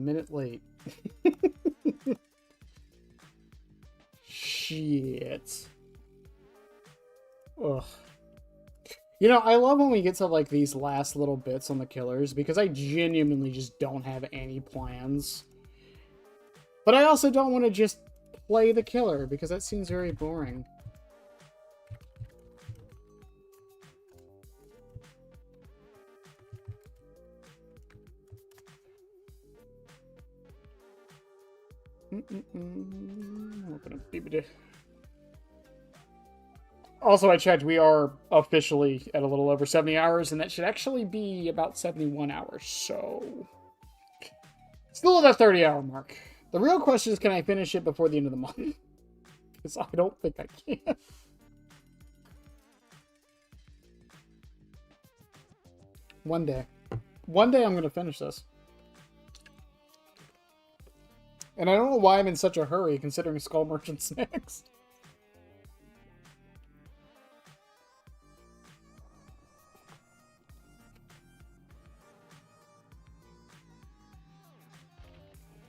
Minute late. Shit. Ugh. You know, I love when we get to, like, these last little bits on the killers, because I genuinely just don't have any plans. But I also don't want to just play the killer, because that seems very boring. Open up BBD. Also, I checked, we are officially at a little over 70 hours, and that should actually be about 71 hours, so... Still at that 30-hour mark. The real question is, can I finish it before the end of the month? Because I don't think I can. One day. One day I'm going to finish this. And I don't know why I'm in such a hurry, considering Skull Merchant's next.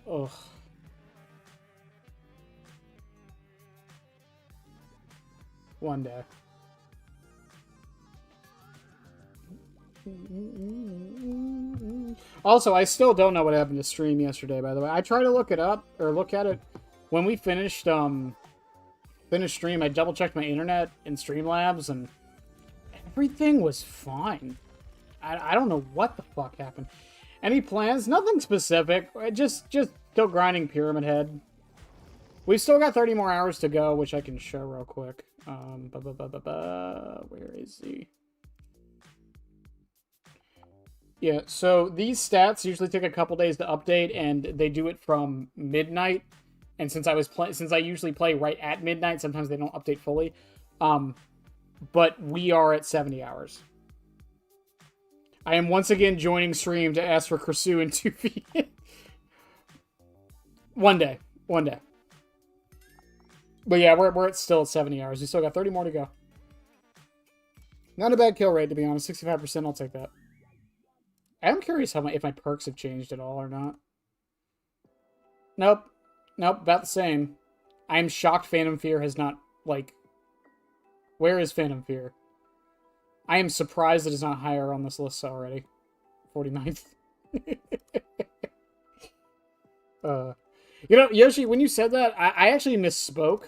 Ugh. One day. Also, I still don't know what happened to stream yesterday, by the way. I tried to look it up, or look at it. When we finished stream, I double-checked my internet in Streamlabs, and everything was fine. I don't know what the fuck happened. Any plans? Nothing specific. Just still grinding Pyramid Head. We've still got 30 more hours to go, which I can show real quick. Where is he? Yeah, so these stats usually take a couple days to update, and they do it from midnight. And since I usually play right at midnight, sometimes they don't update fully. But we are at 70 hours. I am once again joining stream to ask for Kursu and 2v. One day. But yeah, we're still at 70 hours. We still got 30 more to go. Not a bad kill rate, to be honest. 65%, I'll take that. I'm curious if my perks have changed at all or not. Nope, about the same. I'm shocked Phantom Fear has not, like... Where is Phantom Fear? I am surprised it is not higher on this list already. 49th. You know, Yoshi, when you said that, I actually misspoke.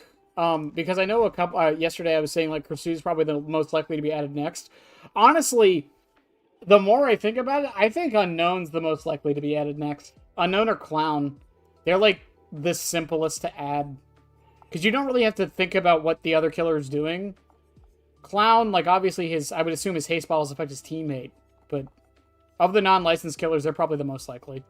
Because I know yesterday I was saying, like, Kursu is probably the most likely to be added next. Honestly, the more I think about it, I think Unknown's the most likely to be added next. Unknown or Clown. They're, like, the simplest to add. Because you don't really have to think about what the other killer is doing. Clown, like, obviously I would assume his haste balls affect his teammate. But of the non-licensed killers, they're probably the most likely.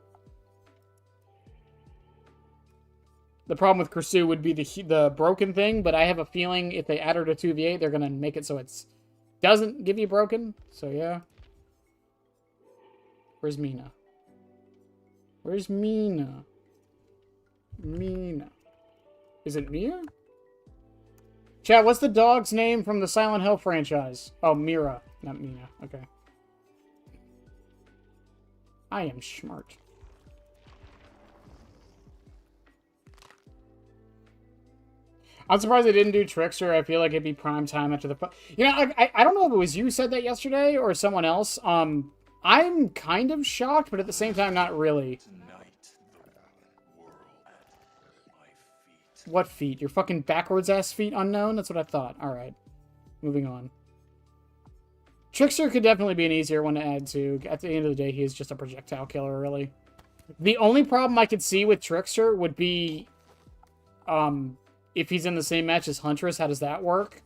The problem with Kursu would be the broken thing, but I have a feeling if they add her to 2v8, they're going to make it so it doesn't give you broken. So, yeah. Where's Mina? Where's Mina? Mina. Is it Mia? Chat, what's the dog's name from the Silent Hill franchise? Oh, Mira, not Mina. Okay. I am smart. I'm surprised they didn't do Trickster. I feel like it'd be prime time after the... You know, I don't know if it was you said that yesterday or someone else. I'm kind of shocked, but at the same time, not really. What feet? Your fucking backwards-ass feet, Unknown? That's what I thought. Alright. Moving on. Trickster could definitely be an easier one to add to. At the end of the day, he is just a projectile killer, really. The only problem I could see with Trickster would be... if he's in the same match as Huntress, how does that work?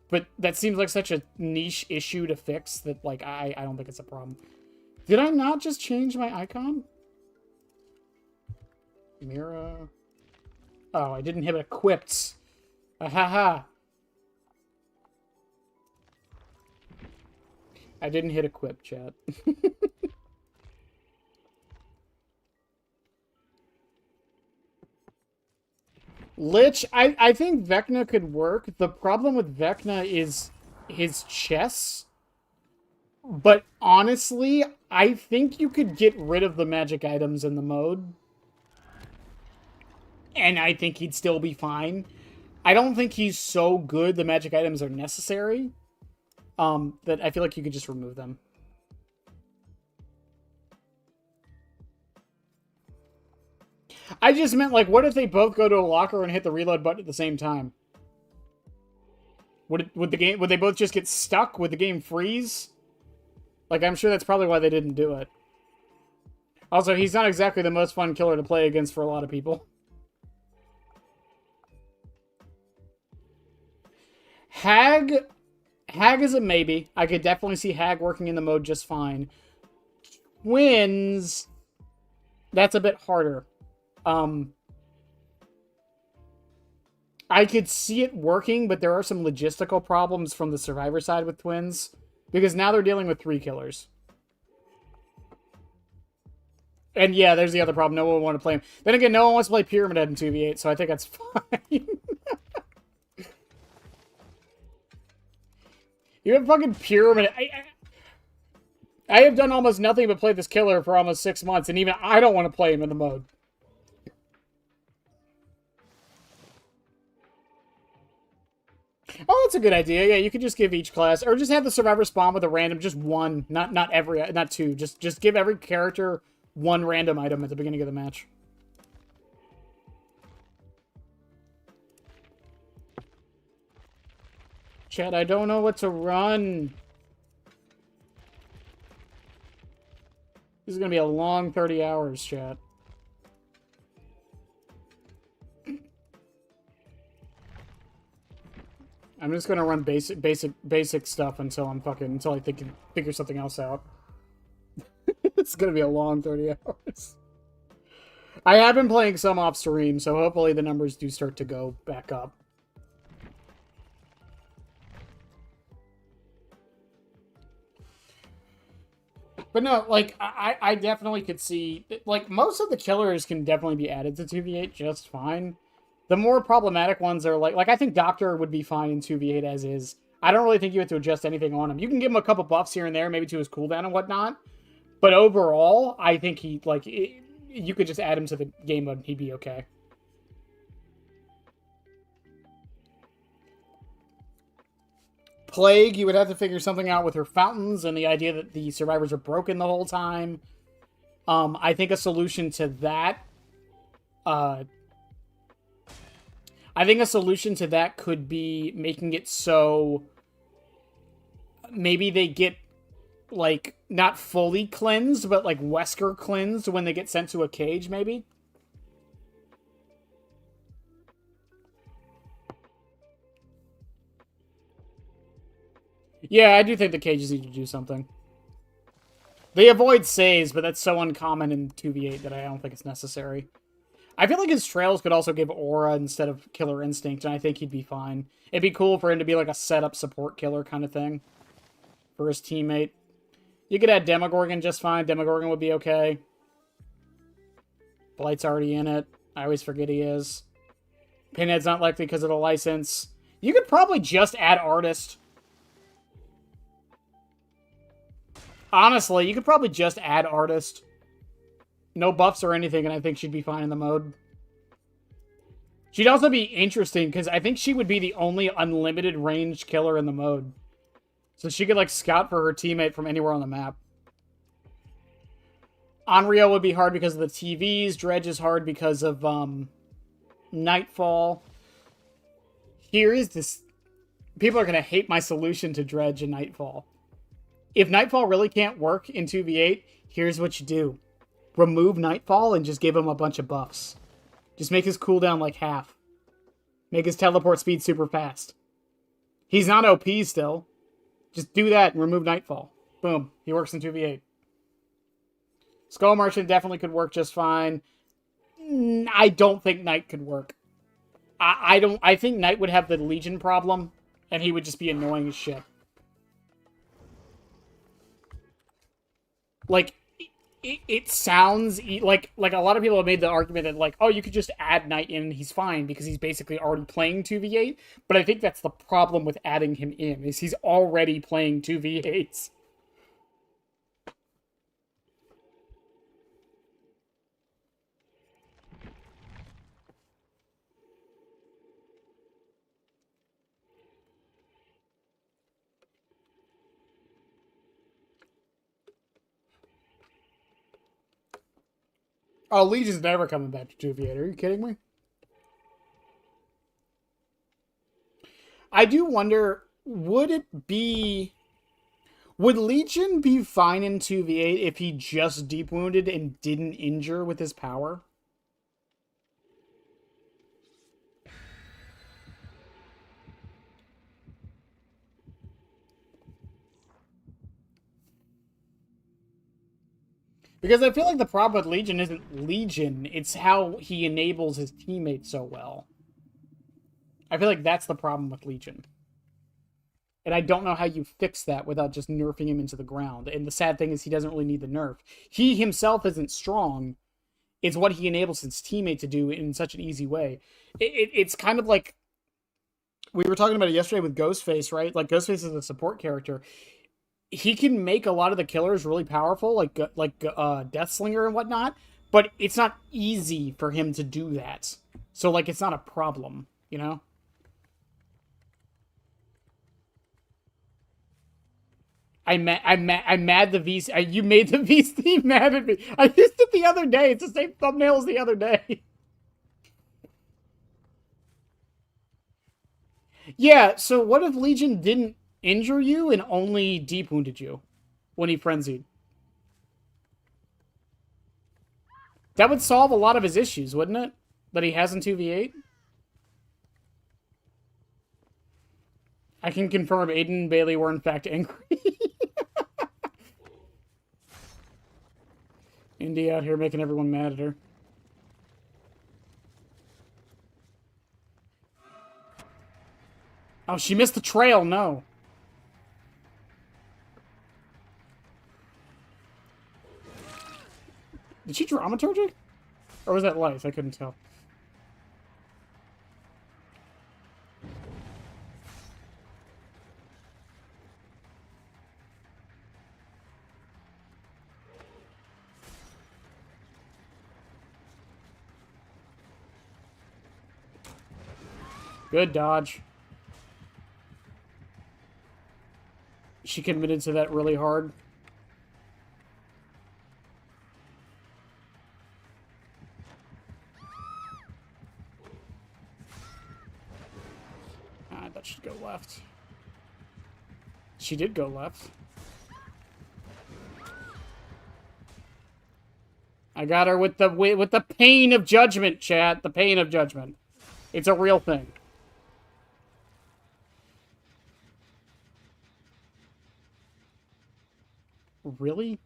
But that seems like such a niche issue to fix that, like, I don't think it's a problem. Did I not just change my icon? Mira... Oh, I didn't have it equipped. Ahaha. I didn't hit equip, chat. Lich, I think Vecna could work. The problem with Vecna is his chess. But honestly, I think you could get rid of the magic items in the mode and I think he'd still be fine. I don't think he's so good the magic items are necessary. That I feel like you could just remove them. I just meant, like, what if they both go to a locker and hit the reload button at the same time? Would they both just get stuck? Would the game freeze? Like, I'm sure that's probably why they didn't do it. Also, he's not exactly the most fun killer to play against for a lot of people. Hag is a maybe. I could definitely see Hag working in the mode just fine. Twins, that's a bit harder. I could see it working, but there are some logistical problems from the survivor side with twins. Because now they're dealing with 3 killers. And yeah, there's the other problem. No one would want to play him. Then again, no one wants to play Pyramid Head in 2v8, so I think that's fine. You have fucking Pyramid... I have done almost nothing but play this killer for almost 6 months, and even I don't want to play him in the mode. Oh, that's a good idea. Yeah, you could just give each class, or just have the survivor spawn with a random, just one, not 2. Just give every character one random item at the beginning of the match. Chat, I don't know what to run. This is gonna be a long 30 hours, chat. I'm just gonna run basic stuff until I figure something else out. It's gonna be a long 30 hours. I have been playing some off stream, so hopefully the numbers do start to go back up. But no, like, I definitely could see, like, most of the killers can definitely be added to 2v8 just fine. The more problematic ones are, like I think Doctor would be fine in 2v8 as is. I don't really think you have to adjust anything on him. You can give him a couple buffs here and there, maybe to his cooldown and whatnot. But overall, I think you could just add him to the game mode and he'd be okay. Plague, you would have to figure something out with her fountains and the idea that the survivors are broken the whole time. I think a solution to that... I think a solution to that could be making it so... Maybe they get, like, not fully cleansed, but, like, Wesker cleansed when they get sent to a cage, maybe? Yeah, I do think the cages need to do something. They avoid saves, but that's so uncommon in 2v8 that I don't think it's necessary. I feel like his trails could also give aura instead of killer instinct, and I think he'd be fine. It'd be cool for him to be like a setup support killer kind of thing for his teammate. You could add Demogorgon just fine. Demogorgon would be okay. Blight's already in it. I always forget he is. Pinhead's not likely because of the license. You could probably just add Artist. Honestly, you could probably just add Artist. No buffs or anything, and I think she'd be fine in the mode. She'd also be interesting, because I think she would be the only unlimited ranged killer in the mode. So she could, like, scout for her teammate from anywhere on the map. Onryo would be hard because of the TVs. Dredge is hard because of, Nightfall. Here is this... People are going to hate my solution to Dredge and Nightfall. If Nightfall really can't work in 2v8, here's what you do. Remove Nightfall and just give him a bunch of buffs. Just make his cooldown like half. Make his teleport speed super fast. He's not OP still. Just do that and remove Nightfall. Boom. He works in 2v8. Skull Merchant definitely could work just fine. I don't think Knight could work. I think Knight would have the Legion problem, and he would just be annoying as shit. Like, it sounds like a lot of people have made the argument that, like, oh, you could just add Knight in and he's fine because he's basically already playing 2v8. But I think that's the problem with adding him in, is he's already playing 2v8s. Oh, Legion's never coming back to 2v8. Are you kidding me? I do wonder, would Legion be fine in 2v8 if he just deep wounded and didn't injure with his power? Because I feel like the problem with Legion isn't Legion, it's how he enables his teammates so well. I feel like that's the problem with Legion. And I don't know how you fix that without just nerfing him into the ground. And the sad thing is he doesn't really need the nerf. He himself isn't strong. It's what he enables his teammate to do in such an easy way. It's kind of like we were talking about it yesterday with Ghostface, right? Like Ghostface is a support character. He can make a lot of the killers really powerful, like Deathslinger and whatnot, but it's not easy for him to do that. So like it's not a problem, you know? I'm mad the VC. You made the VC mad at me. I used it the other day. It's the same thumbnail as the other day. Yeah, so what if Legion didn't injure you and only deep wounded you when he frenzied? That would solve a lot of his issues, wouldn't it? That he has in 2v8? I can confirm Aiden and Bailey were in fact angry. Indy out here making everyone mad at her. Oh, she missed the trail. No. Did she dramaturgic? Or was that life? I couldn't tell. Good dodge. She committed to that really hard. Ah, that should go left. She did go left. I got her with the pain of judgment, chat. The pain of judgment. It's a real thing. Really?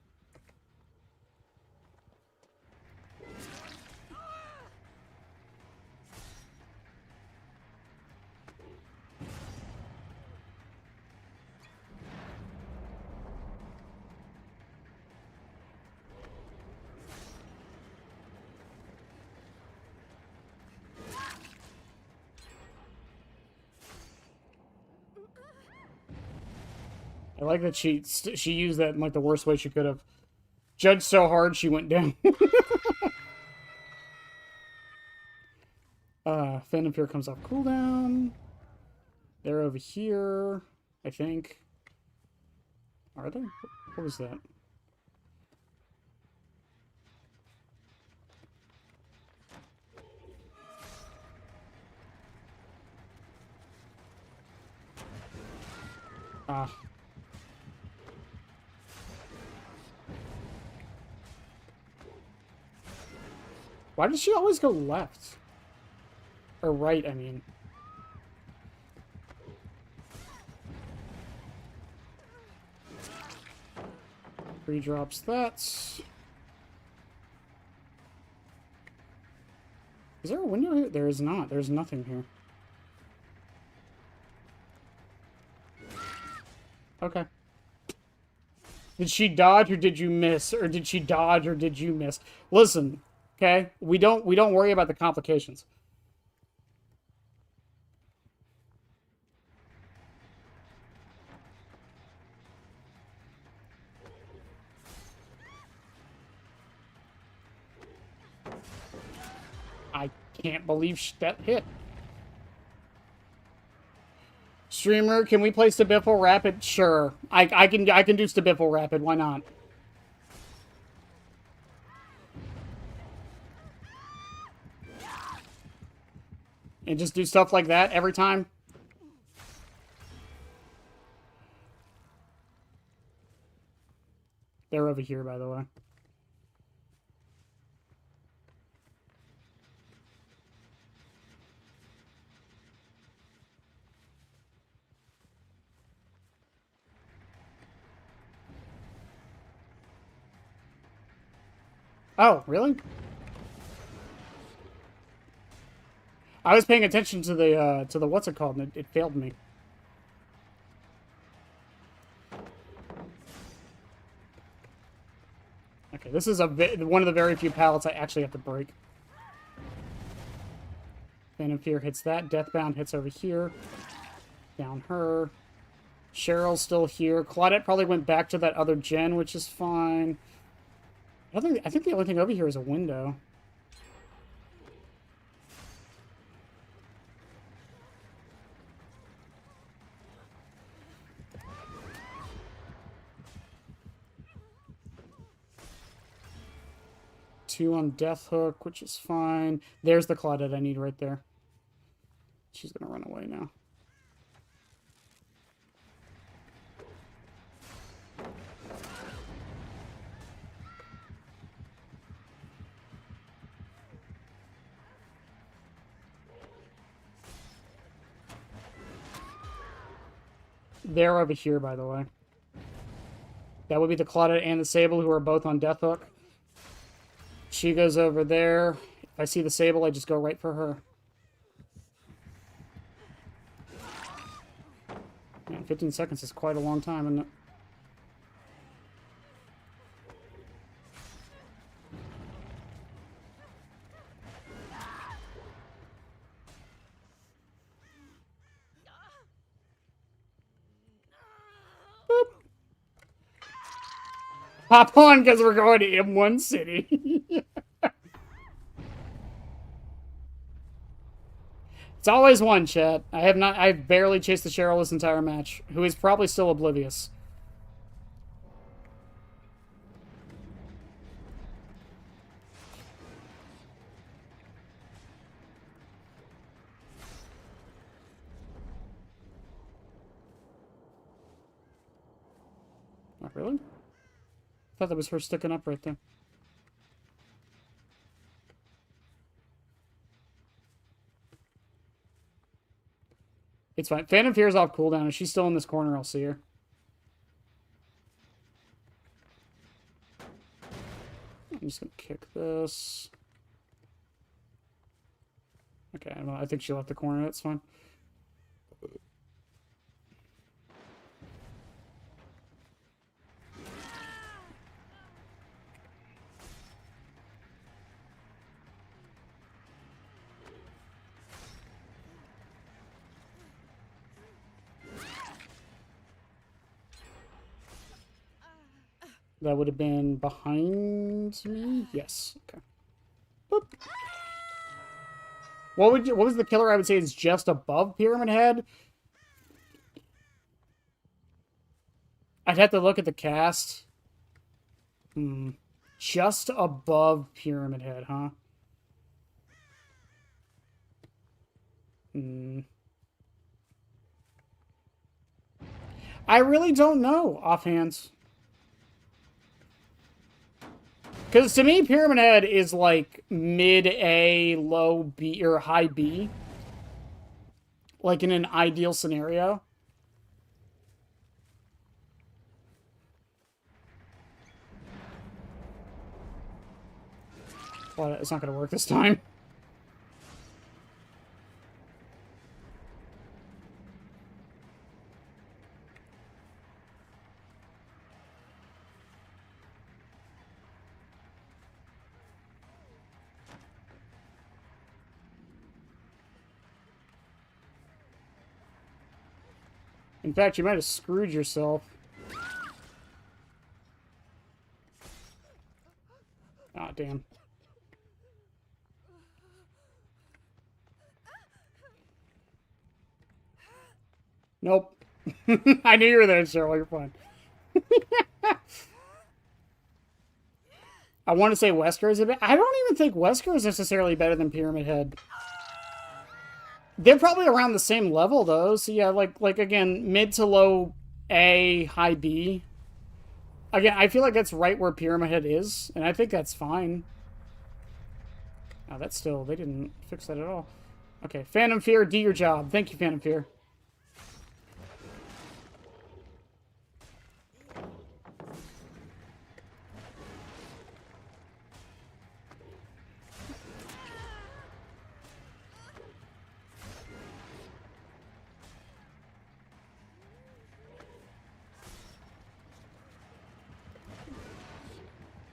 I like that she used that in like the worst way she could have. Judged so hard she went down. Phantom Fear comes off cooldown. They're over here, I think. Are they? What was that? Ah. Why does she always go left? Or right, I mean. Redrops that. Is there a window here? There is not. There's nothing here. Okay. Did she dodge or did you miss? Or did she dodge or did you miss? Listen, okay? We don't worry about the complications. I can't believe that hit. Streamer, can we play Stabiffle Rapid? Sure. I can do Stabiffle Rapid. Why not? And just do stuff like that every time. They're over here, by the way. Oh, really? I was paying attention to the what's it called, and it failed me. Okay, this is one of the very few pallets I actually have to break. Phantom Fear hits that. Deathbound hits over here. Down her. Cheryl's still here. Claudette probably went back to that other gen, which is fine. I think the only thing over here is a window. Two on Death Hook, which is fine. There's the Claudette I need right there. She's gonna run away now. They're over here, by the way. That would be the Claudette and the Sable, who are both on Death Hook. She goes over there. If I see the Sable, I just go right for her. Man, 15 seconds is quite a long time, isn't it? Boop. Hop on, because we're going to M1 City. It's always one, chat. I've barely chased the Cheryl this entire match, who is probably still oblivious. Oh, really? I thought that was her sticking up right there. It's fine. Phantom Fear's off cooldown. If she's still in this corner, I'll see her. I'm just gonna kick this. Okay, well, I think she left the corner. That's fine. That would have been behind me? Yes. Okay. Boop. What was the killer I would say is just above Pyramid Head? I'd have to look at the cast. Just above Pyramid Head, huh? I really don't know offhand. Because to me, Pyramid Head is like mid-A, low B, or high B. Like in an ideal scenario. Well, it's not going to work this time. In fact, you might have screwed yourself. Ah, damn. Nope. I knew you were there, Cheryl. You're fine. I want to say Wesker is a bit... I don't even think Wesker is necessarily better than Pyramid Head. They're probably around the same level though. So yeah, like again, mid to low A, high B. Again, I feel like that's right where Pyramid Head is, and I think that's fine. Oh, that's still, they didn't fix that at all. Okay, Phantom Fear, do your job. Thank you, Phantom Fear.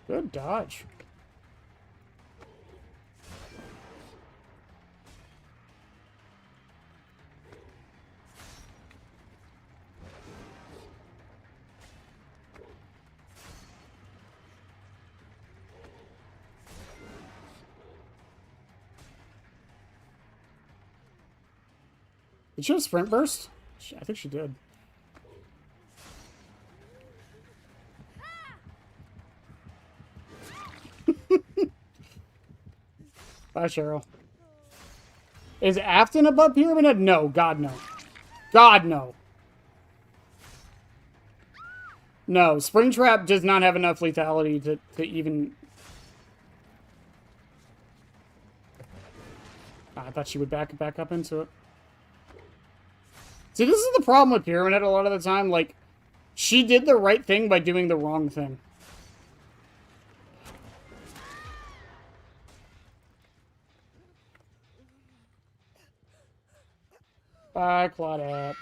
Good dodge. Did she have Sprint Burst? I think she did. Bye, Cheryl. Is Afton above Pyramid Head? No, God, no. God, no. No, Springtrap does not have enough lethality to even... I thought she would back up into it. See, this is the problem with Pyramid Head a lot of the time. Like, she did the right thing by doing the wrong thing. Bye, Claudette.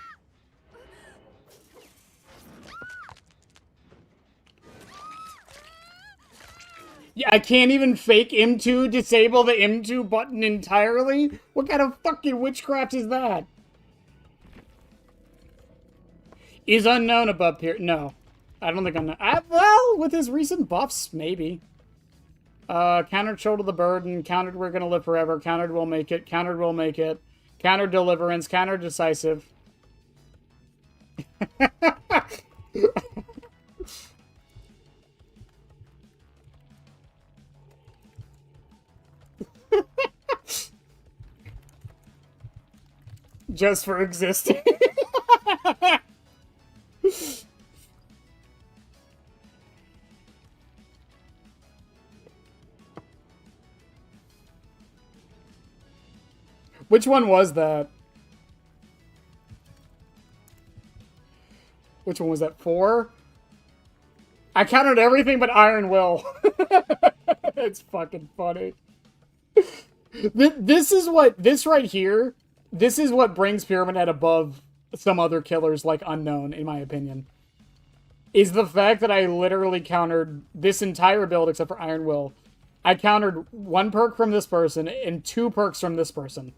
Yeah, I can't even fake M2, disable the M2 button entirely? What kind of fucking witchcraft is that? Is unknown above here? No. I don't think unknown. Well, with his recent buffs, maybe. Countered Shoulder the Burden, countered We're Gonna Live Forever, countered We'll Make It, countered We'll Make It, countered Deliverance, countered Decisive. Just for existing. Which one was that? Which one was that? 4? I counted everything but Iron Will. It's fucking funny. This right here, this is what brings Pyramid Head above some other killers like Unknown, in my opinion. Is the fact that I literally countered this entire build except for Iron Will. I countered 1 perk from this person and 2 perks from this person.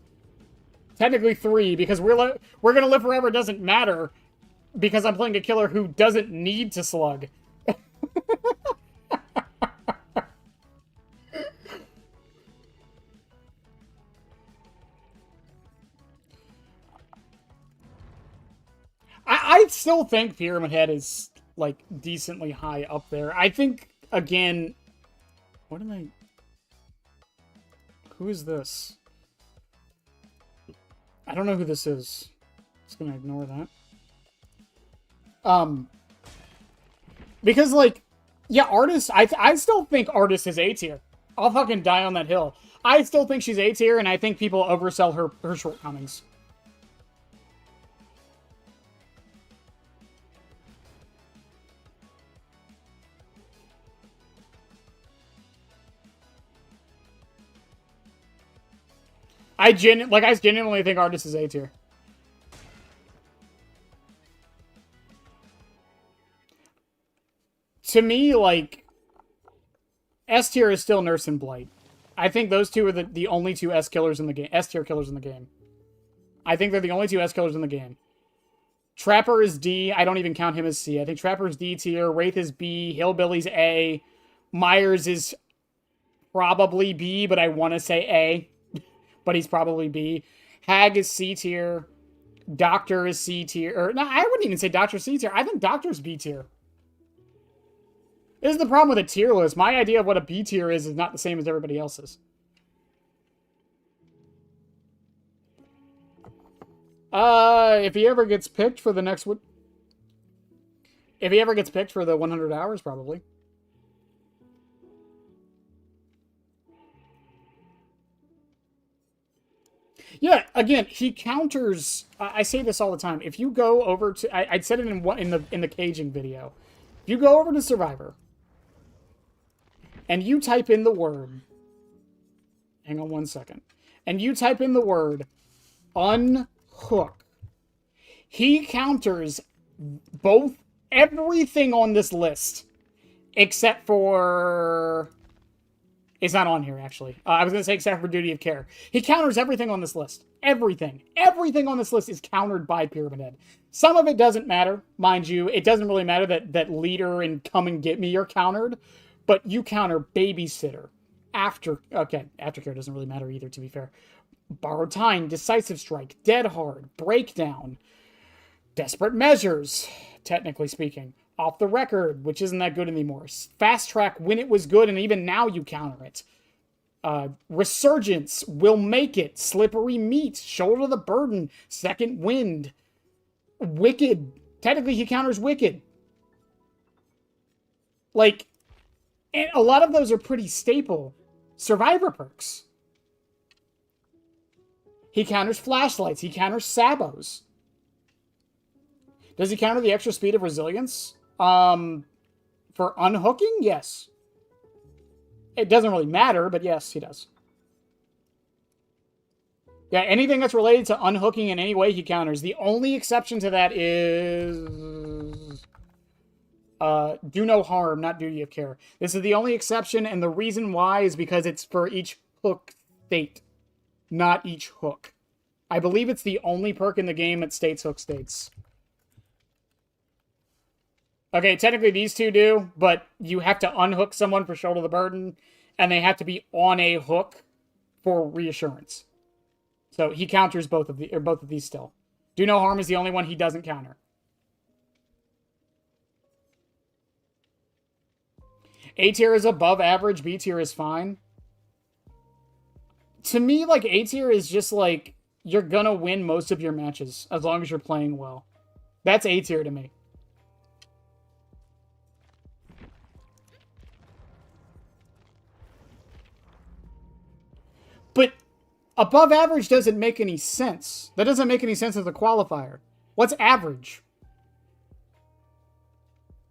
Technically 3, because We're Gonna Live Forever doesn't matter, because I'm playing a killer who doesn't need to slug. I still think Pyramid Head is, like, decently high up there. I think, again... What am I... Who is this? I don't know who this is. Just gonna ignore that. Because, like... Yeah, Artist... I still think Artist is A tier. I'll fucking die on that hill. I still think she's A tier, and I think people oversell her shortcomings. I genuinely think Artist is A tier. To me, like, S tier is still Nurse and Blight. I think those two are the only 2 S killers in the game. S tier killers in the game. I think they're the only 2 S killers in the game. Trapper is D. I don't even count him as C. I think Trapper is D tier. Wraith is B. Hillbilly's A. Myers is probably B, but I want to say A. But he's probably B. Hag is C tier. Doctor is C tier. Or, no, I wouldn't even say Doctor's C tier. I think Doctor's B tier. This is the problem with a tier list. My idea of what a B tier is not the same as everybody else's. If he ever gets picked for the next one. If he ever gets picked for the 100 hours, probably. Yeah, again, he counters. I say this all the time. If you go over to, I said it in the caging video. If you go over to Survivor and you type in the word, hang on one second, and you type in the word unhook, he counters both everything on this list except for. It's not on here, actually. I was going to say except for duty of care. He counters everything on this list. Everything. Everything on this list is countered by Pyramid Head. Some of it doesn't matter, mind you. It doesn't really matter that leader and come and get me are countered. But you counter babysitter. Aftercare doesn't really matter either, to be fair. Borrowed time, decisive strike, dead hard, breakdown, desperate measures, technically speaking. Off the record, which isn't that good anymore. Fast track when it was good, and even now you counter it. Resurgence, will make it. Slippery meat, shoulder the burden, second wind. Wicked, technically he counters wicked. Like, and a lot of those are pretty staple Survivor perks. He counters flashlights, he counters sabos. Does he counter the extra speed of resilience? For unhooking? Yes. It doesn't really matter, but yes, he does. Yeah, anything that's related to unhooking in any way, he counters. The only exception to that is... do no harm, not duty of care. This is the only exception, and the reason why is because it's for each hook state, not each hook. I believe it's the only perk in the game that states hook states. Okay, technically these two do, but you have to unhook someone for shoulder the burden, and they have to be on a hook for reassurance. So he counters both of these still. Do no harm is the only one he doesn't counter. A tier is above average, B tier is fine. To me, like, A tier is just like, you're gonna win most of your matches, as long as you're playing well. That's A tier to me. But above average doesn't make any sense. That doesn't make any sense as a qualifier. What's average?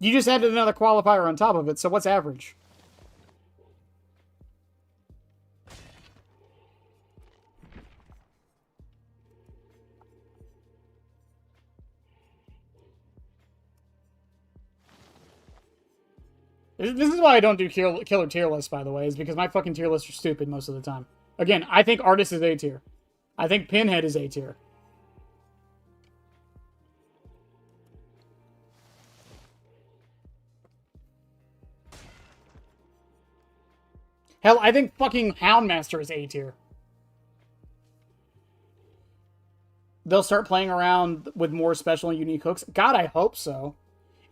You just added another qualifier on top of it, so what's average? This is why I don't do killer tier lists, by the way, is because my fucking tier lists are stupid most of the time. Again, I think Artist is A tier. I think Pinhead is A tier. Hell, I think fucking Houndmaster is A tier. They'll start playing around with more special and unique hooks. God, I hope so.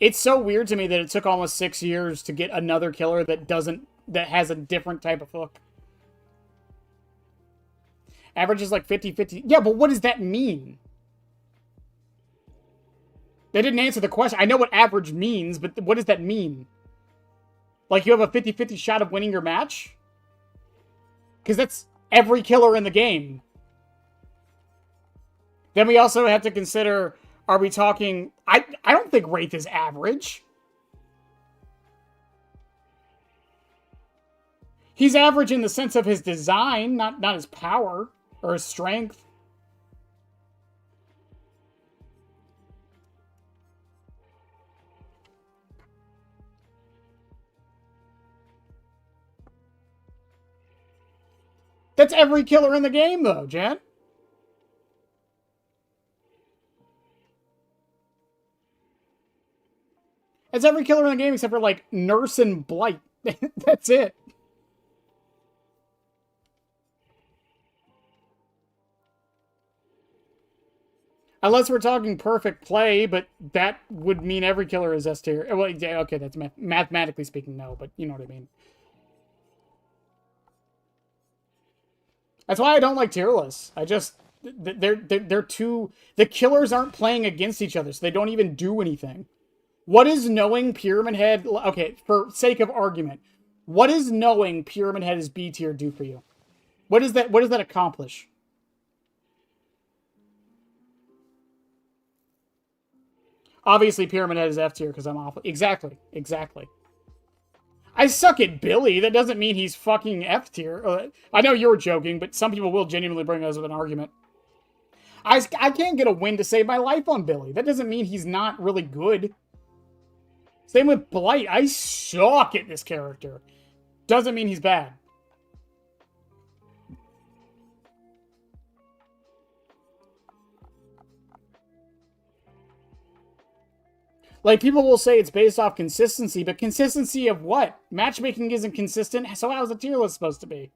It's so weird to me that it took almost 6 years to get another killer that has a different type of hook. Average is like 50-50. Yeah, but what does that mean? They didn't answer the question. I know what average means, but what does that mean? Like you have a 50-50 shot of winning your match? Because that's every killer in the game. Then we also have to consider, are we talking... I don't think Wraith is average. He's average in the sense of his design, not his power or his strength. That's every killer in the game, though, Jan. It's every killer in the game except for, like, Nurse and Blight. That's it. Unless we're talking perfect play, but that would mean every killer is S tier. Well, yeah, okay, that's mathematically speaking, no, but you know what I mean. That's why I don't like tier lists. they're too. The killers aren't playing against each other, so they don't even do anything. What is knowing Pyramid Head? Okay, for sake of argument, what is knowing Pyramid Head is B tier do for you? What does that accomplish? Obviously, Pyramid Head is F tier because I'm awful. Exactly. I suck at Billy. That doesn't mean he's fucking F tier. I know you're joking, but some people will genuinely bring us with an argument. I can't get a win to save my life on Billy. That doesn't mean he's not really good. Same with Blight. I suck at this character. Doesn't mean he's bad. Like, people will say it's based off consistency, but consistency of what? Matchmaking isn't consistent, so how's a tier list supposed to be?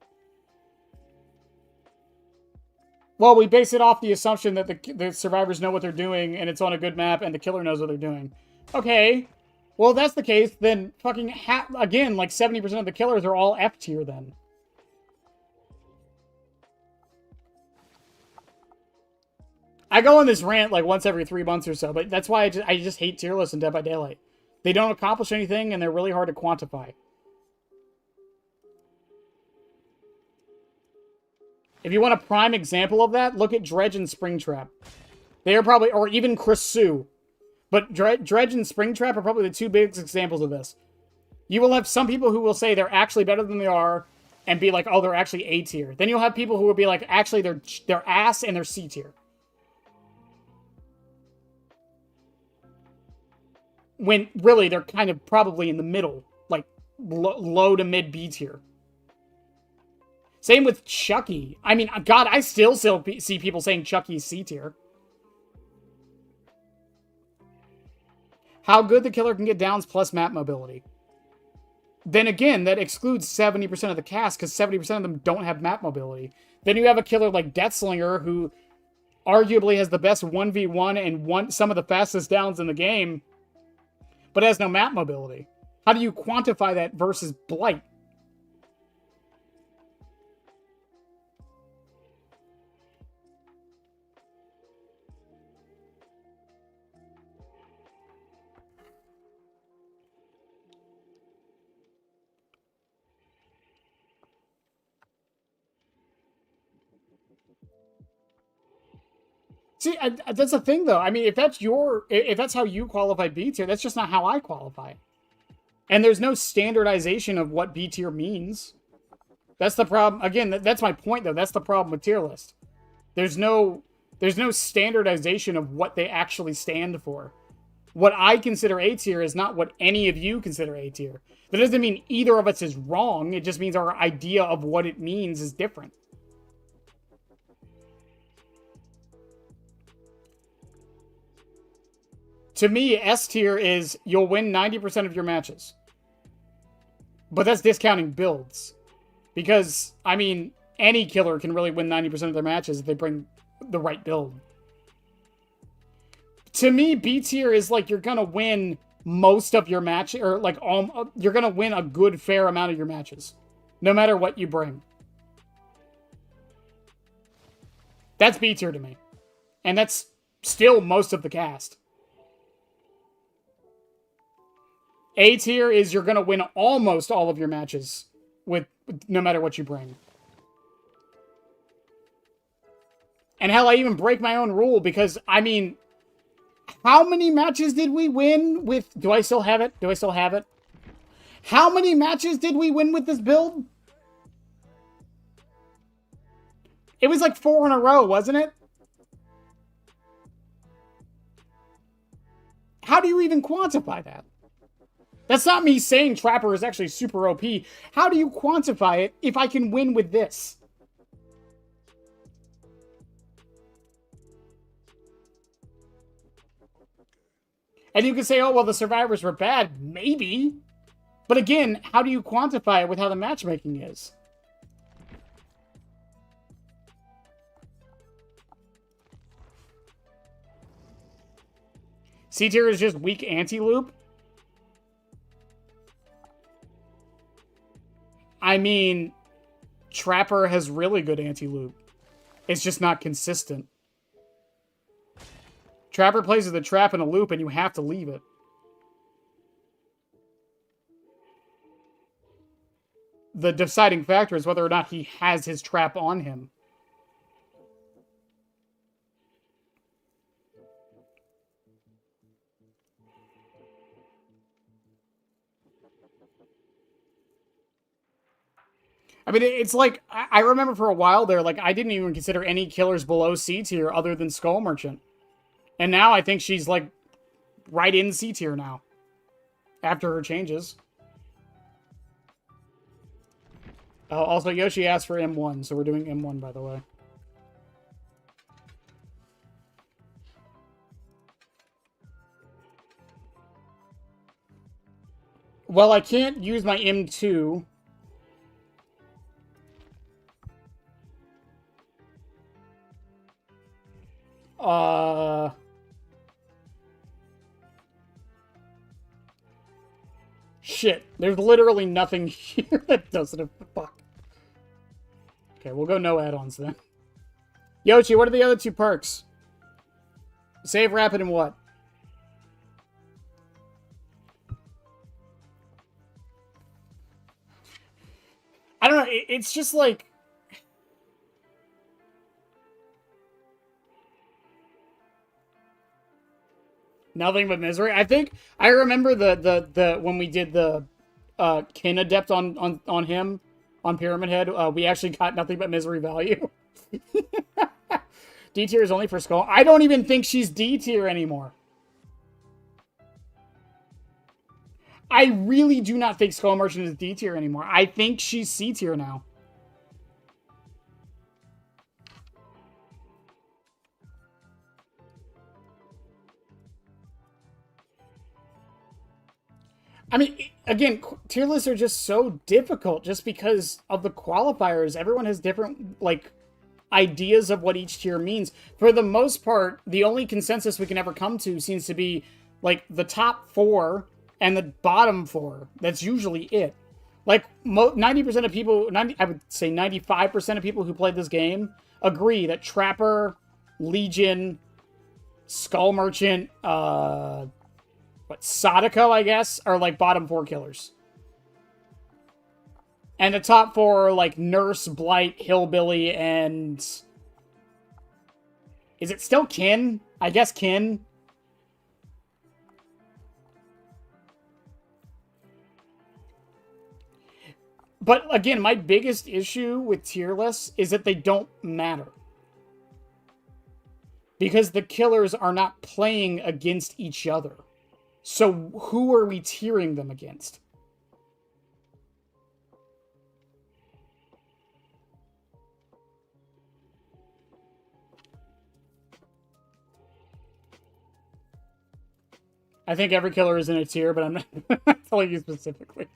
Well, we base it off the assumption that the survivors know what they're doing, and it's on a good map, and the killer knows what they're doing. Okay. Well, if that's the case, then fucking, again, like 70% of the killers are all F tier then. I go on this rant like once every 3 months or so, but that's why I just hate tier lists in Dead by Daylight. They don't accomplish anything, and they're really hard to quantify. If you want a prime example of that, look at Dredge and Springtrap. They are probably, or even Chris Sue. But Dredge and Springtrap are probably the two biggest examples of this. You will have some people who will say they're actually better than they are, and be like, oh, they're actually A tier. Then you'll have people who will be like, actually, they're ass and they're C tier. When really they're kind of probably in the middle, like low to mid B tier. Same with Chucky. I mean, God, I still see people saying Chucky's C tier. How good the killer can get downs plus map mobility. Then again, that excludes 70% of the cast because 70% of them don't have map mobility. Then you have a killer like Deathslinger who arguably has the best 1v1 and some of the fastest downs in the game, but has no map mobility. How do you quantify that versus Blight? See, that's the thing, though. I mean, if that's how you qualify B tier, that's just not how I qualify. And there's no standardization of what B tier means. That's the problem. Again, that's my point, though. That's the problem with tier list. There's no standardization of what they actually stand for. What I consider A tier is not what any of you consider A tier. That doesn't mean either of us is wrong. It just means our idea of what it means is different. To me, S tier is you'll win 90% of your matches. But that's discounting builds. Because, I mean, any killer can really win 90% of their matches if they bring the right build. To me, B tier is like you're going to win most of your match, or like you're going to win a good, fair amount of your matches. No matter what you bring. That's B tier to me. And that's still most of the cast. A tier is you're going to win almost all of your matches with no matter what you bring. And hell, I even break my own rule because, I mean, how many matches did we win with... Do I still have it? How many matches did we win with this build? It was like 4 in a row, wasn't it? How do you even quantify that? That's not me saying Trapper is actually super OP. How do you quantify it if I can win with this? And you can say, oh, well, the survivors were bad. Maybe. But again, how do you quantify it with how the matchmaking is? C tier is just weak anti-loop? I mean, Trapper has really good anti-loop. It's just not consistent. Trapper plays with a trap in a loop, and you have to leave it. The deciding factor is whether or not he has his trap on him. I mean, it's like, I remember for a while there, like, I didn't even consider any killers below C tier other than Skull Merchant. And now I think she's, like, right in C tier now. After her changes. Also, Yoshi asked for M1, so we're doing M1, by the way. Well, I can't use my M2. Shit. There's literally nothing here that doesn't... Fuck. Okay, we'll go no add-ons then. Yoshi, what are the other two perks? Save rapid and what? I don't know. It's just like... Nothing but misery. I think I remember the when we did the Kin Adept on him on Pyramid Head, we actually got nothing but misery value. D tier is only for Skull. I don't even think she's D tier anymore. I really do not think Skull Merchant is D tier anymore. I think she's C tier now. I mean, again, tier lists are just so difficult just because of the qualifiers. Everyone has different, like, ideas of what each tier means. For the most part, the only consensus we can ever come to seems to be, like, the top 4 and the bottom 4. That's usually it. Like, 90% of people, I would say 95% of people who played this game agree that Trapper, Legion, Skull Merchant, Sadako, I guess, are, like, bottom 4 killers. And the top 4 are, like, Nurse, Blight, Hillbilly, and... Is it still Kin? I guess Kin. But, again, my biggest issue with tier lists is that they don't matter. Because the killers are not playing against each other. So who are we tiering them against? I think every killer is in a tier, but I'm not telling you specifically.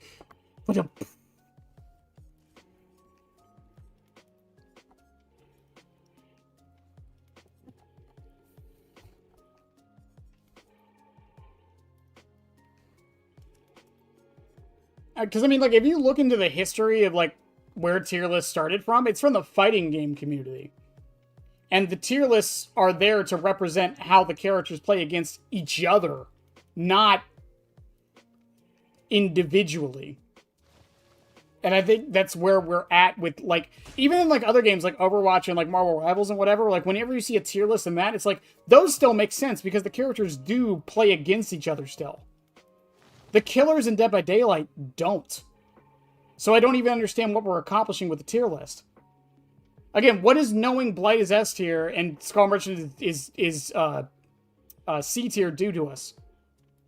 Because, I mean, like, if you look into the history of, like, where tier lists started from, it's from the fighting game community. And the tier lists are there to represent how the characters play against each other, not individually. And I think that's where we're at with, like, even in, like, other games like Overwatch and, like, Marvel Rivals and whatever, like, whenever you see a tier list in that, it's like, those still make sense because the characters do play against each other still. The killers in Dead by Daylight don't. So I don't even understand what we're accomplishing with the tier list. Again, what does knowing Blight is S tier and Skull Merchant is C tier do to us?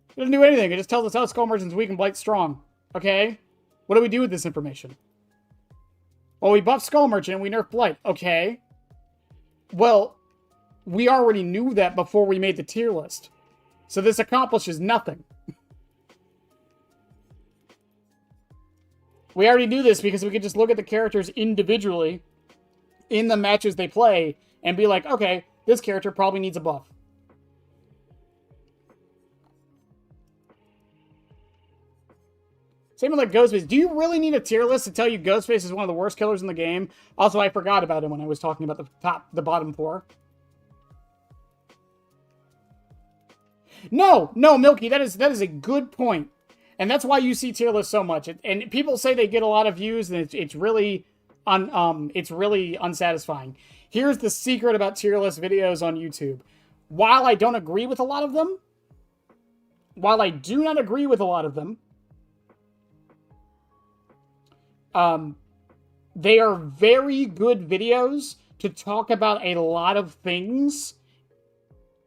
It doesn't do anything. It just tells us how Skull Merchant's weak and Blight's strong. Okay? What do we do with this information? Well, we buff Skull Merchant and we nerf Blight. Okay. Well, we already knew that before we made the tier list. So this accomplishes nothing. We already knew this because we could just look at the characters individually in the matches they play and be like, okay, this character probably needs a buff. Same with like Ghostface. Do you really need a tier list to tell you Ghostface is one of the worst killers in the game? Also, I forgot about him when I was talking about the bottom 4. No, Milky, that is a good point. And that's why you see tier lists so much. And people say they get a lot of views, and it's really unsatisfying. Here's the secret about tier list videos on YouTube. While I don't agree with a lot of them, while I do not agree with a lot of them, they are very good videos to talk about a lot of things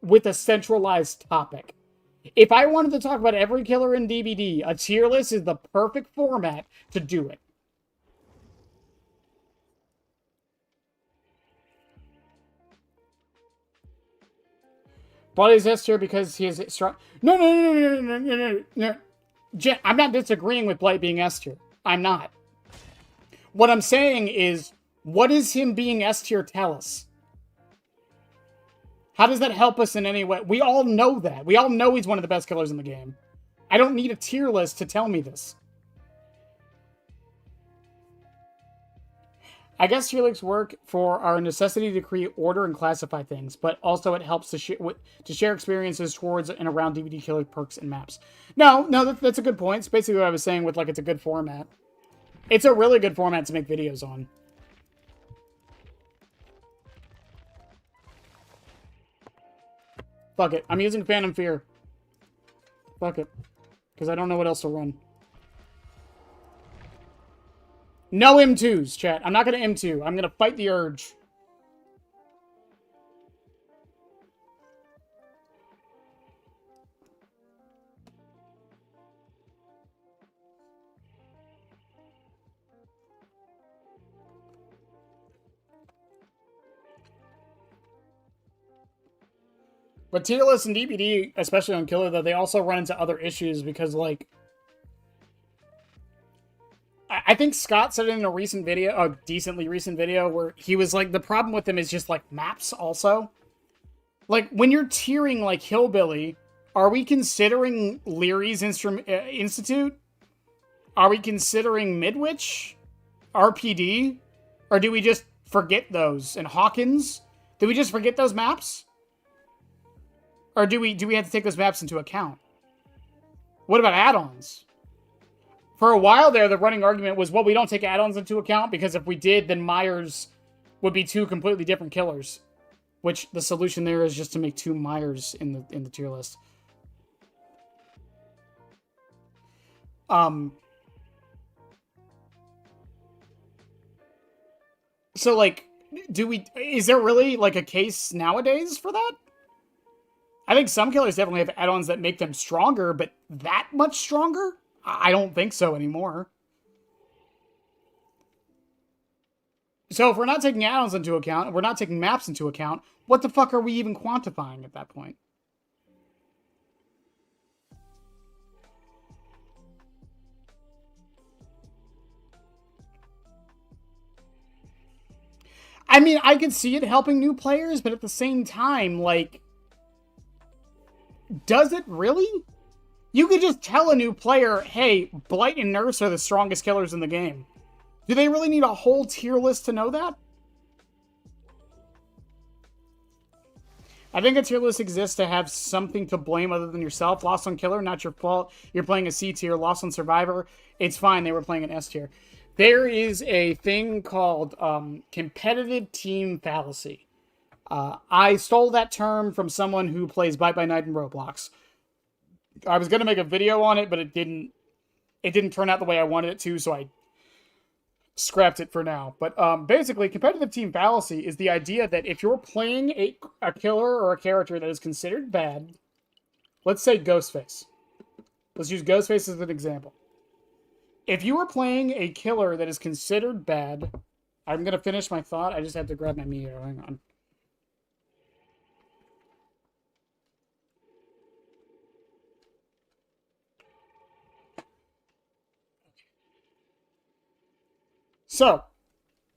with a centralized topic. If I wanted to talk about every killer in DBD, a tier list is the perfect format to do it. Bloody is S tier because he is strong. No. I'm not disagreeing with Blight being S tier. I'm not. What I'm saying is, what does him being S tier tell us? How does that help us in any way? We all know that. We all know he's one of the best killers in the game. I don't need a tier list to tell me this. I guess tier lists work for our necessity to create order and classify things, but also it helps to share experiences towards and around DVD killer perks and maps. No, that's a good point. It's basically what I was saying with, like, it's a good format. It's a really good format to make videos on. Fuck it. I'm using Phantom Fear. Fuck it. Because I don't know what else to run. No M2s, chat. I'm not going to M2. I'm going to fight the urge. But tier lists and DBD, especially on Killer, though, they also run into other issues because, like, I think Scott said it in a recent video, a decently recent video, where he was like, the problem with them is just, like, maps also. Like, when you're tiering, like, Hillbilly, are we considering Leary's Institute? Are we considering Midwich? RPD? Or do we just forget those? And Hawkins? Do we just forget those maps? Or do we have to take those maps into account? What about add-ons? For a while there, the running argument was, well, we don't take add-ons into account because if we did, then Myers would be 2 completely different killers. Which the solution there is just to make 2 Myers in the tier list. So, like, is there really, like, a case nowadays for that? I think some killers definitely have add-ons that make them stronger, but that much stronger? I don't think so anymore. So if we're not taking add-ons into account, and we're not taking maps into account, what the fuck are we even quantifying at that point? I mean, I can see it helping new players, but at the same time, like, does it really? You could just tell a new player, hey, Blight and Nurse are the strongest killers in the game. Do they really need a whole tier list to know that? I think a tier list exists to have something to blame other than yourself. Lost on Killer, not your fault. You're playing a C tier. Lost on Survivor, it's fine. They were playing an S tier. There is a thing called competitive team fallacy. I stole that term from someone who plays Bite by Night in Roblox. I was going to make a video on it, but it didn't turn out the way I wanted it to, so I scrapped it for now. But basically, competitive team fallacy is the idea that if you're playing a killer or a character that is considered bad, let's say Ghostface. Let's use Ghostface as an example. If you are playing a killer that is considered bad, I'm going to finish my thought. I just have to grab my meter. Hang on. So,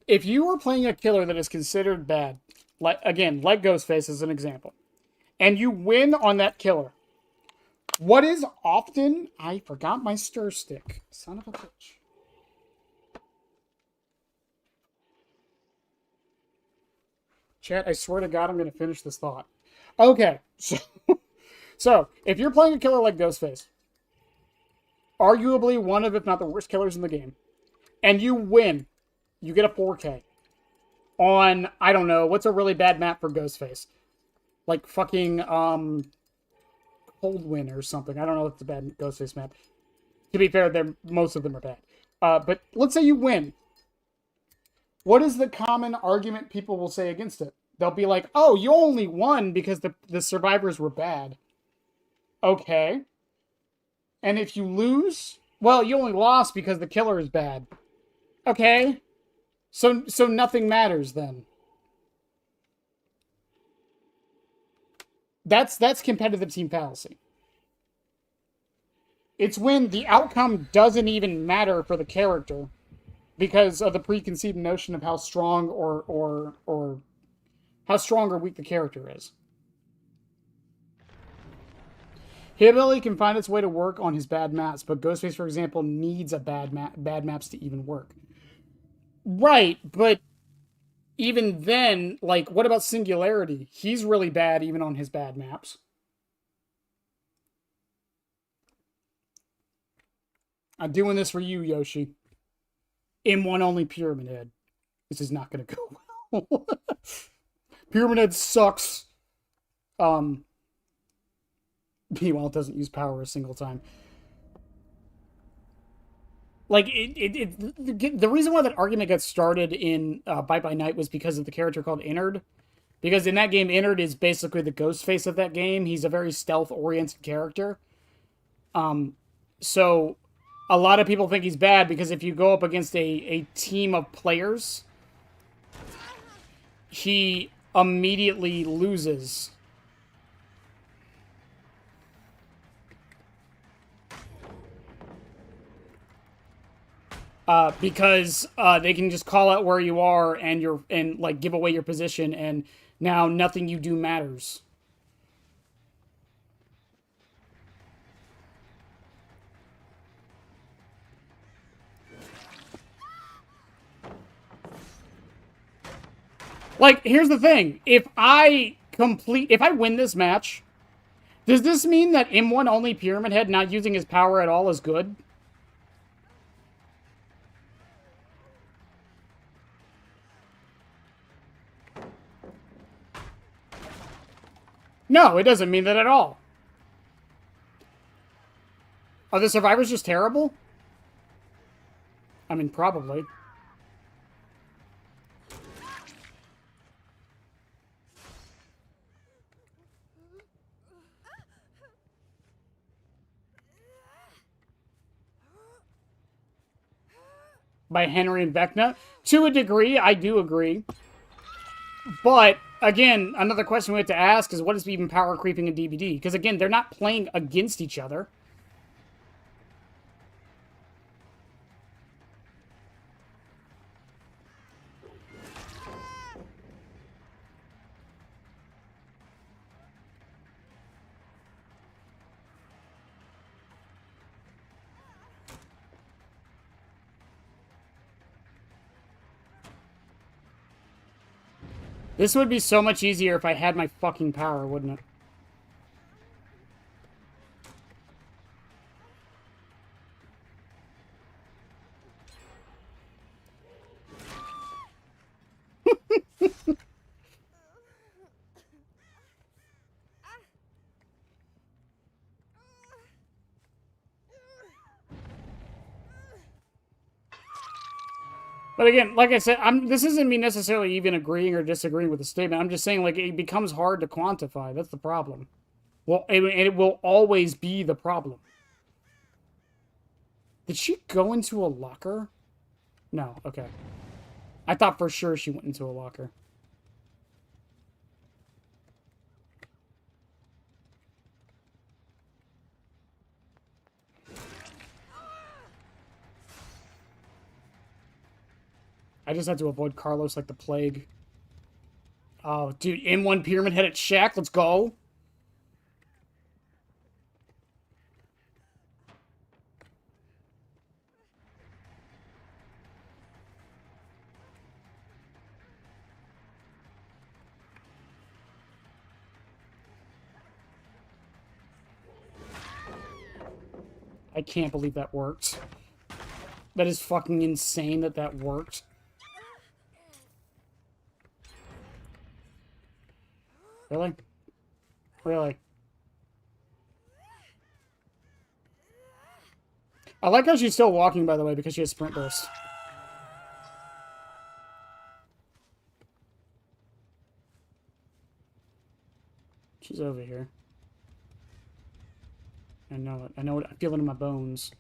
if you are playing a killer that is considered bad, like Ghostface as an example, and you win on that killer, What is often... I forgot my stir stick. Son of a bitch. Chat, I swear to God, I'm going to finish this thought. Okay, so if you're playing a killer like Ghostface, arguably one of, if not the worst killers in the game, and you win, you get a 4K on, I don't know, what's a really bad map for Ghostface? Like fucking, Coldwind or something. I don't know if it's a bad Ghostface map. To be fair, most of them are bad. But let's say you win. What is the common argument people will say against it? They'll be like, oh, you only won because the survivors were bad. Okay. And if you lose, well, you only lost because the killer is bad. Okay. So nothing matters then. That's competitive team fallacy. It's when the outcome doesn't even matter for the character because of the preconceived notion of how strong or how strong or weak the character is. Hillbilly can find its way to work on his bad maps, but Ghostface, for example, needs a bad maps to even work. Right, but even then, like, what about Singularity? He's really bad even on his bad maps. I'm doing this for you, Yoshi. M1 only Pyramid Head. This is not going to go well. Pyramid Head sucks. Meanwhile, it doesn't use power a single time. Like, the reason why that argument got started in Bite by Night was because of the character called Innard. Because in that game, Innard is basically the Ghostface of that game. He's a very stealth-oriented character. So a lot of people think he's bad because if you go up against a team of players, he immediately loses. Because they can just call out where you are and like give away your position, and now nothing you do matters. Like, here's the thing. If I win this match, does this mean that M1 only Pyramid Head not using his power at all is good? No, it doesn't mean that at all. Are the survivors just terrible? I mean, probably. By Henry and Vecna? To a degree, I do agree. But, again, another question we have to ask is what is even power creeping in DBD? Because, again, they're not playing against each other. This would be so much easier if I had my fucking power, wouldn't it? But again, like I said, this isn't me necessarily even agreeing or disagreeing with the statement. I'm just saying, like, it becomes hard to quantify. That's the problem. Well, and it will always be the problem. Did she go into a locker? No, okay. I thought for sure she went into a locker. I just had to avoid Carlos like the plague. Oh, dude, M1 Pyramid Head at Shack. Let's go. I can't believe that worked. That is fucking insane that that worked. Really? Really? I like how she's still walking, by the way, because she has sprint burst. She's over here. I know it. I know it. I feel it in my bones.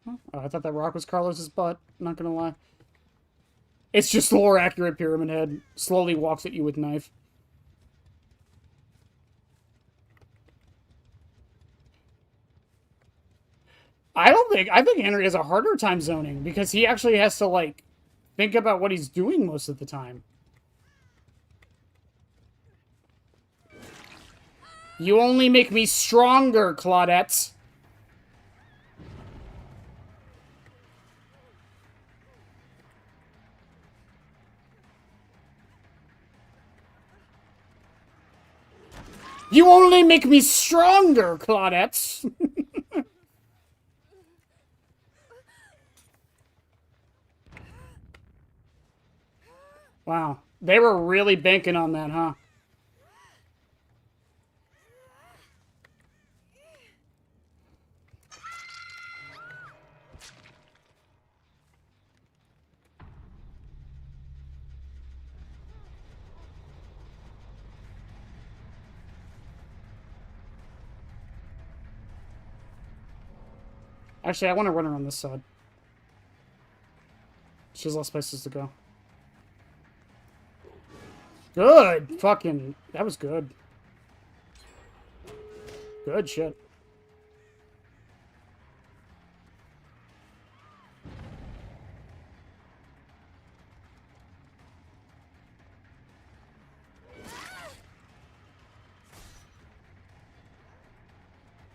Oh, I thought that rock was Carlos's butt. Not gonna lie. It's just lore accurate Pyramid Head. Slowly walks at you with knife. I think Henry has a harder time zoning because he actually has to, like, think about what he's doing most of the time. You only make me stronger, Claudette. You only make me stronger, Claudette. Wow. They were really banking on that, huh? Actually, I want to run her on this side. She has less places to go. Good! Fucking... That was good. Good shit.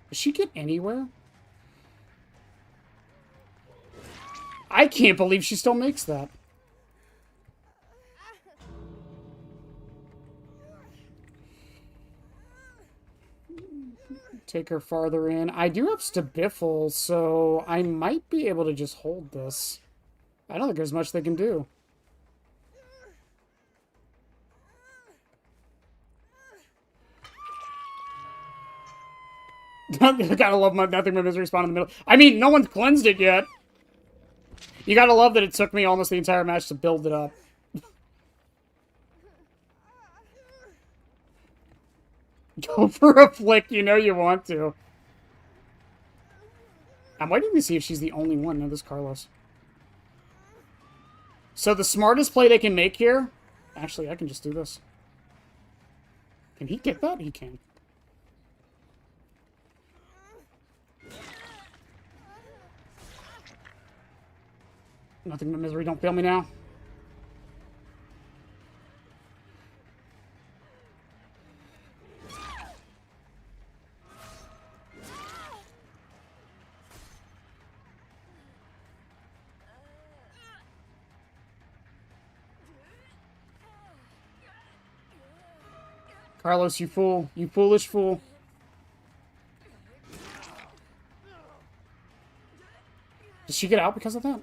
Does she get anywhere? I can't believe she still makes that. Take her farther in. I do have Stabiffle, so I might be able to just hold this. I don't think there's much they can do. Gotta love nothing but misery spawn in the middle. I mean, no one's cleansed it yet. You gotta love that it took me almost the entire match to build it up. Go for a flick, you know you want to. I'm waiting to see if she's the only one. No, this is Carlos. So the smartest play they can make here... Actually, I can just do this. Can he get that? He can. Nothing but misery. Don't fail me now. Carlos, you fool. You foolish fool. Did she get out because of that?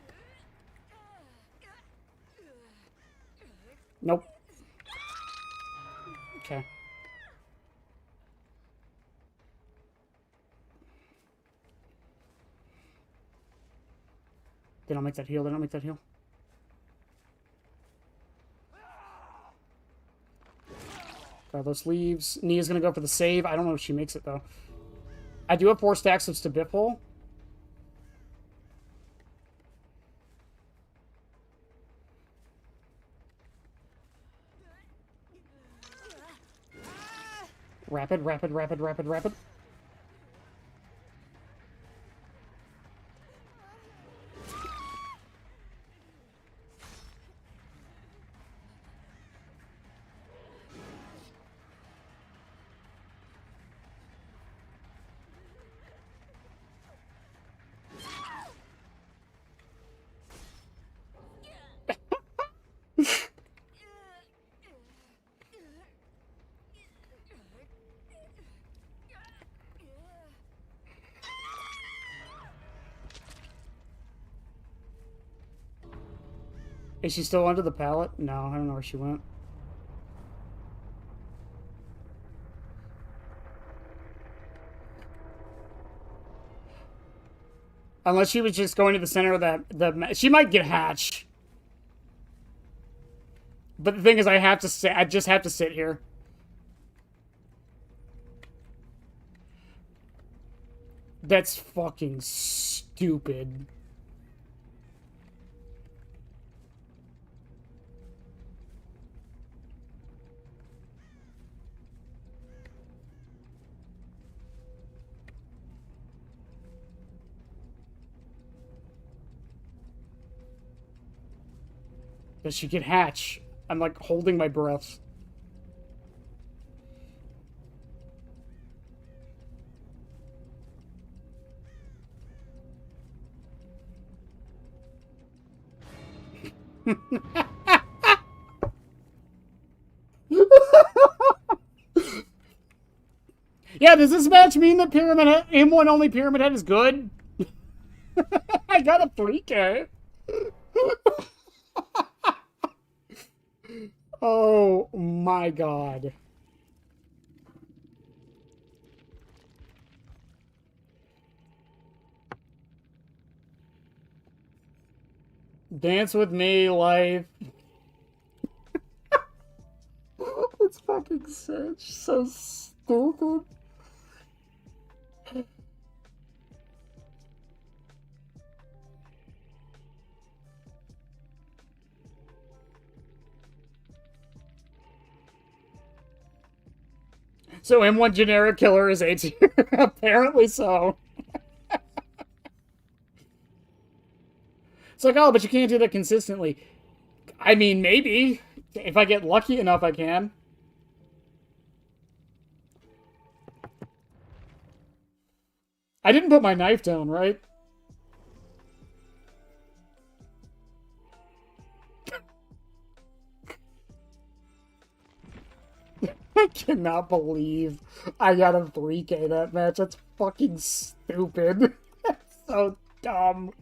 Nope. Okay. They don't make that heal. They don't make that heal. Carlos leaves. Nia's gonna go for the save. I don't know if she makes it, though. I do have 4 stacks of Stabiffle. Rapid, rapid, rapid, rapid, rapid. Is she still under the pallet? No, I don't know where she went. Unless she was just going to the center of the she might get hatch. But the thing is, I just have to sit here. That's fucking stupid. Does she get hatch? I'm like holding my breath. Yeah, does this match mean that Pyramid Head, M1 only Pyramid Head is good? I got a 3K. Oh my god. Dance with me, life. It's fucking such so stupid. So M1 generic killer is A tier? Apparently so. It's like, oh, but you can't do that consistently. I mean, maybe. If I get lucky enough, I can. I didn't put my knife down, right? I cannot believe I got a 3K that match. That's fucking stupid. That's so dumb.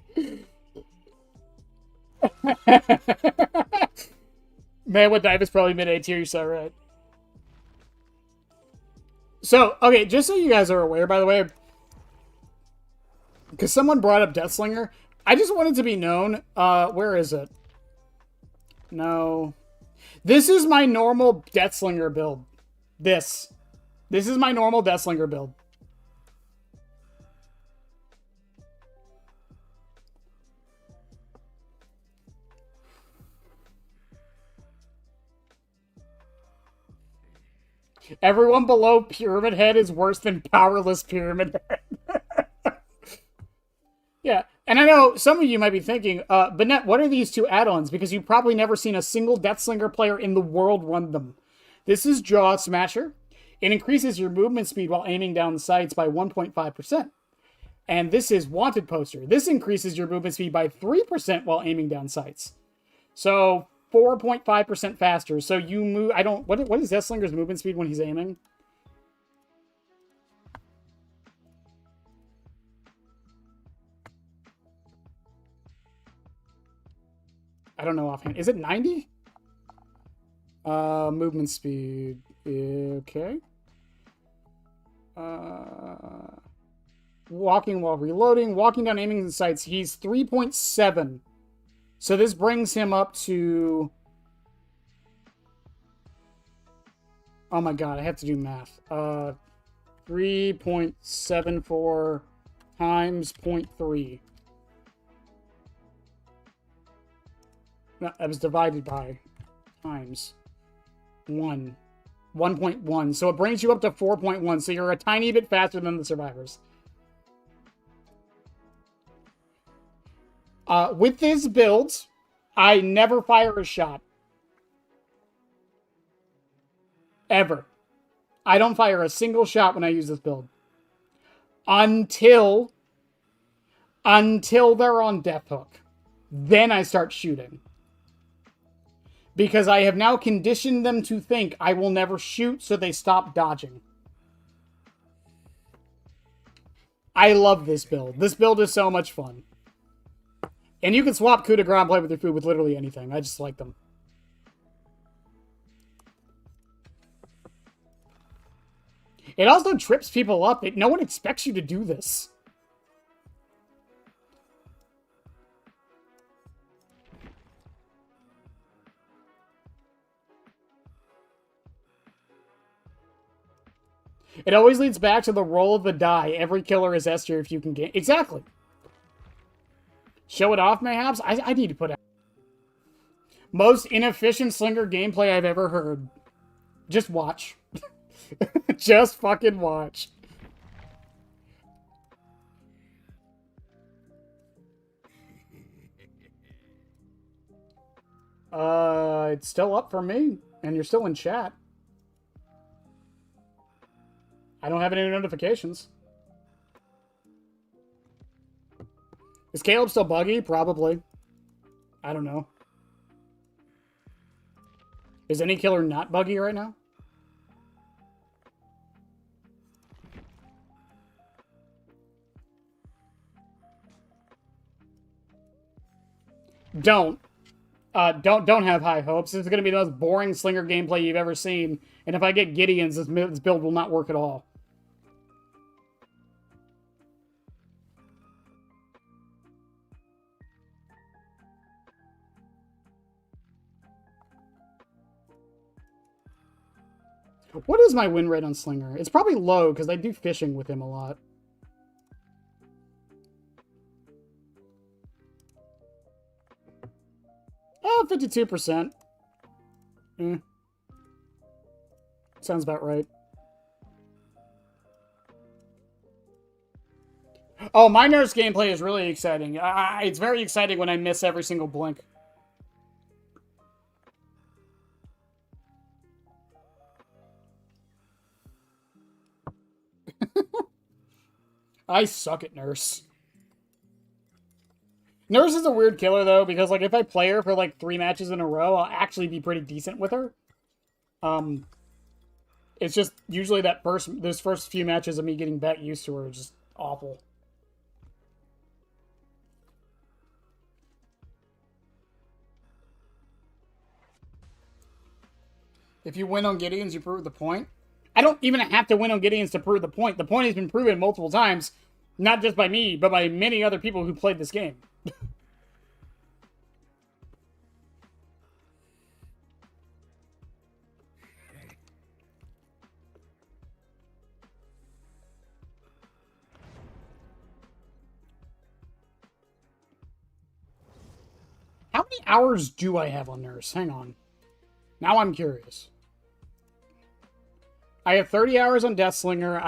Man, what dive is probably mid-A tier, you saw right. So, okay, just so you guys are aware, by the way, because someone brought up Deathslinger, I just wanted to be known, where is it? No. This is my normal Deathslinger build. This is my normal Deathslinger build. Everyone below Pyramid Head is worse than Powerless Pyramid Head. Yeah, and I know some of you might be thinking, Bennett, what are these two add-ons? Because you've probably never seen a single Deathslinger player in the world run them. This is Jaw Smasher. It increases your movement speed while aiming down the sights by 1.5%. And this is Wanted Poster. This increases your movement speed by 3% while aiming down sights. So 4.5% faster. So you move. What is Deathslinger's movement speed when he's aiming? I don't know offhand. Is it 90? Movement speed. Okay. Walking while reloading. Walking down aiming the sights. He's 3.7. So this brings him up to... Oh my god, I have to do math. 3.74 times 0.3. No, that was divided by times 1. 1.1. So it brings you up to 4.1. So you're a tiny bit faster than the survivors. With this build, I never fire a shot. Ever. I don't fire a single shot when I use this build. Until they're on Death Hook. Then I start shooting. Because I have now conditioned them to think I will never shoot, so they stop dodging. I love this build. This build is so much fun. And you can swap coup de grace and play with your food with literally anything. I just like them. It also trips people up. No one expects you to do this. It always leads back to the roll of the die. Every killer is S tier if you can get... Exactly. Show it off, mayhaps? I need to put out... Most inefficient Slinger gameplay I've ever heard. Just watch. Just fucking watch. It's still up for me, and you're still in chat. I don't have any notifications. Is Caleb still buggy? Probably. I don't know. Is any killer not buggy right now? Don't have high hopes. This is going to be the most boring Slinger gameplay you've ever seen. And if I get Gideons, this build will not work at all. What is my win rate on Slinger? It's probably low because I do fishing with him a lot. Oh, 52%. Sounds about right. Oh, my nurse gameplay is really exciting. It's very exciting when I miss every single blink. I suck at nurse. Nurse is a weird killer, though, because, like, if I play her for, like, 3 matches in a row, I'll actually be pretty decent with her. It's just usually those first few matches of me getting back used to her are just awful. If you win on Gideons, you prove the point. I don't even have to win on Gideons to prove the point. The point has been proven multiple times, not just by me, but by many other people who played this game. How many hours do I have on Nurse? Hang on. Now I'm curious. I have 30 hours on Deathslinger.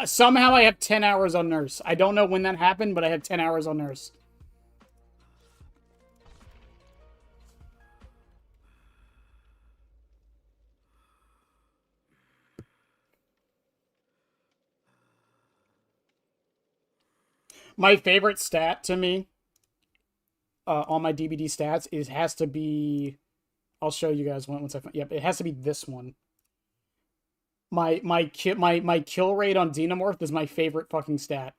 Somehow I have 10 hours on Nurse. I don't know when that happened, but I have 10 hours on Nurse. My favorite stat to me on my DBD stats has to be... I'll show you guys once I find... Yep, it has to be this one. My kill rate on Xenomorph is my favorite fucking stat.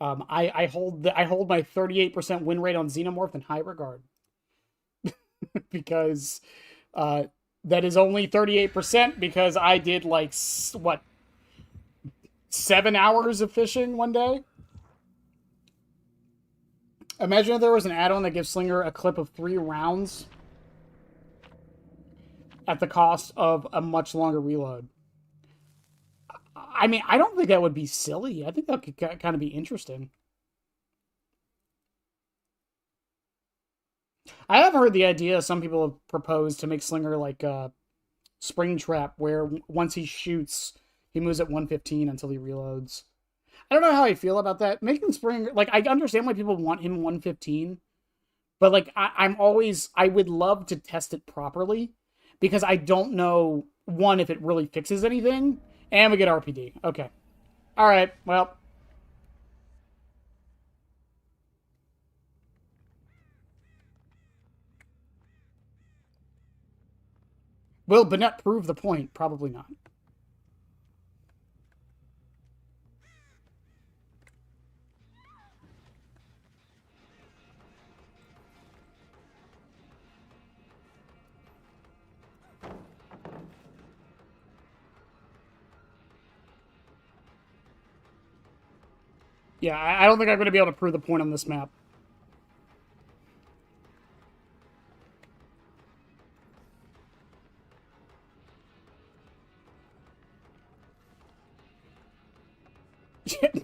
I hold my 38% win rate on Xenomorph in high regard. Because that is only 38% because I did like what 7 hours of fishing one day. Imagine if there was an add-on that gives Slinger a clip of 3 rounds at the cost of a much longer reload. I mean, I don't think that would be silly. I think that could kind of be interesting. I have heard the idea, some people have proposed to make Slinger like a Springtrap, where once he shoots, he moves at 115 until he reloads. I don't know how I feel about that. Making Spring, like, I understand why people want him 115, but, like, I would love to test it properly, because I don't know, one, if it really fixes anything, and we get RPD. Okay. Alright, well. Will Bennett prove the point? Probably not. Yeah, I don't think I'm going to be able to prove the point on this map.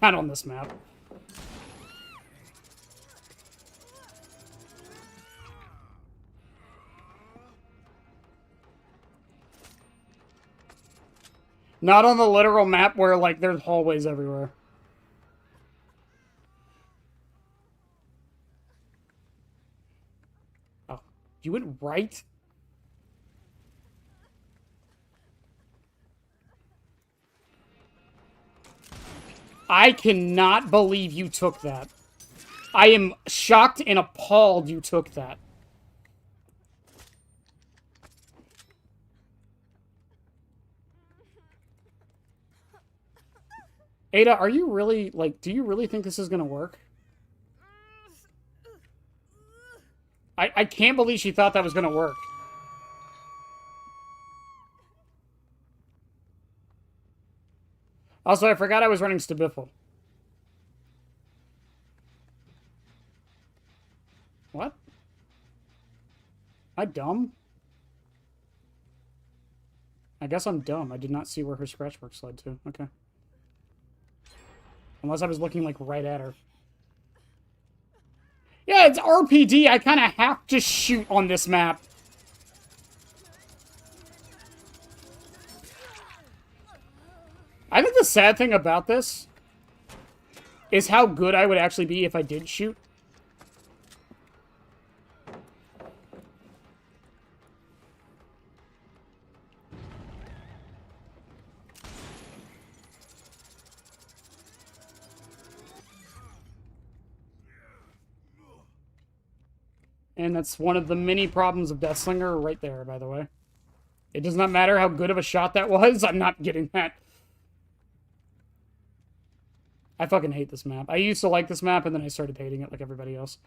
Not on this map. Not on the literal map where, like, there's hallways everywhere. Oh, you went right? I cannot believe you took that. I am shocked and appalled you took that. Ada, are you really, like, do you really think this is gonna work? I can't believe she thought that was gonna work. Also, I forgot I was running Stabiffle. What? Am I dumb? I guess I'm dumb. I did not see where her scratchworks led to. Okay. Unless I was looking, like, right at her. Yeah, it's RPD. I kind of have to shoot on this map. I think the sad thing about this is how good I would actually be if I did shoot. And that's one of the many problems of Deathslinger right there, by the way. It does not matter how good of a shot that was, I'm not getting that. I fucking hate this map. I used to like this map, and then I started hating it like everybody else.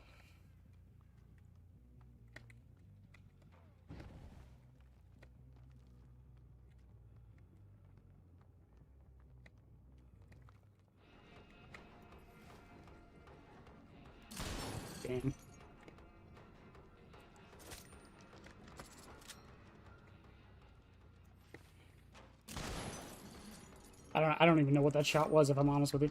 Damn. I don't even know what that shot was, if I'm honest with you.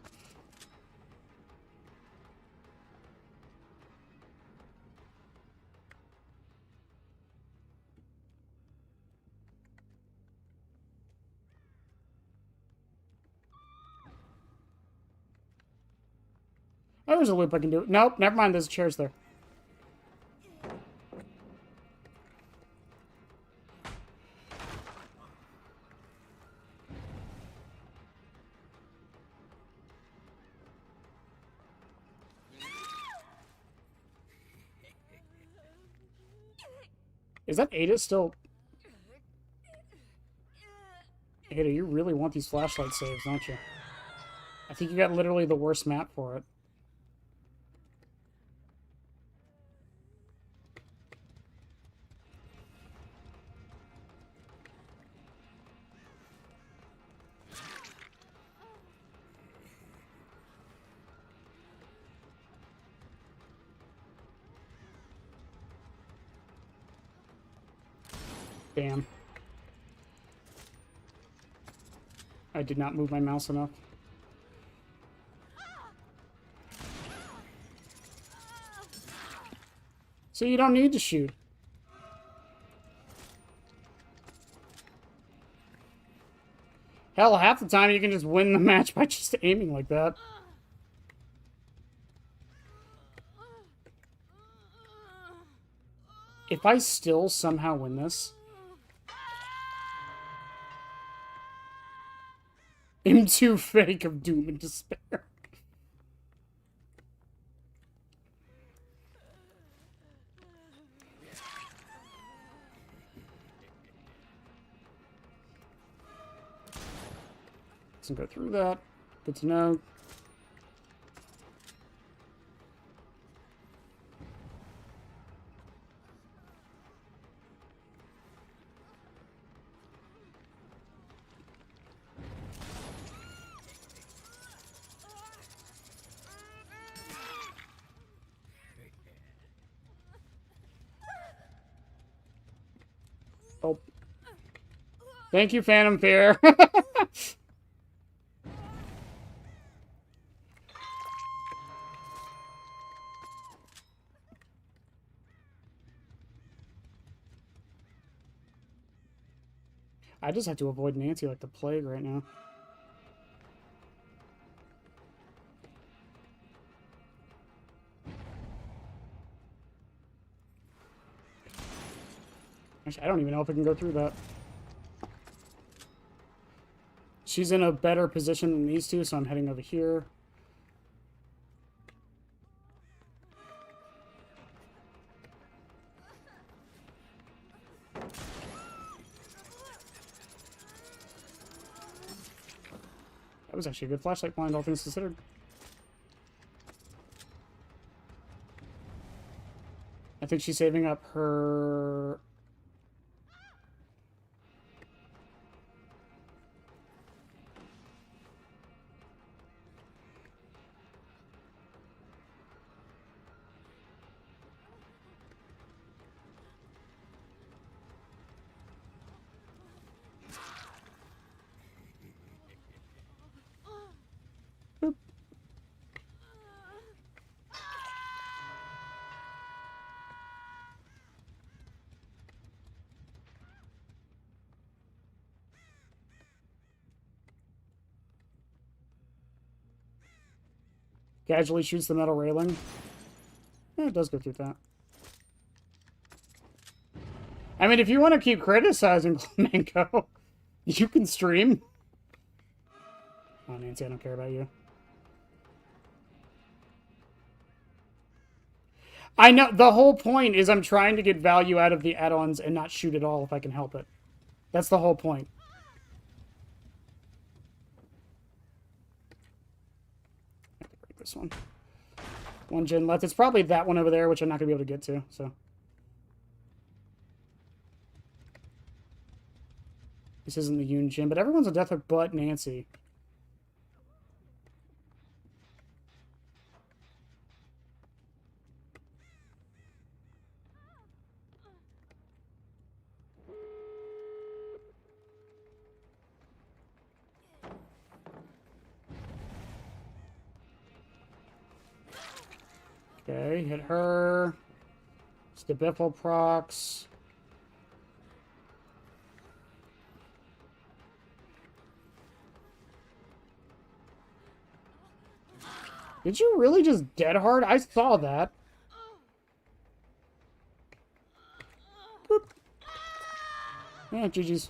Oh, there's a loop I can do. Nope, never mind, there's chairs there. Is that Ada still... Ada, you really want these flashlight saves, don't you? I think you got literally the worst map for it. Damn. I did not move my mouse enough. So you don't need to shoot. Hell, half the time you can just win the match by just aiming like that. If I still somehow win this... I'm too fake of doom and despair. Doesn't go through that. Good to know. Thank you, Phantom Fear. I just have to avoid Nancy like the plague right now. Actually, I don't even know if I can go through that. She's in a better position than these two, so I'm heading over here. That was actually a good flashlight blind, all things considered. I think she's saving up her... Casually shoots the metal railing. Yeah, it does go through that. I mean, if you want to keep criticizing Flamenco, you can stream. Oh, Nancy, I don't care about you. I know, the whole point is I'm trying to get value out of the add-ons and not shoot at all if I can help it. That's the whole point. I have to break this one. One gen left. It's probably that one over there, which I'm not going to be able to get to, so. This isn't the Yoon Jin, but everyone's a death hook but Nancy. Okay, hit her. Stibiffle procs. Did you really just dead hard? I saw that. Boop. Yeah, GG's.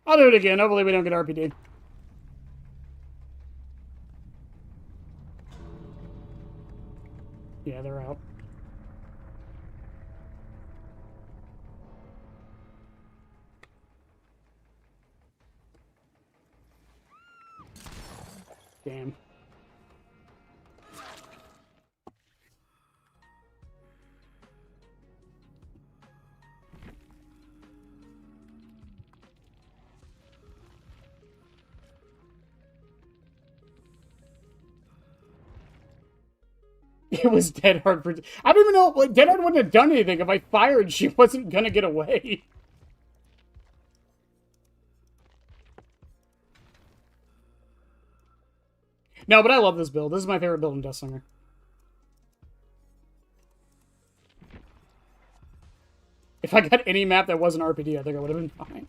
I'll do it again. Hopefully we don't get RPD. Yeah, they're out. Damn. It was dead hard for... I don't even know... Like, dead hard wouldn't have done anything. If I fired, she wasn't gonna get away. No, but I love this build. This is my favorite build in Deathslinger. If I got any map that wasn't RPD, I think I would have been fine.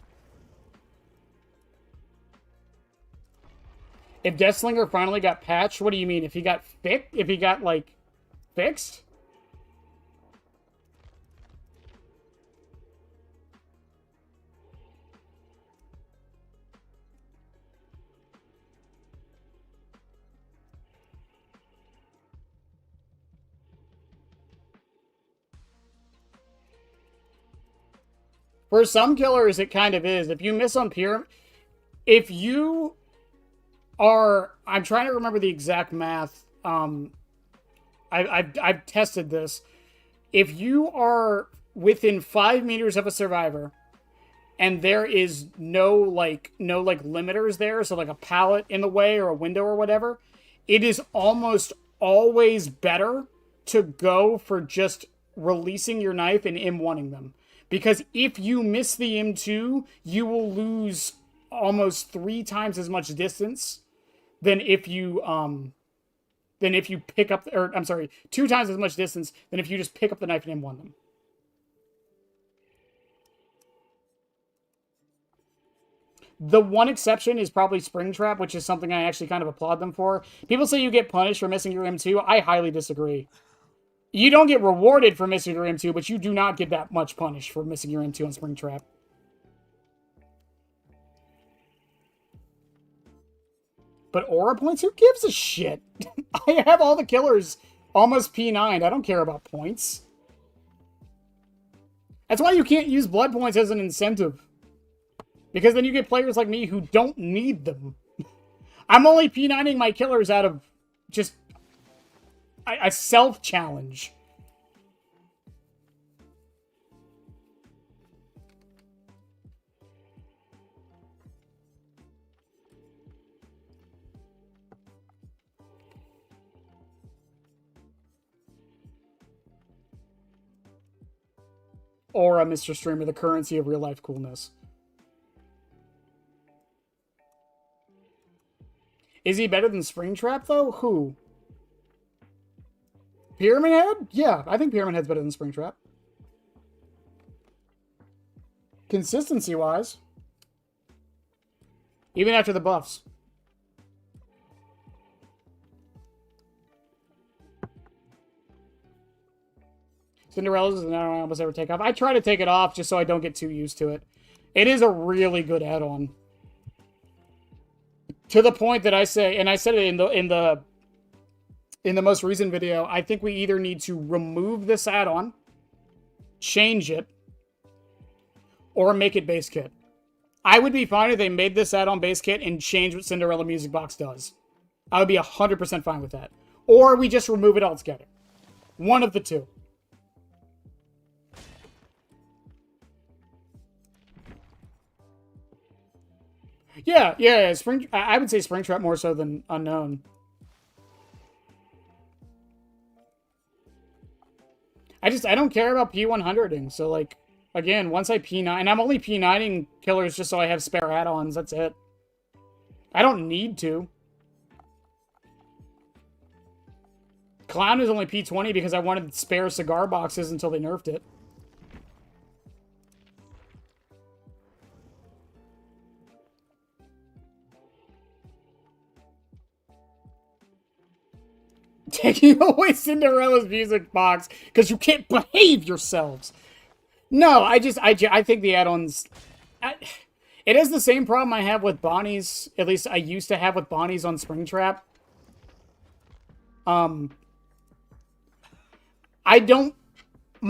If Deathslinger finally got patched, what do you mean? If he got fixed? If he got, like, fixed? For some killers, it kind of is. If you miss on Pyramid... If you are... I'm trying to remember the exact math. I've tested this. If you are within 5 meters of a survivor, and there is no limiters there, so like a pallet in the way or a window or whatever, it is almost always better to go for just releasing your knife and M1ing them. Because if you miss the M2, you will lose almost 3 times as much distance than if you pick up, or I'm sorry, 2 times as much distance than if you just pick up the knife and M1 them. The one exception is probably Springtrap, which is something I actually kind of applaud them for. People say you get punished for missing your M2. I highly disagree. You don't get rewarded for missing your M2, but you do not get that much punished for missing your M2 on Springtrap. But aura points? Who gives a shit? I have all the killers almost P9'd. I don't care about points. That's why you can't use blood points as an incentive. Because then you get players like me who don't need them. I'm only P9ing my killers out of just a self-challenge. Aura, Mr. Streamer, the currency of real-life coolness. Is he better than Springtrap, though? Who? Pyramid Head? Yeah, I think Pyramid Head's better than Springtrap. Consistency-wise. Even after the buffs. Cinderella's is an add-on I almost ever take off. I try to take it off just so I don't get too used to it. It is a really good add-on. To the point that I say, and I said it in the most recent video, I think we either need to remove this add-on, change it, or make it base kit. I would be fine if they made this add-on base kit and change what Cinderella Music Box does. I would be 100% fine with that. Or we just remove it altogether. One of the two. Yeah. I would say Springtrap more so than Unknown. I don't care about P100ing, so, like, again, once I P9, and I'm only P9ing killers just so I have spare add-ons, that's it. I don't need to. Clown is only P20 because I wanted spare cigar boxes until they nerfed it. Taking away Cinderella's music box because you can't behave yourselves. No, I think the add-ons... It is the same problem I have with Bonnie's. At least I used to have with Bonnie's on Springtrap. My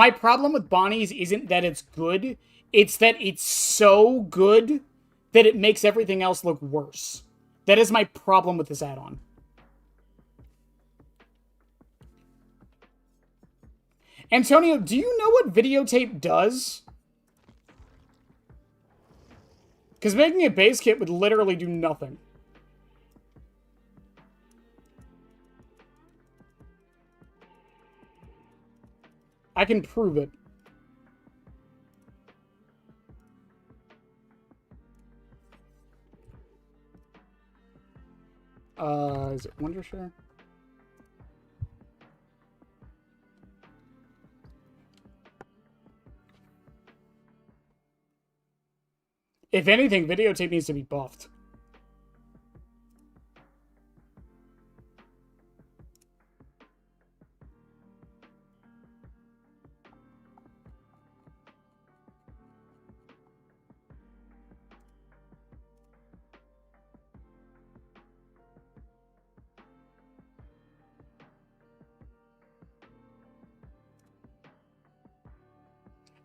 problem with Bonnie's isn't that it's good. It's that it's so good that it makes everything else look worse. That is my problem with this add-on. Antonio, do you know what videotape does? Because making a base kit would literally do nothing. I can prove it. Is it Wondershare? If anything, videotape needs to be buffed.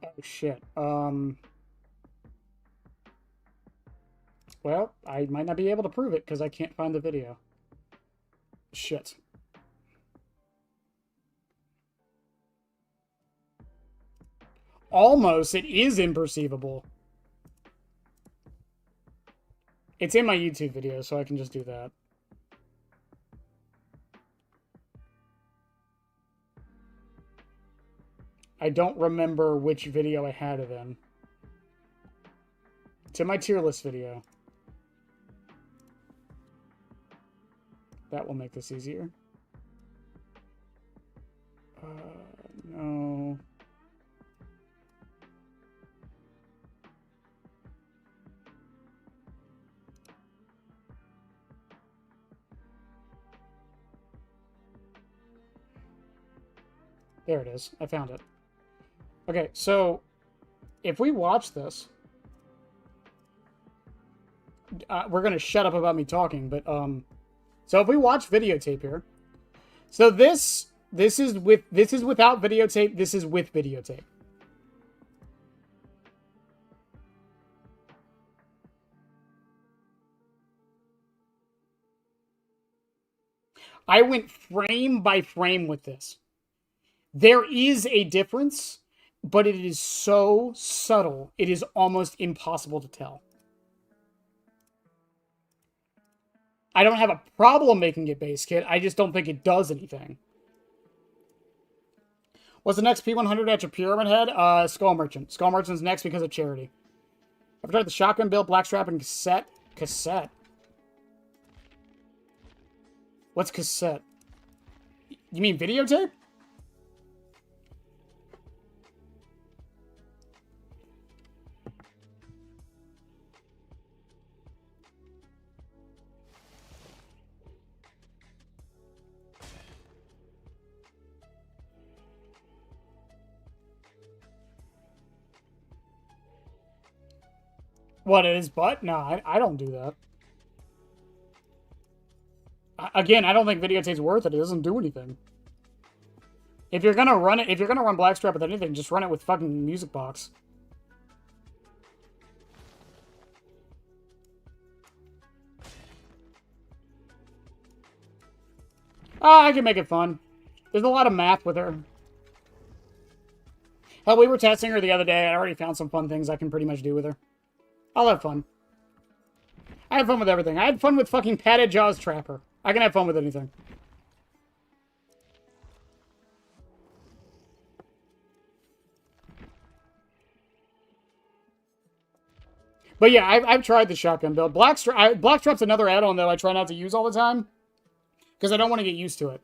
Oh, shit. Well, I might not be able to prove it because I can't find the video. Shit. Almost. It is imperceivable. It's in my YouTube video, so I can just do that. I don't remember which video I had it in. It's in my tier list video. That will make this easier. No. There it is. I found it. Okay, so if we watch this, we're gonna shut up about me talking, but so if we watch videotape here, so this is without videotape. This is with videotape. I went frame by frame with this. There is a difference, but it is so subtle, it is almost impossible to tell. I don't have a problem making it base kit, I just don't think it does anything. What's the next P100 at your Pyramid Head? Skull Merchant. Skull Merchant's next because of charity. I've tried the shotgun build, blackstrap, and cassette. Cassette? What's cassette? You mean videotape? What, in his butt? No, I don't do that. Again, I don't think videotape's worth it. It doesn't do anything. If you're gonna run it, if you're gonna run blackstrap with anything, just run it with fucking music box. I can make it fun. There's a lot of math with her. Hell, we were testing her the other day. I already found some fun things I can pretty much do with her. I'll have fun. I have fun with everything. I had fun with fucking Padded Jaws Trapper. I can have fun with anything. But yeah, I've tried the shotgun build. Blackstrap's another add-on, though, I try not to use all the time. Because I don't want to get used to it.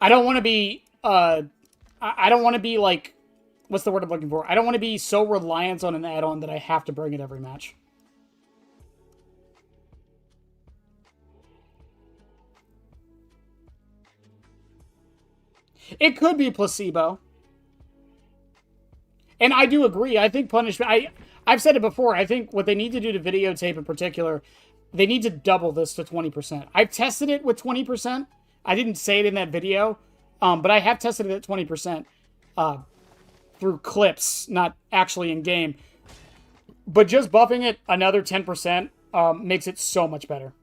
I don't want to be, I don't want to be, like, what's the word I'm looking for? I don't want to be so reliant on an add-on that I have to bring it every match. It could be placebo. And I do agree. I think punishment... I've said it before. I think what they need to do to videotape in particular, they need to double this to 20%. I've tested it with 20%. I didn't say it in that video, but I have tested it at 20% through clips, not actually in game. But just buffing it another 10% makes it so much better.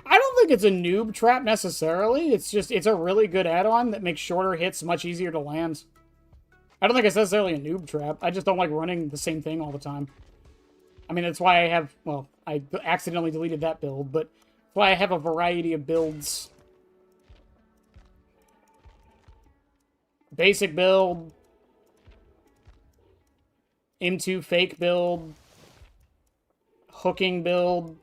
I don't think it's a noob trap necessarily. It's just, it's a really good add-on that makes shorter hits much easier to land. I don't think it's necessarily a noob trap. I just don't like running the same thing all the time. I mean, that's why I have, well, I accidentally deleted that build, but that's why I have a variety of builds. Basic build. M2 fake build. Hooking build.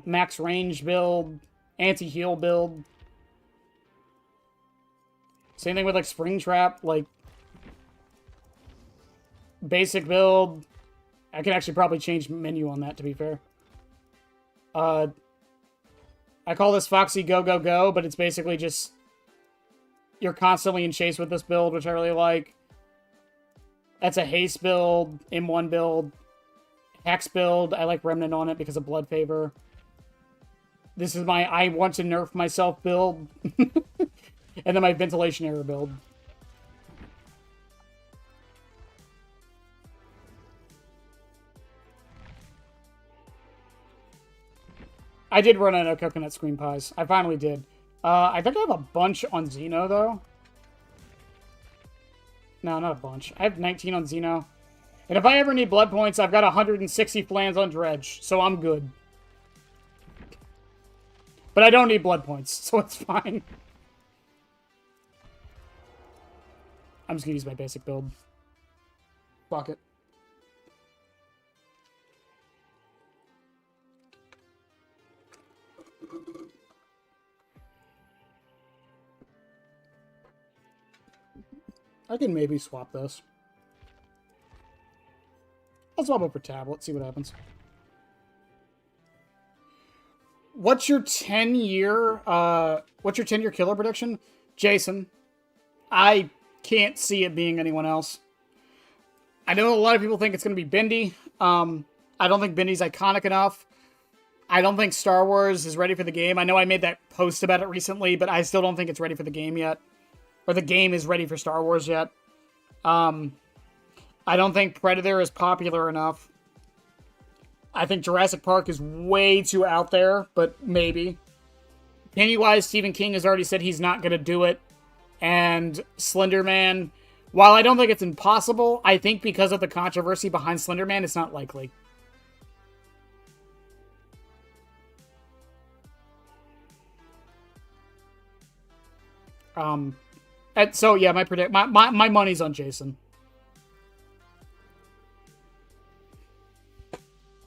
Max range build, anti-heal build. Same thing with, like, Springtrap, like, basic build. I can actually probably change menu on that, to be fair. I call this Foxy Go Go Go, but it's basically just you're constantly in chase with this build, which I really like. That's a haste build, M1 build. Hex build, I like Remnant on it because of Blood Favor. This is my I want to nerf myself build. And then my Ventilation Error build. I did run out of Coconut Screen Pies. I finally did. I think I have a bunch on Xeno, though. No, not a bunch. I have 19 on Xeno. And if I ever need blood points, I've got 160 flans on Dredge, so I'm good. But I don't need blood points, so it's fine. I'm just gonna use my basic build. Fuck it. I can maybe swap this. I'll swap it for tablet, see what happens. What's your 10-year killer prediction? Jason. I can't see it being anyone else. I know a lot of people think it's going to be Bindi. I don't think Bindi's iconic enough. I don't think Star Wars is ready for the game. I know I made that post about it recently, but I still don't think it's ready for the game yet. Or the game is ready for Star Wars yet. I don't think Predator is popular enough. I think Jurassic Park is way too out there, but maybe. Pennywise, Stephen King has already said he's not going to do it. And Slender Man, while I don't think it's impossible, I think because of the controversy behind Slender Man, it's not likely. So yeah, my money's on Jason.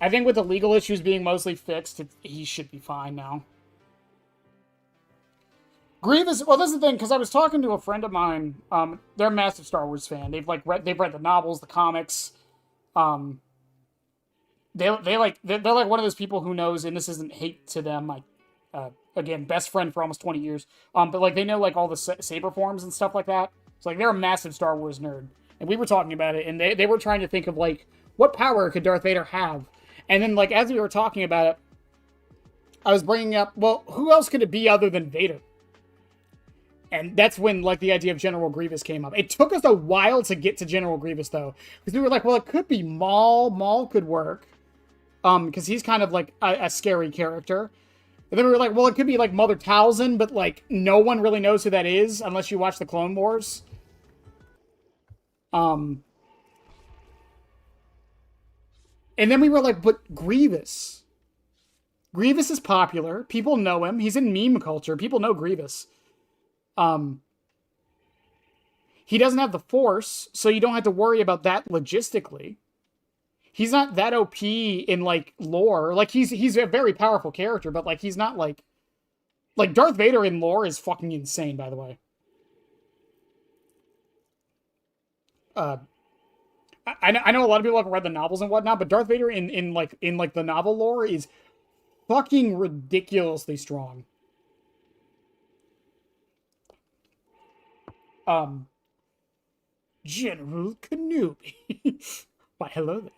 I think with the legal issues being mostly fixed, he should be fine now. Grievous. Well, this is the thing, because I was talking to a friend of mine. They're a massive Star Wars fan. They've read the novels, the comics. They're like one of those people who knows, and this isn't hate to them. Like, again, best friend for almost 20 years. But like they know like all the saber forms and stuff like that. So like they're a massive Star Wars nerd, and we were talking about it, and they were trying to think of like what power could Darth Vader have. And then, like, as we were talking about it, I was bringing up, well, who else could it be other than Vader? And that's when, like, the idea of General Grievous came up. It took us a while to get to General Grievous, though. Because we were like, well, it could be Maul. Maul could work. Because he's kind of, like, a scary character. And then we were like, well, it could be, like, Mother Talzin, but, like, no one really knows who that is unless you watch the Clone Wars. And then we were like, but Grievous. Grievous is popular. People know him. He's in meme culture. People know Grievous. He doesn't have the Force, so you don't have to worry about that logistically. He's not that OP in, like, lore. Like, he's a very powerful character, but, like, he's not, like... Like, Darth Vader in lore is fucking insane, by the way. I know a lot of people haven't read the novels and whatnot, but Darth Vader in the novel lore is fucking ridiculously strong. General Kenobi. Why, hello there.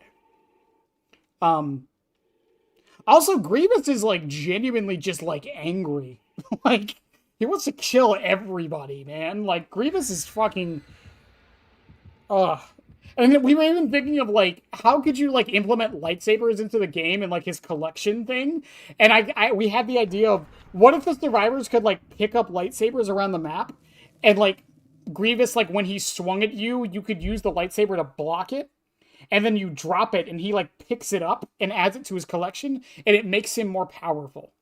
Also, Grievous is, like, genuinely just, like, angry. Like, he wants to kill everybody, man. Like, Grievous is fucking... And we were even thinking of, like, how could you, like, implement lightsabers into the game and, like, his collection thing? And we had the idea of, what if the survivors could, like, pick up lightsabers around the map? And, like, Grievous, like, when he swung at you, you could use the lightsaber to block it. And then you drop it, and he, like, picks it up and adds it to his collection, and it makes him more powerful.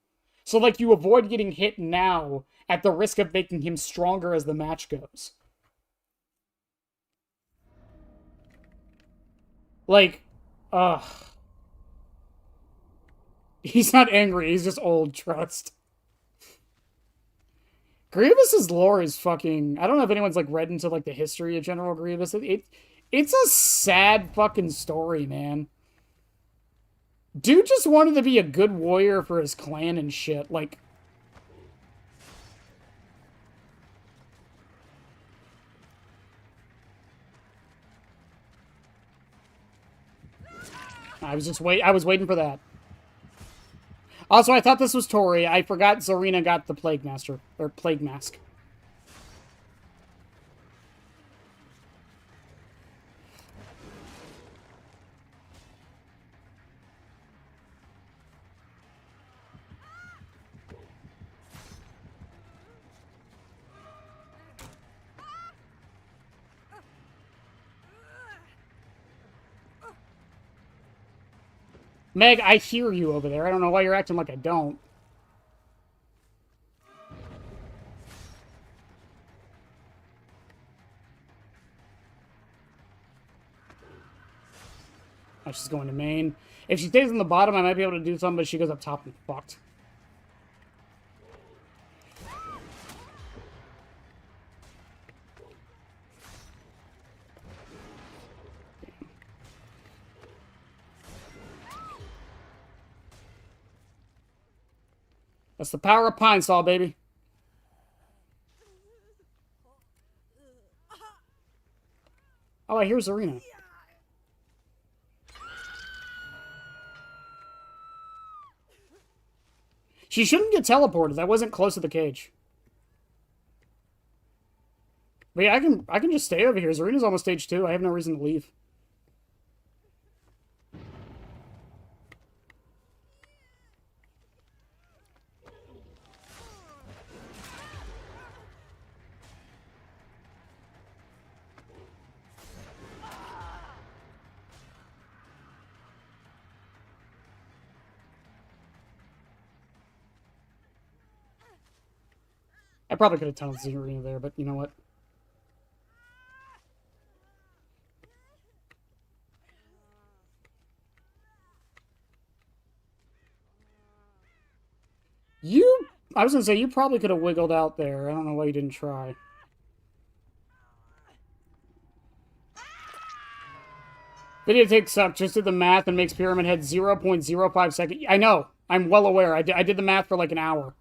So, like, you avoid getting hit now at the risk of making him stronger as the match goes. Like, he's not angry, he's just old, trust. Grievous's lore is fucking... I don't know if anyone's, like, read into, like, the history of General Grievous. It's a sad fucking story, man. Dude just wanted to be a good warrior for his clan and shit. Like... I was waiting for that. Also, I thought this was Tori. I forgot Zarina got the Plague Master, or Plague Mask. Meg, I hear you over there. I don't know why you're acting like I don't. Oh, she's going to main. If she stays on the bottom, I might be able to do something, but she goes up top and fucked. That's the power of Pine Sol, baby. Oh, I hear Zarina. She shouldn't get teleported. That wasn't close to the cage. But yeah, I can just stay over here. Zarina's almost stage 2. I have no reason to leave. I probably could have tunneled Zarina there, but you know what? I was gonna say, you probably could have wiggled out there. I don't know why you didn't try. Videotape sucked. Just did the math and makes Pyramid Head 0.05 seconds. I know. I'm well aware. I did the math for like an hour.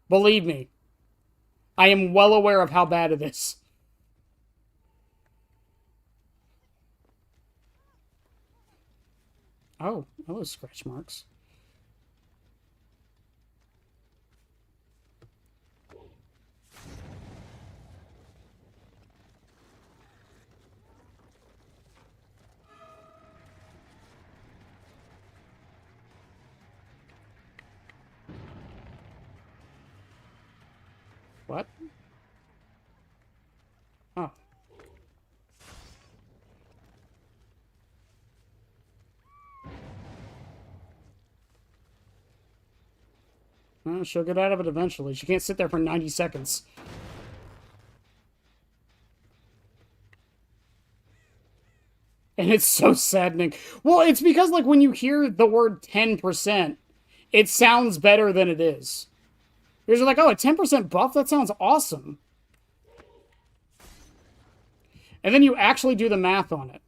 Believe me. I am well aware of how bad it is. Oh, hello, scratch marks. What? Oh. Well, she'll get out of it eventually. She can't sit there for 90 seconds. And it's so saddening. Well, it's because, like, when you hear the word 10%, it sounds better than it is. You're like, oh, a 10% buff? That sounds awesome. And then you actually do the math on it.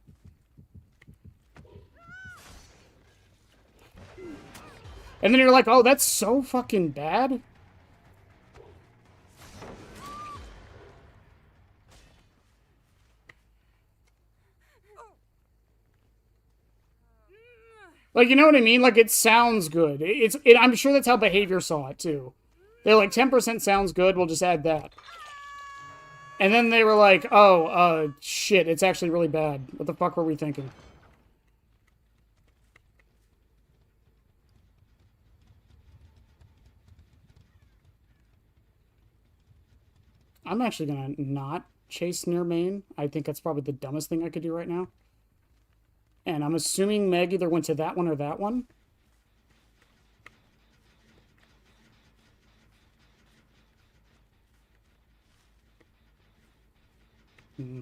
And then you're like, oh, that's so fucking bad. Like, you know what I mean? Like, it sounds good. I'm sure that's how Behavior saw it, too. They're like, 10% sounds good, we'll just add that. And then they were like, oh, shit, it's actually really bad. What the fuck were we thinking? I'm actually gonna not chase near main. I think that's probably the dumbest thing I could do right now. And I'm assuming Meg either went to that one or that one. Hmm.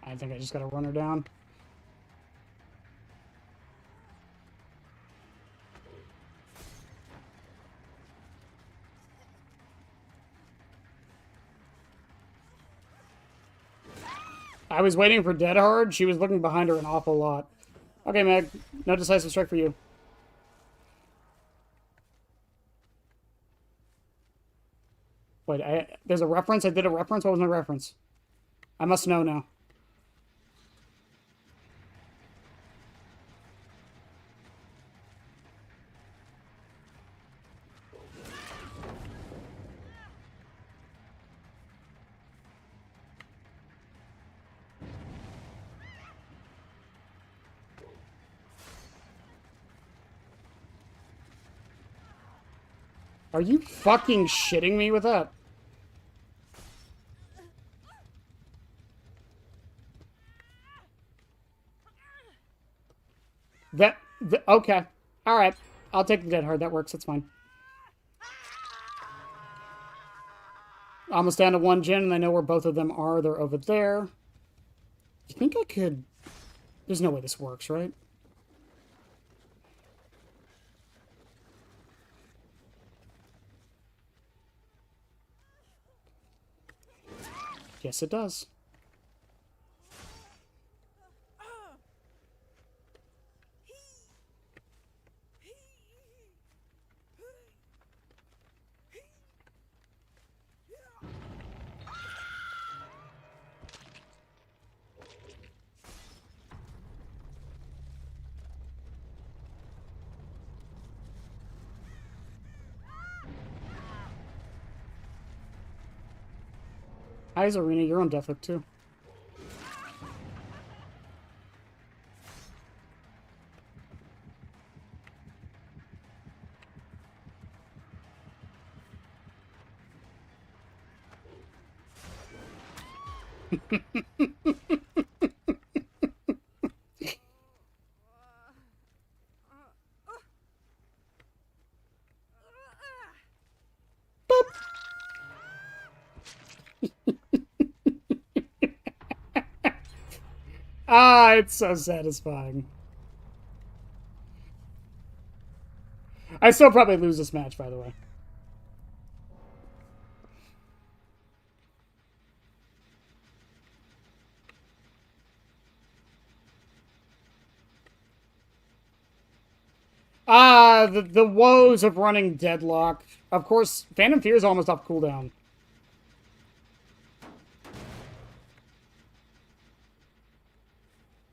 I think I just gotta run her down. I was waiting for Dead Hard. She was looking behind her an awful lot. Okay, Meg. No decisive strike for you. Wait, there's a reference? I did a reference? What was my reference? I must know now. Are you fucking shitting me with that? Okay. Alright. I'll take the dead hard. That works. That's fine. Almost down to one gen, and I know where both of them are. They're over there. You think I could... There's no way this works, right? Yes, it does. Hi, Zarina. You're on Deathloop, too. Ah, it's so satisfying. I still probably lose this match, by the way. Ah, the woes of running Deadlock. Of course, Phantom Fear is almost off cooldown.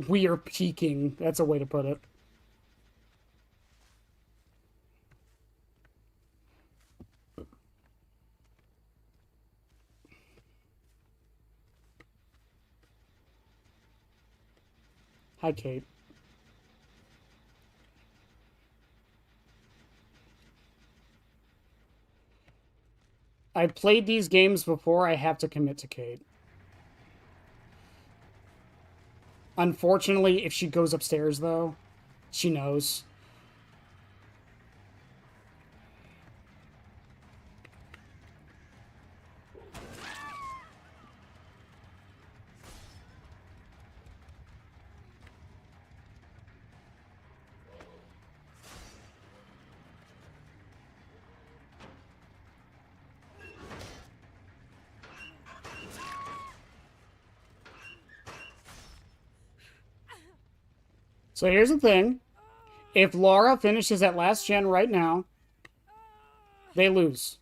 We are peaking. That's a way to put it. Hi, Kate. I played these games before. I have to commit to Kate. Unfortunately, if she goes upstairs, though, she knows. So here's the thing. If Laura finishes at last gen right now, they lose.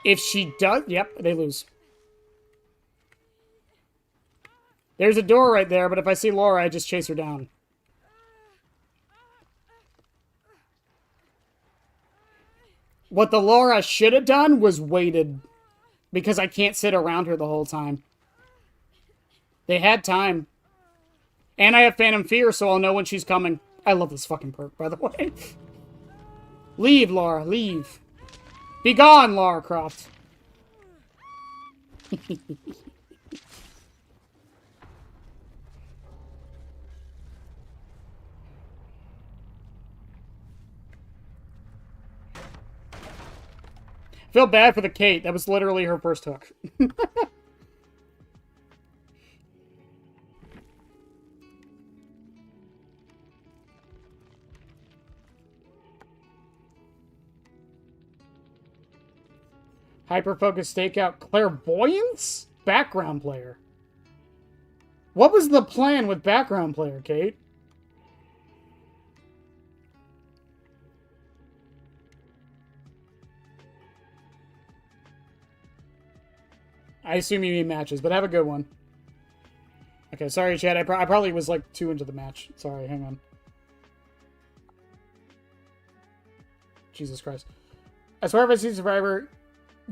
If she does... Yep, they lose. There's a door right there, but if I see Laura, I just chase her down. What the Laura should have done was waited. Because I can't sit around her the whole time. They had time. And I have Phantom Fear, so I'll know when she's coming. I love this fucking perk, by the way. Leave, Laura, leave. Be gone, Lara Croft. Feel bad for the Kate. That was literally her first hook. Hyper-focused stakeout. Clairvoyance? Background player. What was the plan with background player, Kate? I assume you mean matches, but have a good one. Okay, sorry, Chad. I probably was like too into the match. Sorry, hang on. Jesus Christ. I swear if I see Survivor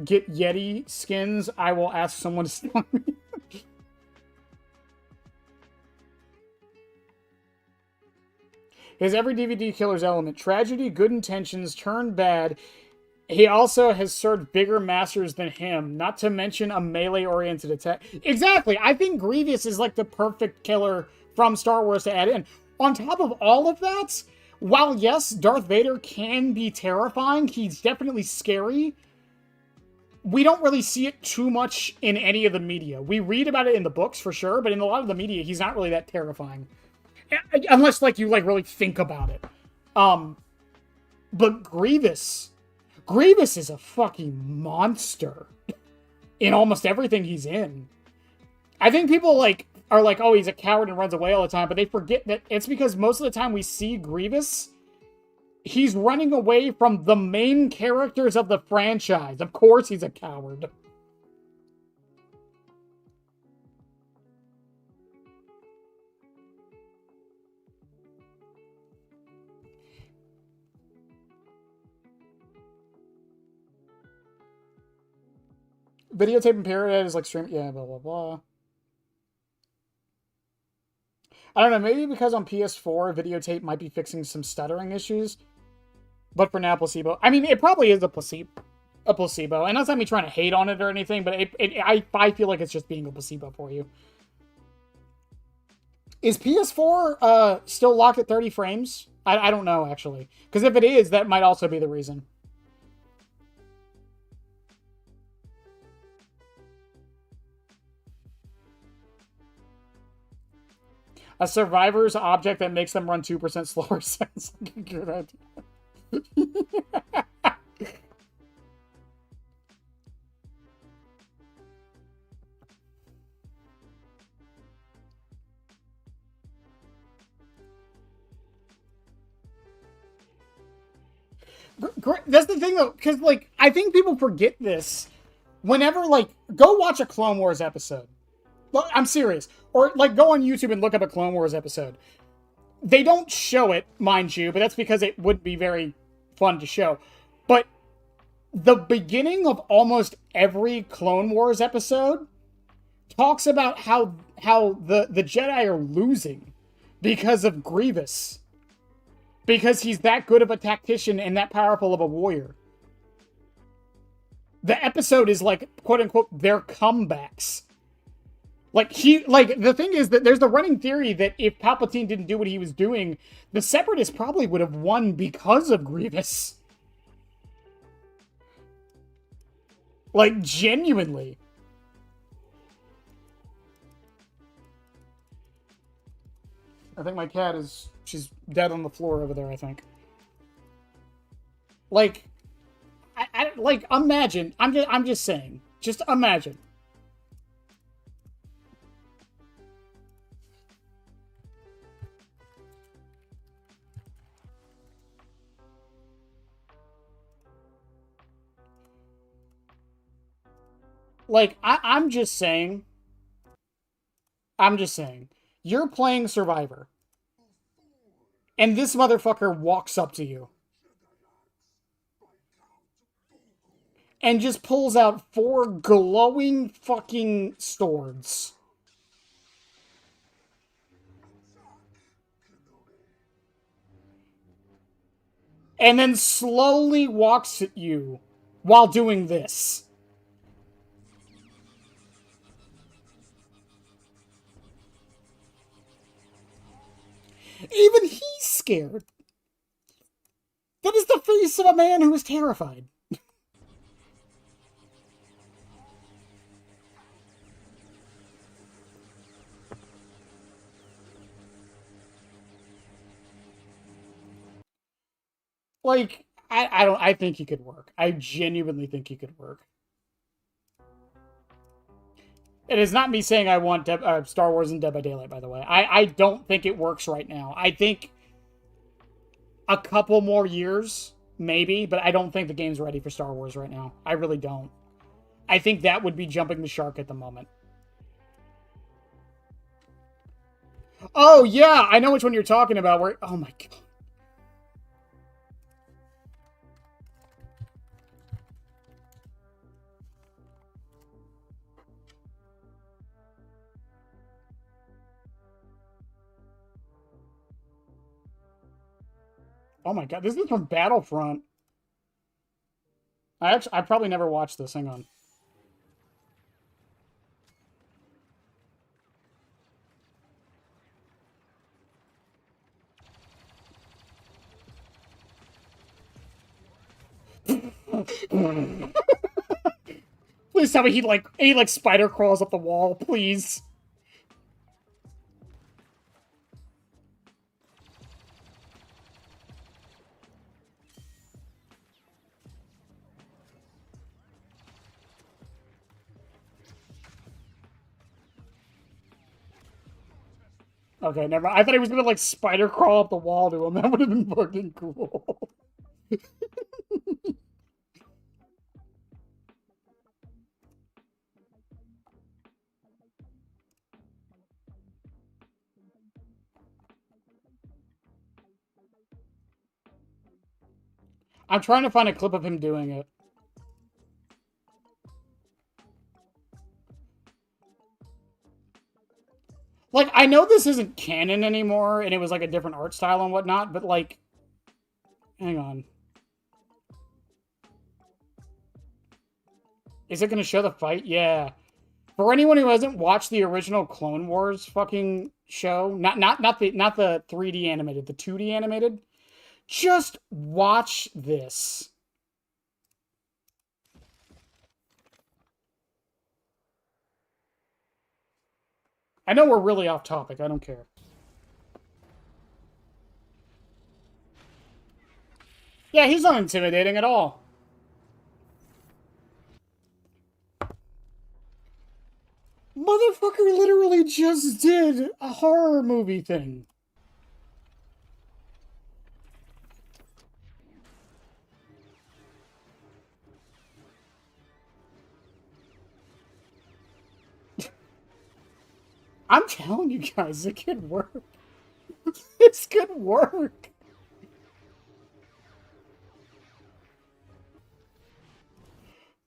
get Yeti skins, I will ask someone to steal me. His every DVD killer's element. Tragedy, good intentions, turn bad. He also has served bigger masters than him, not to mention a melee-oriented attack. Exactly! I think Grievous is like the perfect killer from Star Wars to add in. On top of all of that, while yes, Darth Vader can be terrifying, he's definitely scary, we don't really see it too much in any of the media. We read about it in the books for sure, but in a lot of the media, he's not really that terrifying. Unless, like, you, like, really think about it. But Grievous is a fucking monster in almost everything he's in. I think people, like, are like, oh, he's a coward and runs away all the time, but they forget that it's because most of the time we see Grievous, he's running away from the main characters of the franchise. Of course he's a coward. Videotape and parrot is like stream. Yeah, blah, blah, blah. I don't know, maybe because on PS4, videotape might be fixing some stuttering issues. But for now, placebo. I mean, it probably is a placebo. And that's not me trying to hate on it or anything, but I feel like it's just being a placebo for you. Is PS4 still locked at 30 frames? I don't know, actually. Because if it is, that might also be the reason. A survivor's object that makes them run 2% slower sounds like a good idea. That's the thing, though, because, like, I think people forget this. Whenever, like, go watch a Clone Wars episode. I'm serious. Or, like, go on YouTube and look up a Clone Wars episode. They don't show it, mind you, but that's because it would be very fun to show. But the beginning of almost every Clone Wars episode talks about how the Jedi are losing because of Grievous. Because he's that good of a tactician and that powerful of a warrior. The episode is like, quote unquote, their comebacks. Like, the thing is that there's the running theory that if Palpatine didn't do what he was doing, the Separatists probably would have won because of Grievous. Like, genuinely. I think my cat she's dead on the floor over there, I think. Like, like, imagine, I'm just saying, just imagine. Like, I'm just saying, you're playing Survivor, and this motherfucker walks up to you and just pulls out 4 glowing fucking swords. And then slowly walks at you while doing this. Even he's scared. That is the face of a man who is terrified. Like, I think he could work. I genuinely think he could work. It is not me saying I want Star Wars and Dead by Daylight, by the way. I don't think it works right now. I think a couple more years, maybe, but I don't think the game's ready for Star Wars right now. I really don't. I think that would be jumping the shark at the moment. Oh, yeah, I know which one you're talking about. Where, oh my god. Oh my god, this is from Battlefront. I probably never watched this. Hang on. Please tell me he spider crawls up the wall, please. Okay, never mind. I thought he was gonna like spider crawl up the wall to him. That would have been fucking cool. I'm trying to find a clip of him doing it. Like, I know this isn't canon anymore, and it was like a different art style and whatnot, but like, hang on. Is it going to show the fight? Yeah. For anyone who hasn't watched the original Clone Wars fucking show, not the 3D animated, the 2D animated, just watch this. I know we're really off topic. I don't care. Yeah, he's not intimidating at all. Motherfucker literally just did a horror movie thing. I'm telling you guys, it could work. This could work.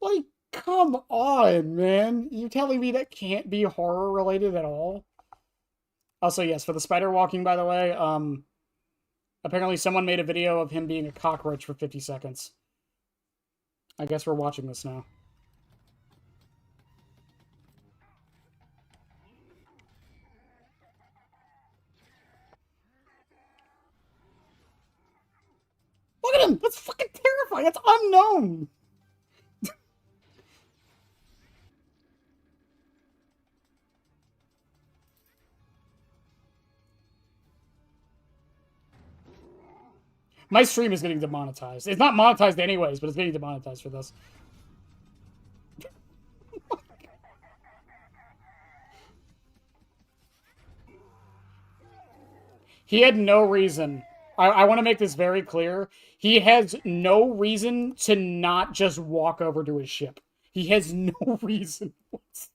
Like, come on, man. You're telling me that can't be horror related at all? Also, yes, for the spider walking, by the way, apparently someone made a video of him being a cockroach for 50 seconds. I guess we're watching this now. Look at him! That's fucking terrifying! That's unknown! My stream is getting demonetized. It's not monetized anyways, but it's getting demonetized for this. He had no reason. I want to make this very clear. He has no reason to not just walk over to his ship. He has no reason whatsoever.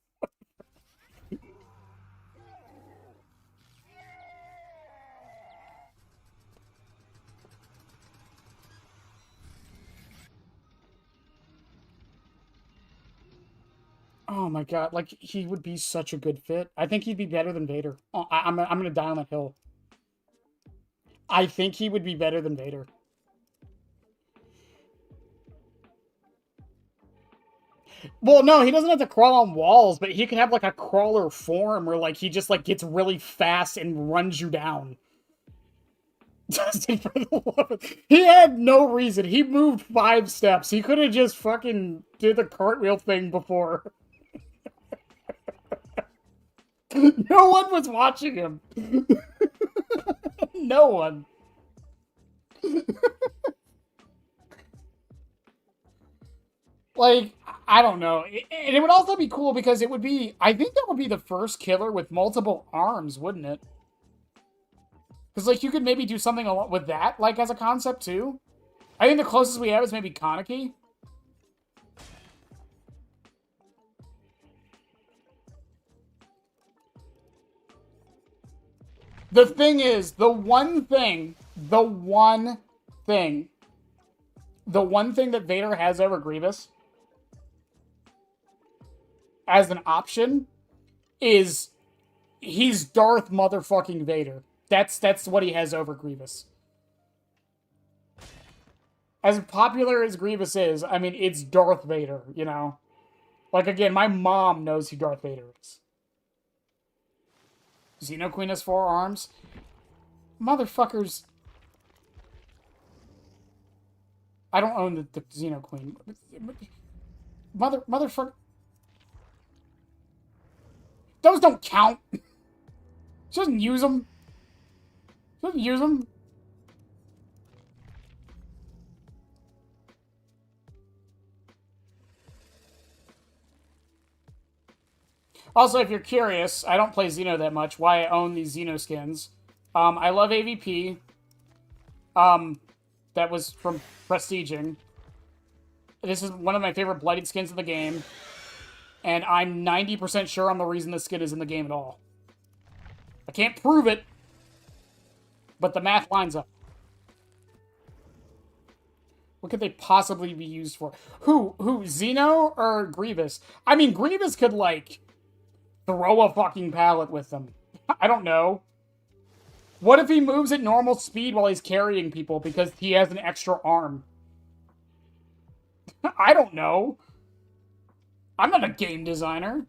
Oh my god, like, he would be such a good fit. I think he'd be better than Vader. Oh, I'm gonna die on that hill. I think he would be better than Vader. Well, no, he doesn't have to crawl on walls, but he can have like a crawler form where like he just like gets really fast and runs you down. Justin, for the love of... He had no reason. He moved 5 steps. He could have just fucking did the cartwheel thing before. No one was watching him. No one. Like, I don't know. And it would also be cool because it would be... I think that would be the first killer with multiple arms, wouldn't it? Because, like, you could maybe do something with that, like, as a concept, too. I think the closest we have is maybe Kaneki. The thing is, the one thing that Vader has over Grievous as an option is he's Darth motherfucking Vader. That's what he has over Grievous. As popular as Grievous is, I mean, it's Darth Vader, you know? Like, again, my mom knows who Darth Vader is. Xeno Queen has 4 arms. Motherfuckers. I don't own the Xeno Queen. Motherfucker. Those don't count. She doesn't use them. She doesn't use them. Also, if you're curious, I don't play Xeno that much. Why I own these Xeno skins. I love AVP. That was from Prestiging. This is one of my favorite Blighted skins in the game. And I'm 90% sure I'm the reason this skin is in the game at all. I can't prove it, but the math lines up. What could they possibly be used for? Who? Xeno or Grievous? I mean, Grievous could, like, throw a fucking pallet with them. I don't know. What if he moves at normal speed while he's carrying people because he has an extra arm? I don't know. I'm not a game designer.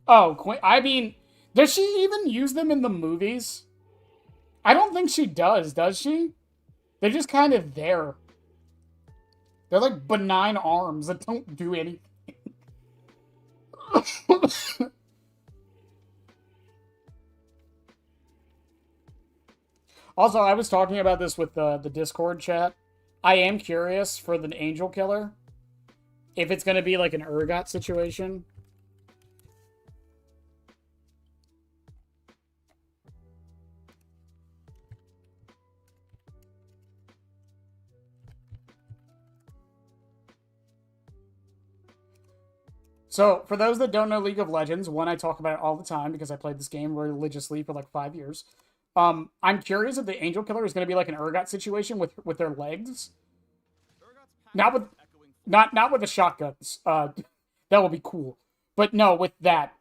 Oh, I mean, does she even use them in the movies? I don't think she does she? They're just kind of there. They're like benign arms that don't do anything. Also, I was talking about this with the Discord chat. I am curious for the Angel Killer. If it's going to be like an Urgot situation. So, for those that don't know League of Legends, one, I talk about it all the time because I played this game religiously for like 5 years. I'm curious if the Angel Killer is going to be like an Urgot situation with their legs. Not with the shotguns. That will be cool. But no, with that.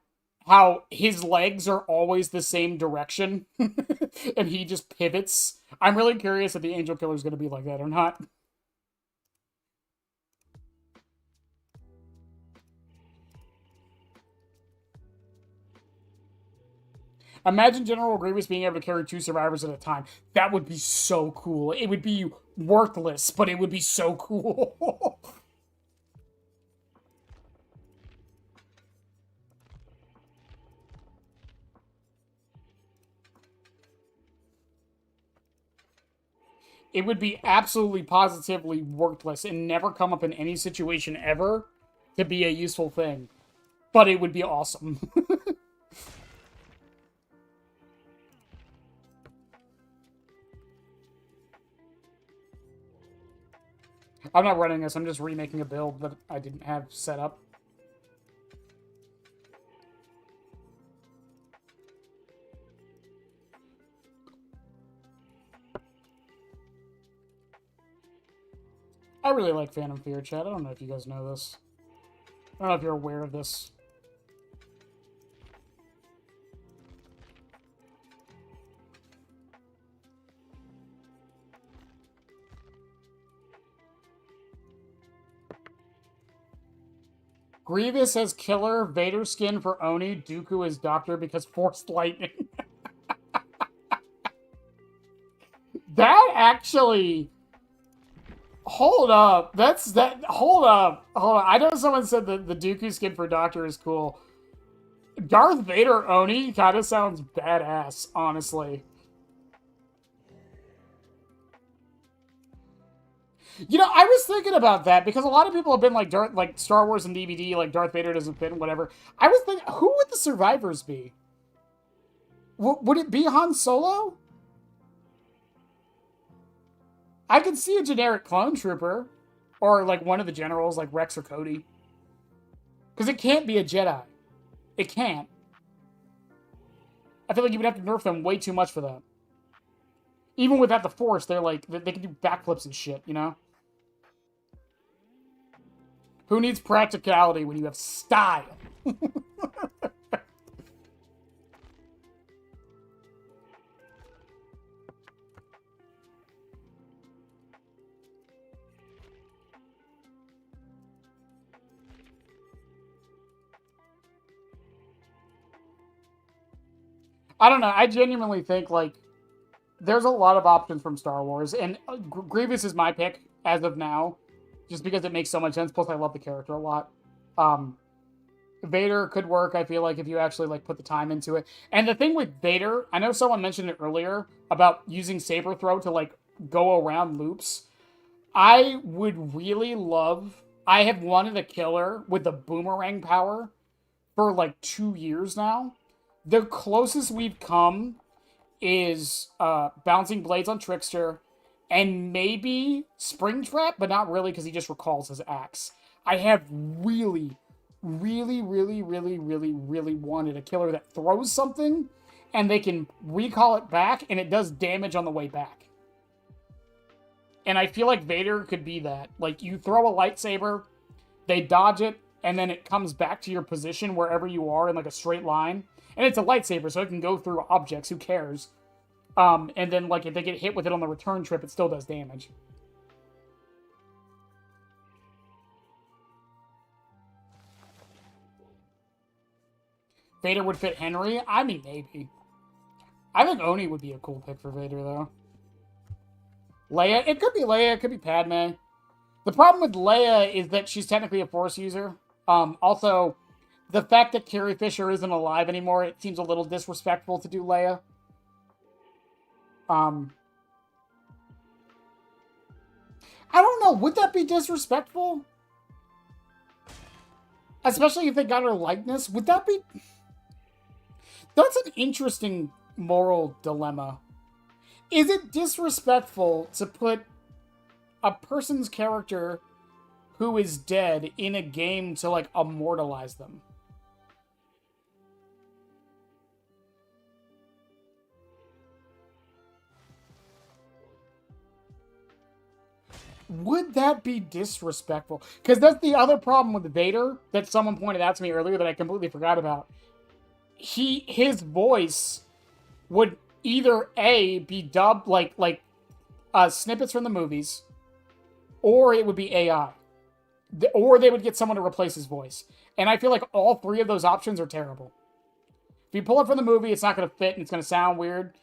How his legs are always the same direction. And he just pivots. I'm really curious if the Angel Killer is going to be like that or not. Imagine General Grievous being able to carry 2 survivors at a time. That would be so cool. It would be worthless, but it would be so cool. It would be absolutely positively worthless and never come up in any situation ever to be a useful thing. But it would be awesome. I'm not running this, I'm just remaking a build that I didn't have set up. I really like Phantom Fear, chat. I don't know if you guys know this. I don't know if you're aware of this. Grievous as killer, Vader skin for Oni, Dooku as doctor because forced lightning. That actually... Hold up. Hold up. I know someone said that the Dooku skin for doctor is cool. Darth Vader Oni kind of sounds badass, honestly. You know, I was thinking about that because a lot of people have been like Star Wars and DVD, like Darth Vader doesn't fit and whatever. I was thinking, who would the survivors be? Would it be Han Solo? I could see a generic clone trooper, or like one of the generals, like Rex or Cody. Because it can't be a Jedi. It can't. I feel like you would have to nerf them way too much for that. Even without the Force, they're like, they can do backflips and shit, you know? Who needs practicality when you have style? I don't know. I genuinely think, like, there's a lot of options from Star Wars, and Grievous is my pick as of now, just because it makes so much sense. Plus, I love the character a lot. Um, Vader could work. I feel like if you actually like put the time into it. And the thing with Vader, I know someone mentioned it earlier about using saber throw to like go around loops. I would really love. I have wanted a killer with the boomerang power for like 2 years now. The closest we've come is bouncing blades on Trickster, and maybe Springtrap, but not really because he just recalls his axe. I have really, really, really, really, really, really wanted a killer that throws something and they can recall it back and it does damage on the way back. And I feel like Vader could be that. Like, you throw a lightsaber, they dodge it, and then it comes back to your position wherever you are in like a straight line. And it's a lightsaber, so it can go through objects. Who cares? And then like if they get hit with it on the return trip, it still does damage. Vader would fit Henry? I mean, maybe. I think Oni would be a cool pick for Vader, though. Leia? It could be Leia, it could be Padme. The problem with Leia is that she's technically a Force user. Also, the fact that Carrie Fisher isn't alive anymore, it seems a little disrespectful to do Leia. I don't know. Would that be disrespectful? Especially if they got her likeness? Would that be... That's an interesting moral dilemma. Is it disrespectful to put a person's character who is dead in a game to, like, immortalize them? Would that be disrespectful? Because that's the other problem with Vader that someone pointed out to me earlier that I completely forgot about. His voice would either A, be dubbed like snippets from the movies, or it would be AI. Or they would get someone to replace his voice. And I feel like all three of those options are terrible. If you pull it from the movie, it's not going to fit and it's going to sound weird.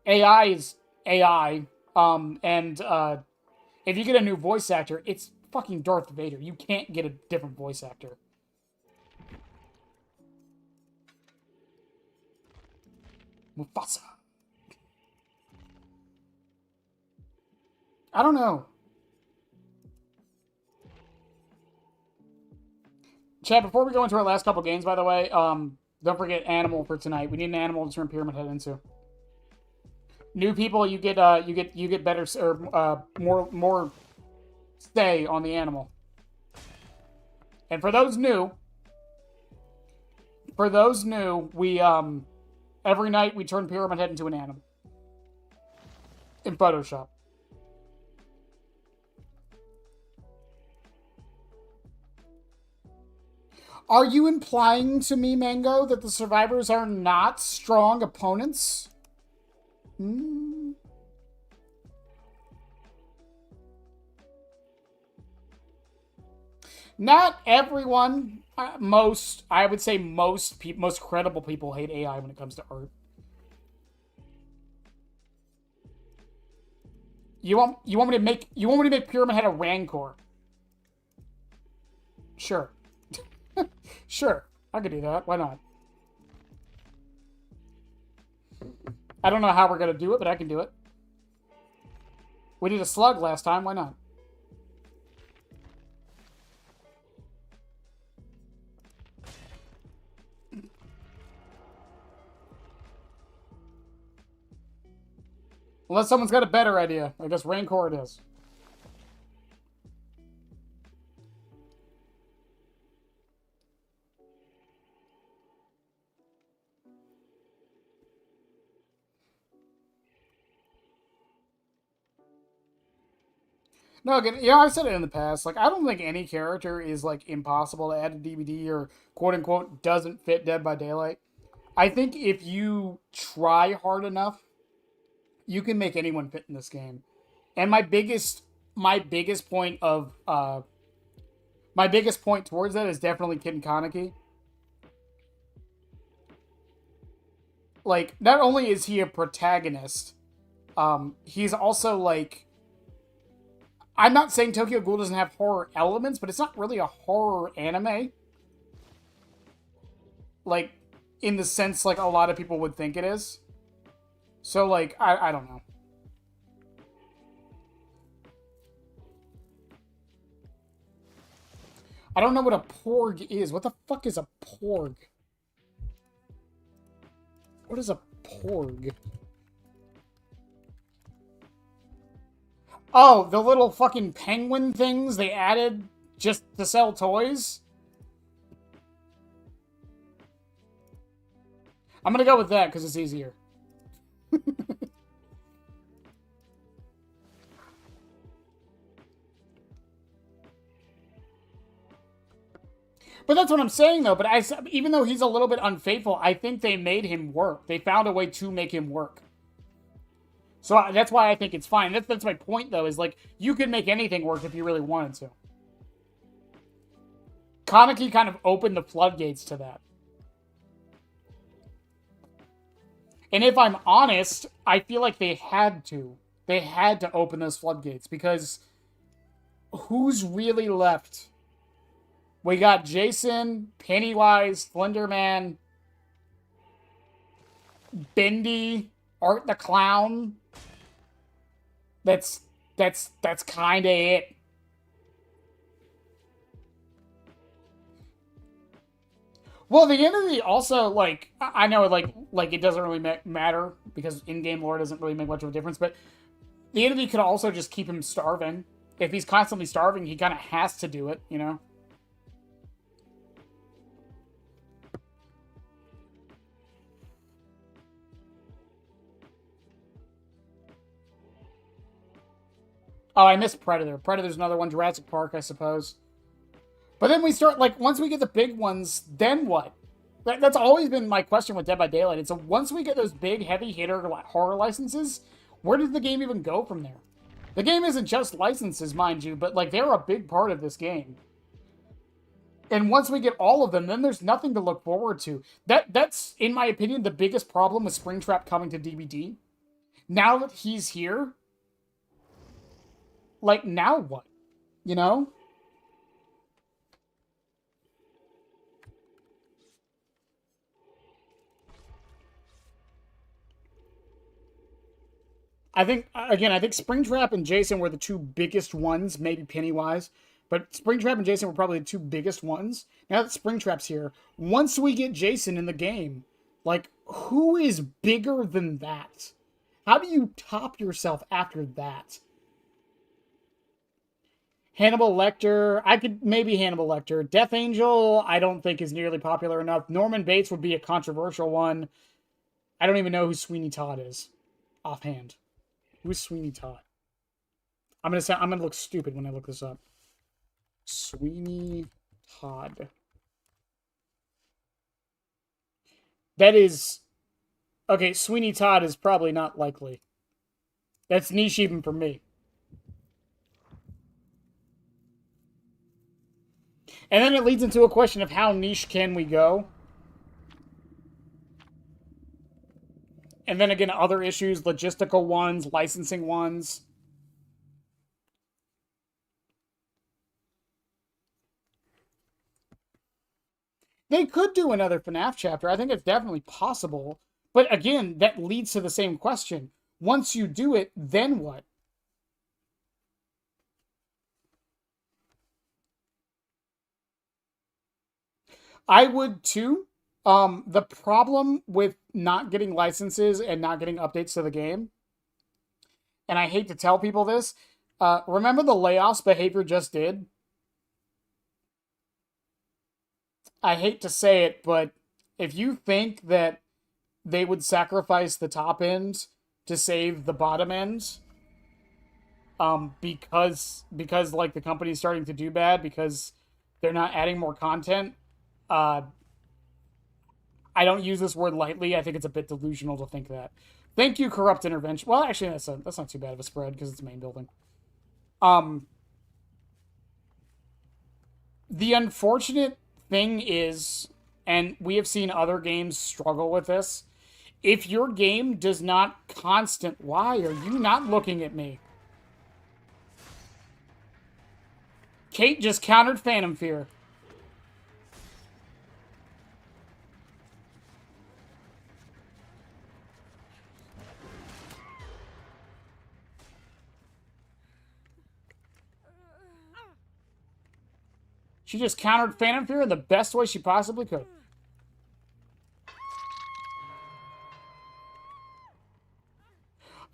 AI is AI. If you get a new voice actor, it's fucking Darth Vader. You can't get a different voice actor. Mufasa. I don't know. Chad, before we go into our last couple games, by the way, don't forget animal for tonight. We need an animal to turn Pyramid Head into. New people, you get better or more stay on the animal. And for those new, we every night we turn Pyramid Head into an animal in Photoshop. Are you implying to me, Mango, that the survivors are not strong opponents? Not everyone. I would say most credible people hate AI when it comes to art. You want me to make Pyramid Head a Rancor? Sure. Sure. I could do that. Why not? I don't know how we're gonna do it, but I can do it. We did a slug last time. Why not? Unless someone's got a better idea. I guess Rancor it is. No, again, yeah, I've said it in the past. Like, I don't think any character is like impossible to add to DBD or quote unquote doesn't fit Dead by Daylight. I think if you try hard enough, you can make anyone fit in this game. And my biggest point of my biggest point towards that is definitely Kid Kaneki. Like, not only is he a protagonist, he's also like, I'm not saying Tokyo Ghoul doesn't have horror elements, but it's not really a horror anime. Like, in the sense like a lot of people would think it is. So like, I don't know. I don't know what a porg is. What the fuck is a porg? What is a porg? Oh, the little fucking penguin things they added just to sell toys? I'm gonna go with that because it's easier. But that's what I'm saying, though. But even though he's a little bit unfaithful, I think they made him work. They found a way to make him work. So that's why I think it's fine. That's my point, though, is like, you could make anything work if you really wanted to. Kaneki kind of opened the floodgates to that. And if I'm honest, I feel like they had to. They had to open those floodgates because who's really left? We got Jason, Pennywise, Slenderman, Bendy, Art the Clown. That's kind of it. Well, the Entity also, like, I know, like it doesn't really matter because in-game lore doesn't really make much of a difference, but the Entity could also just keep him starving. If he's constantly starving, he kind of has to do it, you know? Oh, I missed Predator. Predator's another one. Jurassic Park, I suppose. But then we start, like, once we get the big ones, then what? That's always been my question with Dead by Daylight. It's once we get those big, heavy hitter horror licenses, where does the game even go from there? The game isn't just licenses, mind you, but, like, they're a big part of this game. And once we get all of them, then there's nothing to look forward to. That's, in my opinion, the biggest problem with Springtrap coming to DBD. Now that he's here, like, now what? You know? I think, again, I think Springtrap and Jason were the two biggest ones, maybe Pennywise, but Springtrap and Jason were probably the two biggest ones. Now that Springtrap's here, once we get Jason in the game, like, who is bigger than that? How do you top yourself after that? Hannibal Lecter, I could maybe Hannibal Lecter. Death Angel, I don't think is nearly popular enough. Norman Bates would be a controversial one. I don't even know who Sweeney Todd is offhand. Who's Sweeney Todd? I'm gonna look stupid when I look this up. Sweeney Todd. That is okay. Sweeney Todd is probably not likely. That's niche even for me. And then it leads into a question of how niche can we go? And then again, other issues, logistical ones, licensing ones. They could do another FNAF chapter. I think it's definitely possible. But again, that leads to the same question. Once you do it, then what? I would too. The problem with not getting licenses and not getting updates to the game, and I hate to tell people this, remember the layoffs Behavior just did? I hate to say it, but if you think that they would sacrifice the top end to save the bottom end, because like the company's starting to do bad because they're not adding more content. Uh, I don't use this word lightly. I think it's a bit delusional to think that. Thank you, corrupt intervention. Well, actually, that's not too bad of a spread because it's a main building. Um, the unfortunate thing is, and we have seen other games struggle with this. If your game does not why are you not looking at me? Kate just countered Phantom Fear. She just countered Phantom Fear in the best way she possibly could.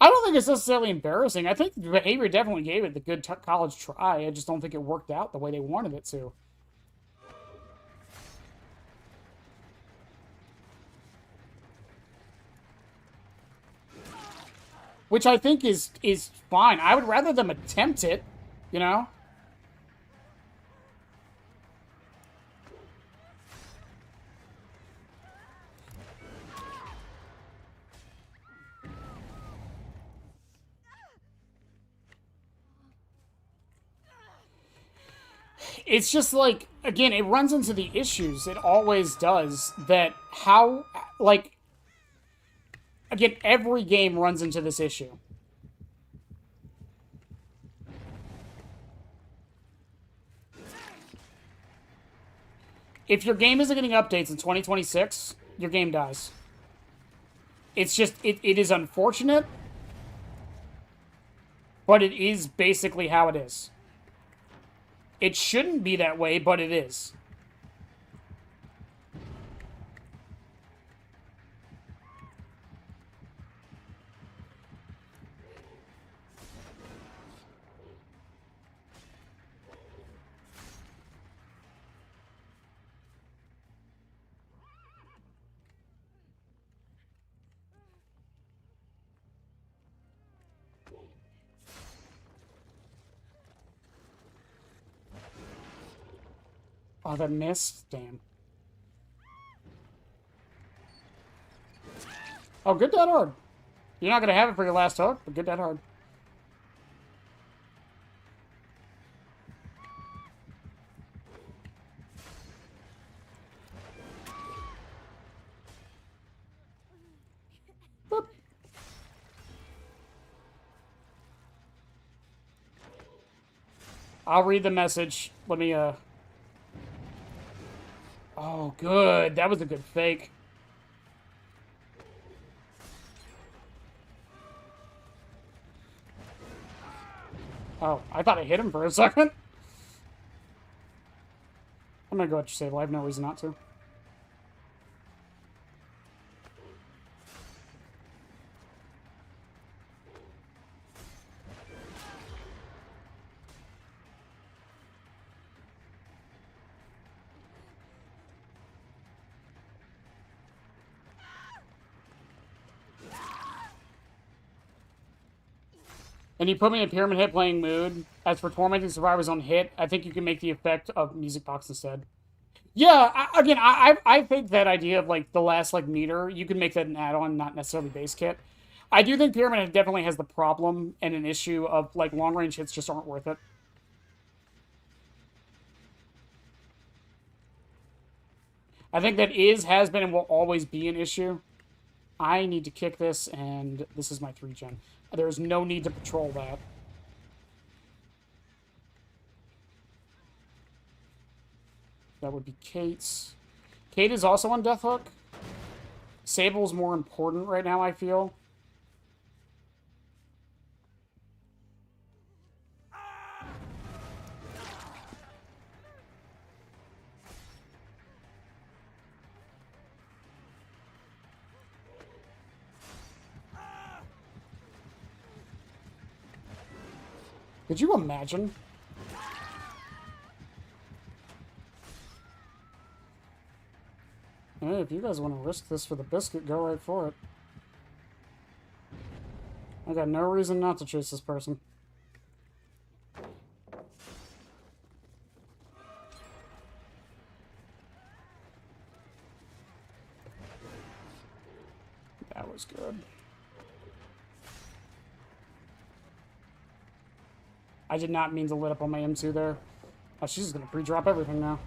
I don't think it's necessarily embarrassing. I think the behavior definitely gave it the good college try. I just don't think it worked out the way they wanted it to. Which I think is fine. I would rather them attempt it, you know? It's just like, again, it runs into the issues. It always does. That how, like, again, every game runs into this issue. If your game isn't getting updates in 2026, your game dies. It's just, it is unfortunate, but it is basically how it is. It shouldn't be that way, but it is. Oh, that missed? Damn. Oh, good dead hard. You're not going to have it for your last hook, but good dead hard. Boop. I'll read the message. Let me, Oh, good. That was a good fake. Oh, I thought I hit him for a second. I'm gonna go at your save. I have no reason not to. And you put me in a Pyramid Hit playing mood. As for Tormenting Survivors on hit, I think you can make the effect of Music Box instead. Yeah, I think that idea of, like, the last, like, meter, you can make that an add-on, not necessarily base kit. I do think Pyramid Hit definitely has the problem and an issue of, like, long-range hits just aren't worth it. I think that has been, and will always be an issue. I need to kick this, and this is my 3-gen. There's no need to patrol that. That would be Kate's. Kate is also on Death Hook. Sable's more important right now, I feel. Could you imagine? Hey, if you guys want to risk this for the biscuit, go right for it. I got no reason not to chase this person. was good. I did not mean to lit up on my M2 there. Oh, she's just gonna pre-drop everything now.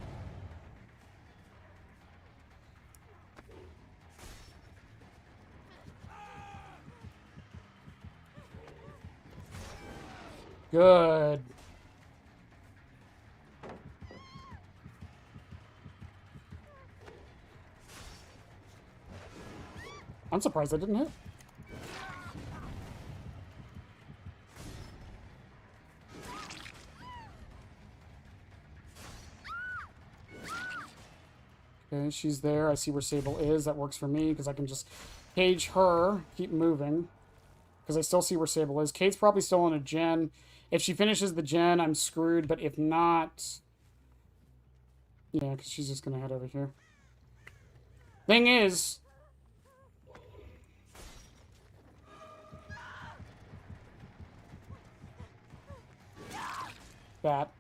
Good. I'm surprised I didn't hit. Okay, she's there. I see where Sable is. That works for me because I can just cage her, keep moving. Because I still see where Sable is. Kate's probably still on a gen. If she finishes the gen, I'm screwed. But if not... Yeah, because she's just going to head over here. Thing is... That.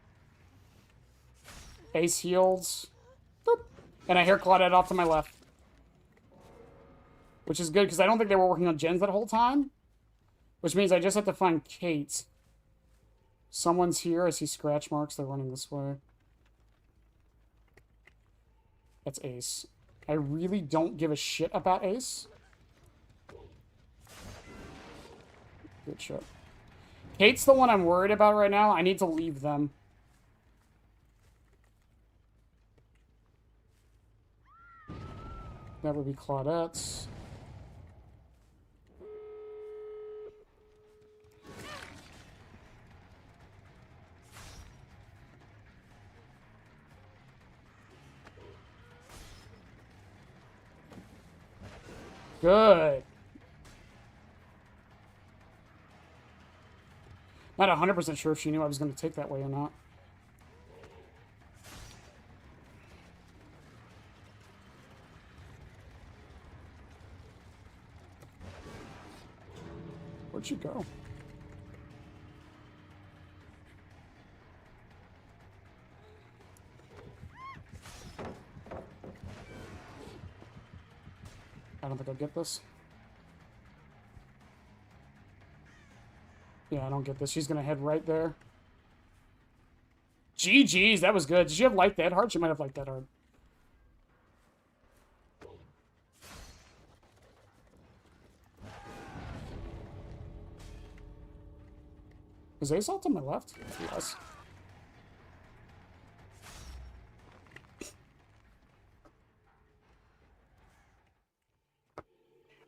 Ace heals. Boop. And I hear Claudette off to my left. Which is good, because I don't think they were working on gens that whole time. Which means I just have to find Kate. Someone's here. I see scratch marks. They're running this way. That's Ace. I really don't give a shit about Ace. Good shot. Kate's the one I'm worried about right now. I need to leave them. That would be Claudette's. Good. Not 100% sure if she knew I was going to take that way or not. Where'd she go? I don't think I'll get this. Yeah, I don't get this. She's going to head right there. GG's, that was good. Did she have light that hard? She might have light that hard. Is Ace ult on my left? Yes.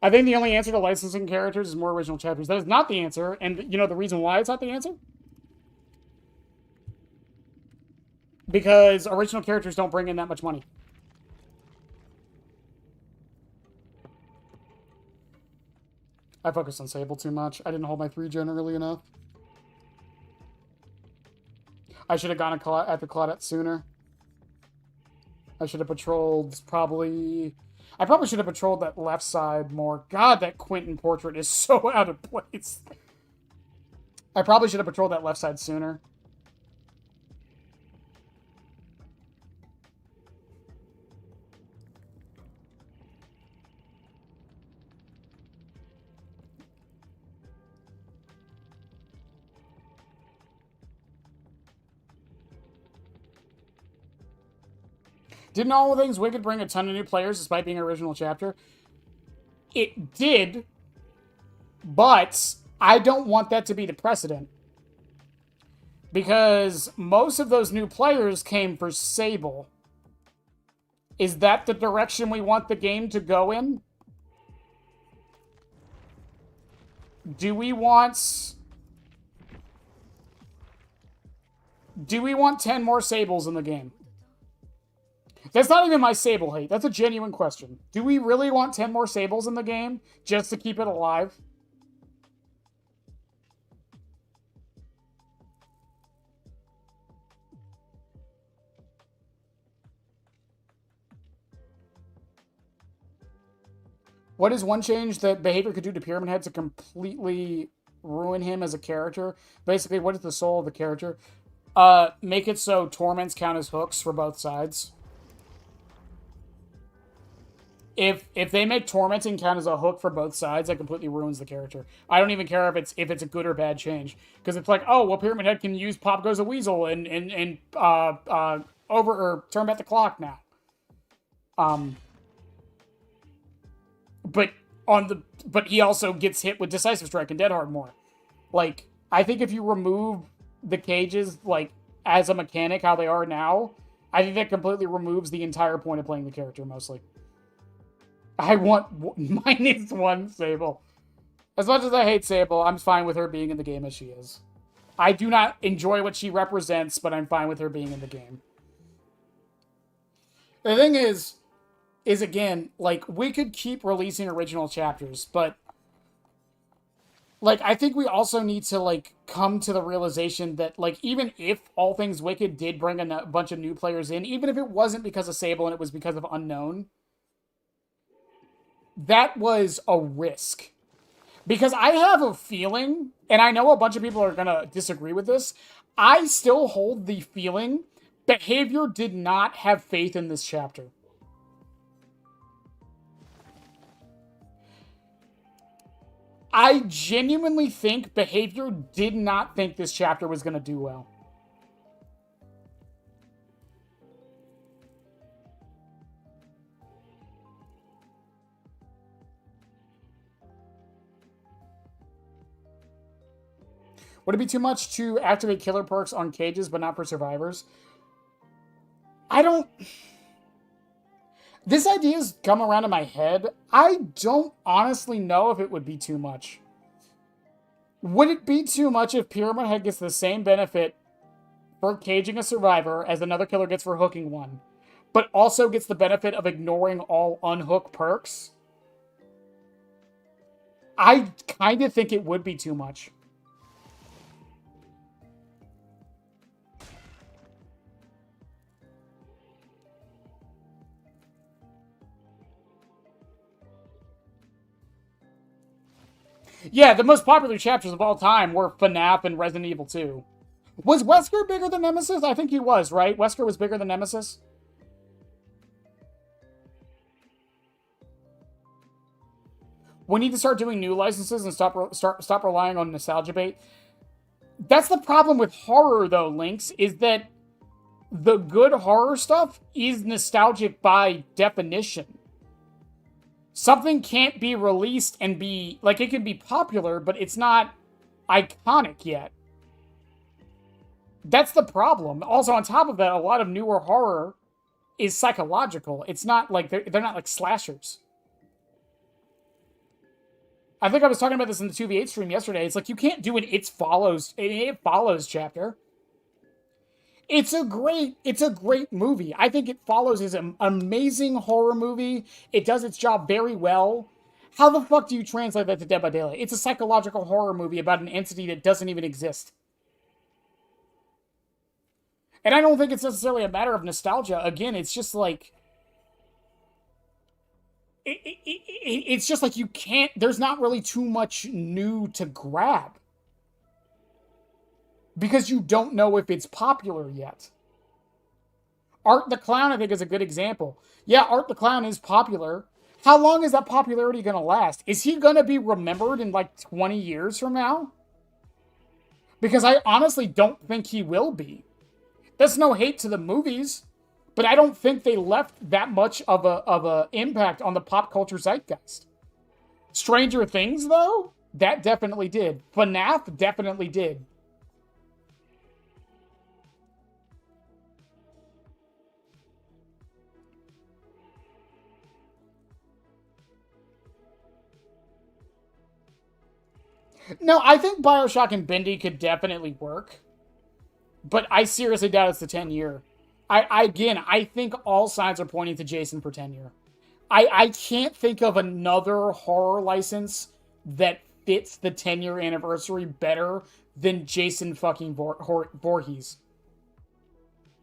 I think the only answer to licensing characters is more original chapters. That is not the answer. And you know the reason why it's not the answer? Because original characters don't bring in that much money. I focused on Sable too much. I didn't hold my 3-gen early enough. I should have gone at the Claudette sooner. I should have patrolled probably... I probably should have patrolled that left side more. God, that Quentin portrait is so out of place. I probably should have patrolled that left side sooner. Didn't All Things Wicked bring a ton of new players despite being an original chapter? It did, but I don't want that to be the precedent. Because most of those new players came for Sable. Is that the direction we want the game to go in? Do we want 10 more Sables in the game? That's not even my Sable hate. That's a genuine question. Do we really want 10 more Sables in the game just to keep it alive? What is one change that behavior could do to Pyramid Head to completely ruin him as a character? Basically, what is the soul of the character? Make it so torments count as hooks for both sides. If they make tormenting count as a hook for both sides, that completely ruins the character. I don't even care if it's a good or bad change, because it's like, oh well, Pyramid Head can use Pop Goes a Weasel and over or turn back the clock now. But but he also gets hit with Decisive Strike and Dead Hard more. Like, I think if you remove the cages like as a mechanic how they are now, I think that completely removes the entire point of playing the character mostly. I want -1 Sable. As much as I hate Sable, I'm fine with her being in the game as she is. I do not enjoy what she represents, but I'm fine with her being in the game. The thing is again, like, we could keep releasing original chapters, but like, I think we also need to, like, come to the realization that, like, even if All Things Wicked did bring a bunch of new players in, even if it wasn't because of Sable and it was because of Unknown, that was a risk. Because I have a feeling, and I know a bunch of people are going to disagree with this, I still hold the feeling Behavior did not have faith in this chapter. I genuinely think Behavior did not think this chapter was going to do well. Would it be too much to activate killer perks on cages but not for survivors? I don't... This idea's come around in my head. I don't honestly know if it would be too much. Would it be too much if Pyramid Head gets the same benefit for caging a survivor as another killer gets for hooking one, but also gets the benefit of ignoring all unhook perks? I kind of think it would be too much. Yeah, the most popular chapters of all time were FNAF and Resident Evil 2. Was Wesker bigger than Nemesis? I think he was, right? Wesker was bigger than Nemesis? We need to start doing new licenses and stop relying on nostalgia bait. That's the problem with horror, though, Lynx, is that the good horror stuff is nostalgic by definition. Something can't be released and be... Like, it can be popular, but it's not iconic yet. That's the problem. Also, on top of that, a lot of newer horror is psychological. It's not like... They're not like slashers. I think I was talking about this in the 2v8 stream yesterday. It's like, you can't do an It Follows chapter. It's a great movie. I think It Follows is an amazing horror movie. It does its job very well. How the fuck do you translate that to Dead by Daylight? It's a psychological horror movie about an entity that doesn't even exist. And I don't think it's necessarily a matter of nostalgia. Again, it's just like... It's just like you can't... There's not really too much new to grab. Because you don't know if it's popular yet. Art the Clown, I think, is a good example. Yeah, Art the Clown is popular. How long is that popularity going to last? Is he going to be remembered in like 20 years from now? Because I honestly don't think he will be. That's no hate to the movies, but I don't think they left that much of a impact on the pop culture zeitgeist. Stranger Things, though, that definitely did. FNAF definitely did. No, I think Bioshock and Bendy could definitely work. But I seriously doubt it's the 10-year. I think all signs are pointing to Jason for 10-year. I can't think of another horror license that fits the 10-year anniversary better than Jason fucking Voorhees.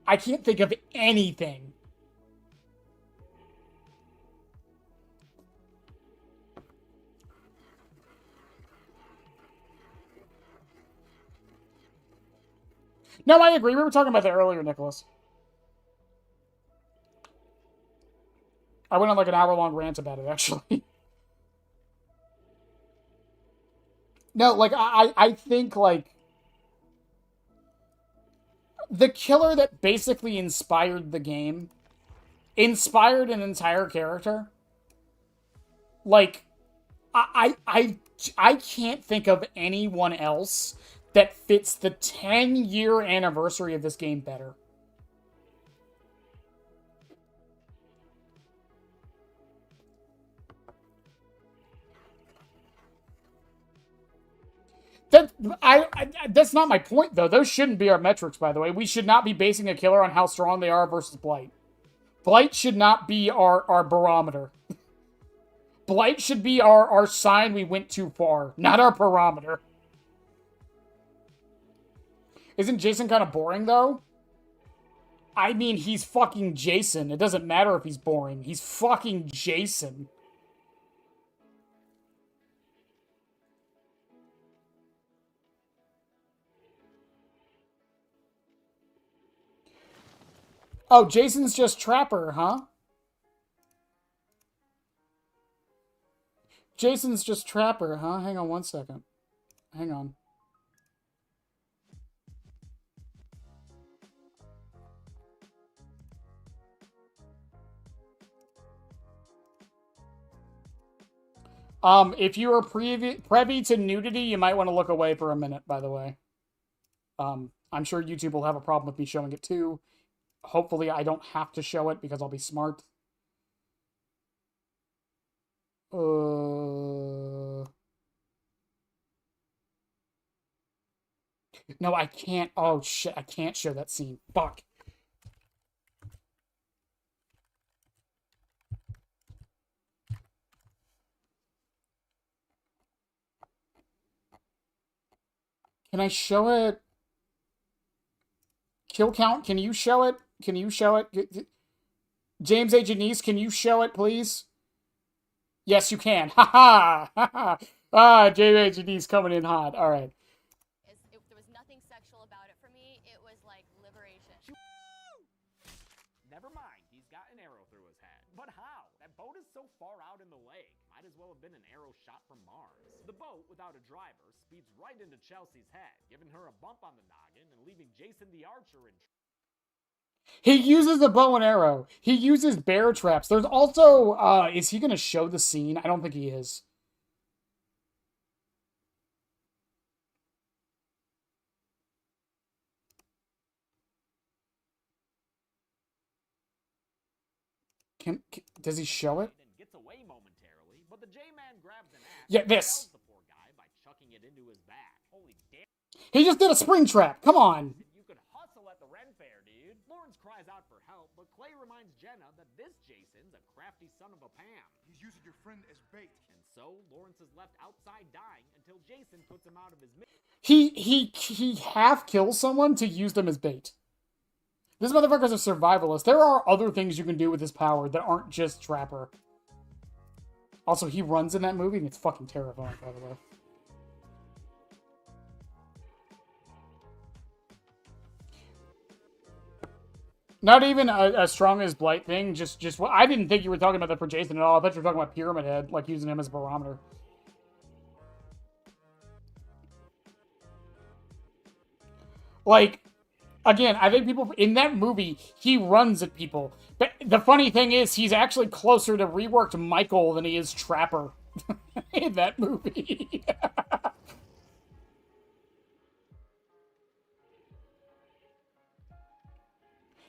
I can't think of anything. No, I agree. We were talking about that earlier, Nicholas. I went on like an hour-long rant about it, actually. No, like, I think, like, the killer that basically inspired the game, inspired an entire character. Like, I can't think of anyone else that fits the 10-year anniversary of this game better. That's not my point, though. Those shouldn't be our metrics, by the way. We should not be basing a killer on how strong they are versus Blight. Blight should not be our barometer. Blight should be our sign we went too far, not our barometer. Isn't Jason kind of boring, though? I mean, he's fucking Jason. It doesn't matter if he's boring. He's fucking Jason. Oh, Jason's just Trapper, huh? Jason's just Trapper, huh? Hang on one second. Hang on. If you are privy to nudity, you might want to look away for a minute, by the way. I'm sure YouTube will have a problem with me showing it too. Hopefully I don't have to show it because I'll be smart. No, I can't. Oh, shit. I can't show that scene. Fuck. Can I show it? Kill count, can you show it? Can you show it? James A. Janice, can you show it, please? Yes, you can. Ha ha! Ha ha! Ah, James A. Janice coming in hot. All right. There was nothing sexual about it for me. It was like liberation. Never mind, he's got an arrow through his head. But how? That boat is so far out in the lake. Might as well have been an arrow shot from Mars. The boat, without a driver, speeds right into Chelsea's head, giving her a bump on the noggin and leaving Jason the Archer in. He uses a bow and arrow. He uses bear traps. There's also, is he going to show the scene? I don't think he is. Does he show it? Gets away momentarily, but the J-Man grabs an axe. Yeah, this. The poor guy by chucking it into his back. Holy damn. He just did a spring trap. Come on. You could hustle at the Ren Fair, dude. Lawrence cries out for help, but Clay reminds Jenna that this Jason's a crafty son of a Pam. He's using your friend as bait. And so Lawrence is left outside dying until Jason puts him out of his He half kills someone to use them as bait. This motherfucker's a survivalist. There are other things you can do with his power that aren't just Trapper. Also, he runs in that movie, and it's fucking terrifying, by the way. Not even a strong as Blight thing. Just what I didn't think you were talking about that for Jason at all. I thought you were talking about Pyramid Head, like using him as a barometer. Like, again, I think people in that movie, he runs at people. But the funny thing is, he's actually closer to reworked Michael than he is Trapper in that movie.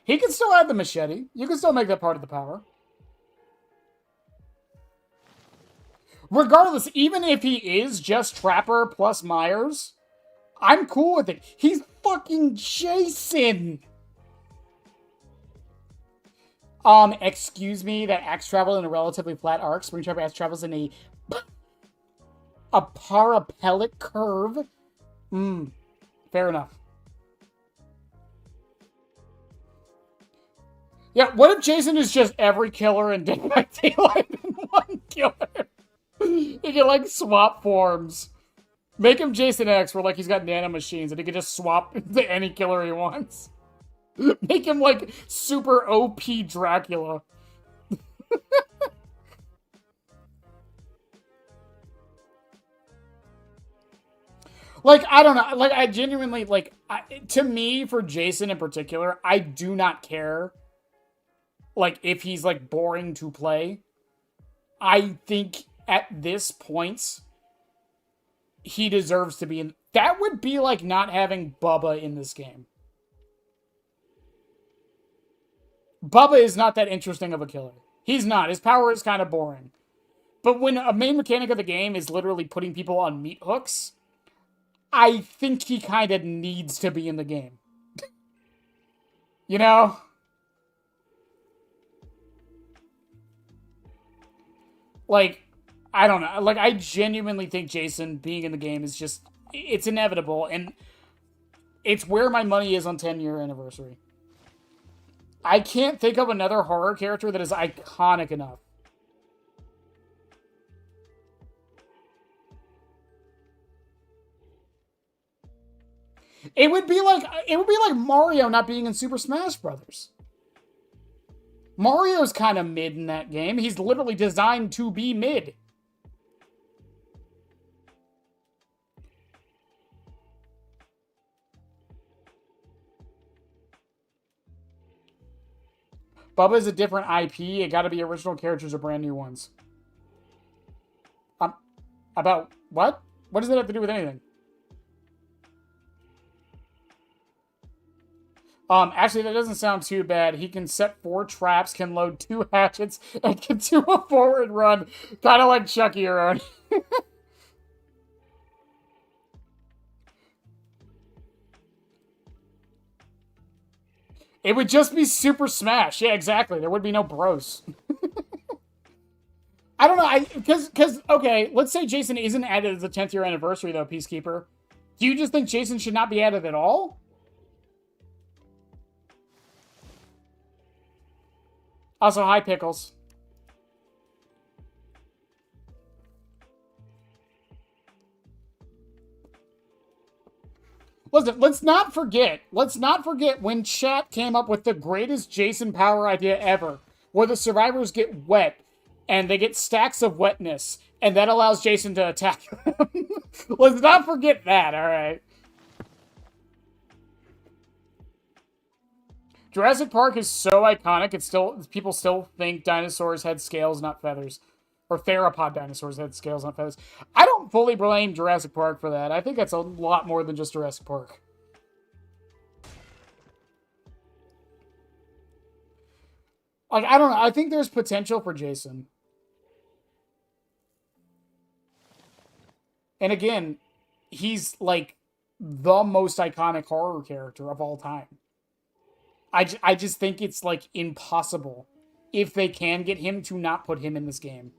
He can still have the machete. You can still make that part of the power. Regardless, even if he is just Trapper plus Myers, I'm cool with it. He's fucking Jason! Excuse me, that axe travel in a relatively flat arc. Spring Trapper axe travels in a parapellic curve. Fair enough. Yeah, what if Jason is just every killer in Dead by Daylight in one killer? He can, like, swap forms. Make him Jason X, where, like, he's got nanomachines, and he can just swap into any killer he wants. Make him, like, super OP Dracula. Like, I don't know. Like, I genuinely, like, to me, for Jason in particular, I do not care, like, if he's, like, boring to play. I think at this point, he deserves to be in. That would be like not having Bubba in this game. Bubba is not that interesting of a killer. He's not. His power is kind of boring. But when a main mechanic of the game is literally putting people on meat hooks, I think he kind of needs to be in the game. You know? Like, I don't know. Like, I genuinely think Jason being in the game is just, it's inevitable. And it's where my money is on 10-year anniversary. I can't think of another horror character that is iconic enough. It would be like Mario not being in Super Smash Brothers. Mario's kind of mid in that game. He's literally designed to be mid. Bubba's a different IP. It got to be original characters or brand new ones. About what? What does that have to do with anything? Actually, that doesn't sound too bad. He can set 4 traps, can load 2 hatchets, and can do a forward run. Kind of like Chucky around. It would just be Super Smash. Yeah, exactly. There would be no bros. I don't know. Okay, let's say Jason isn't added as the 10th year anniversary, though, Peacekeeper. Do you just think Jason should not be added at all? Also, hi, Pickles. Listen, let's not forget when chat came up with the greatest Jason power idea ever, where the survivors get wet, and they get stacks of wetness, and that allows Jason to attack them. Let's not forget that, alright? Jurassic Park is so iconic, people still think dinosaurs had scales, not feathers. Or theropod dinosaurs had scales, not feathers. I don't fully blame Jurassic Park for that. I think that's a lot more than just Jurassic Park. Like, I don't know. I think there's potential for Jason. And again, he's, like, the most iconic horror character of all time. I just think it's, like, impossible if they can get him to not put him in this game.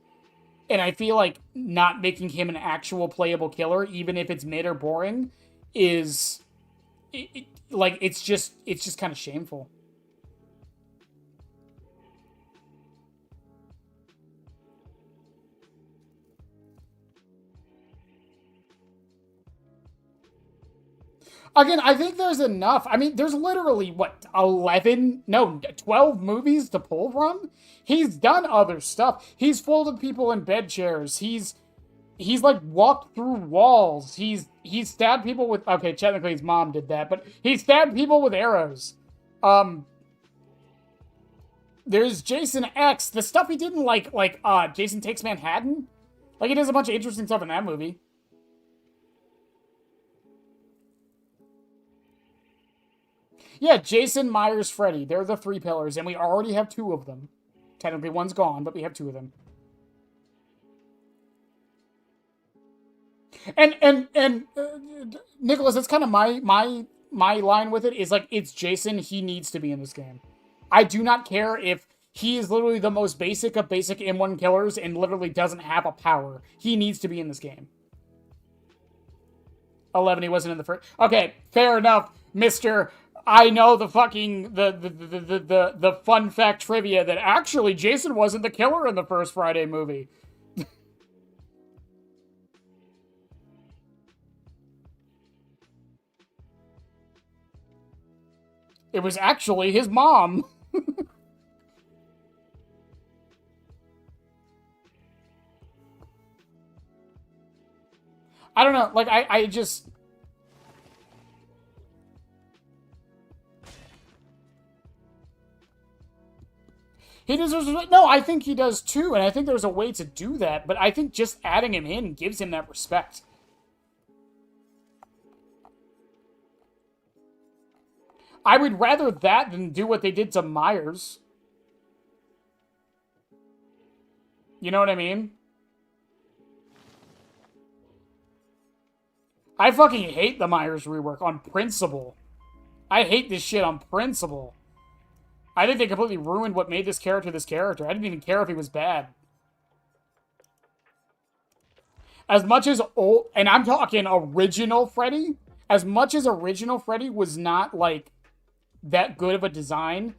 And I feel like not making him an actual playable killer, even if it's mid or boring, is... it's just kind of shameful. Again, I think there's enough. I mean, there's literally, what, 12 movies to pull from? He's done other stuff. He's folded people in bed chairs. He's like, walked through walls. He's stabbed people with... Okay, technically his mom did that, but he stabbed people with arrows. There's Jason X. The stuff he did in, Jason Takes Manhattan. Like, he does a bunch of interesting stuff in that movie. Yeah, Jason, Myers, Freddy. They're the 3 pillars, and we already have 2 of them. Technically, one's gone, but we have 2 of them. And Nicholas, that's kind of my line with it, is like, it's Jason. He needs to be in this game. I do not care if he is literally the most basic of basic M1 killers and literally doesn't have a power. He needs to be in this game. 11, he wasn't in the first. Okay, fair enough, Mr. I know the fucking the fun fact trivia that actually Jason wasn't the killer in the first Friday movie. It was actually his mom. I don't know, like, I just... He deserves respect. No, I think he does too, and I think there's a way to do that, but I think just adding him in gives him that respect. I would rather that than do what they did to Myers. You know what I mean? I fucking hate the Myers rework on principle. I hate this shit on principle. I think they completely ruined what made this character this character. I didn't even care if he was bad. As much as old, and I'm talking original Freddy, as much as original Freddy was not, like, that good of a design,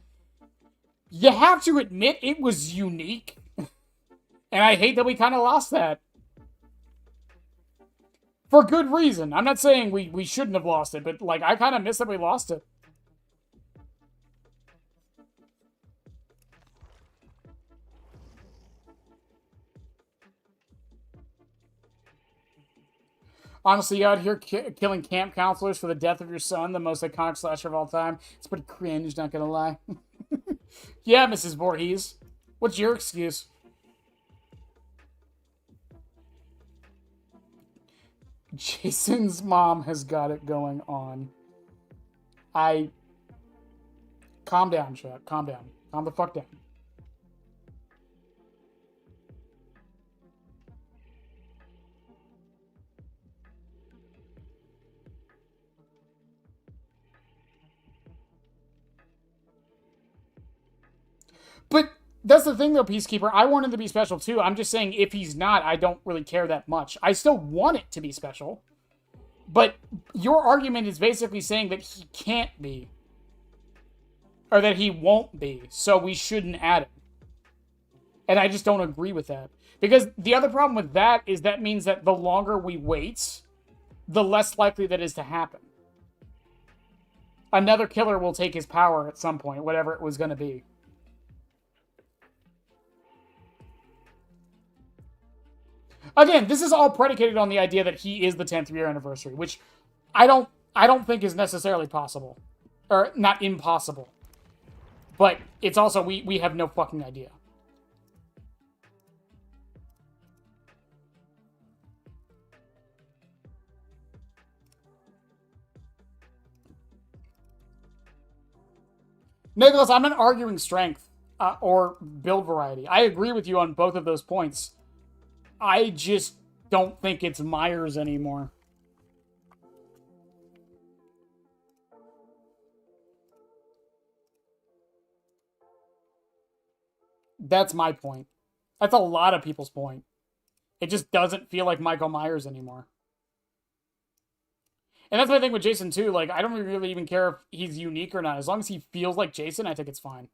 you have to admit it was unique. And I hate that we kind of lost that. For good reason. I'm not saying we shouldn't have lost it, but, like, I kind of miss that we lost it. Honestly, you out here killing camp counselors for the death of your son, the most iconic slasher of all time. It's pretty cringe, not gonna lie. Yeah, Mrs. Voorhees. What's your excuse? Jason's mom has got it going on. Calm down, Chuck. Calm down. Calm the fuck down. But that's the thing, though, Peacekeeper. I want him to be special, too. I'm just saying, if he's not, I don't really care that much. I still want it to be special. But your argument is basically saying that he can't be. Or that he won't be. So we shouldn't add him. And I just don't agree with that. Because the other problem with that is that means that the longer we wait, the less likely that is to happen. Another killer will take his power at some point, whatever it was going to be. Again, this is all predicated on the idea that he is the 10th year anniversary, which I don't think is necessarily possible. Or, not impossible. But it's also, we have no fucking idea. Nicholas, I'm not arguing strength or build variety. I agree with you on both of those points. I just don't think it's Myers anymore. That's my point. That's a lot of people's point. It just doesn't feel like Michael Myers anymore. And that's my thing with Jason, too. Like, I don't really even care if he's unique or not. As long as he feels like Jason, I think it's fine.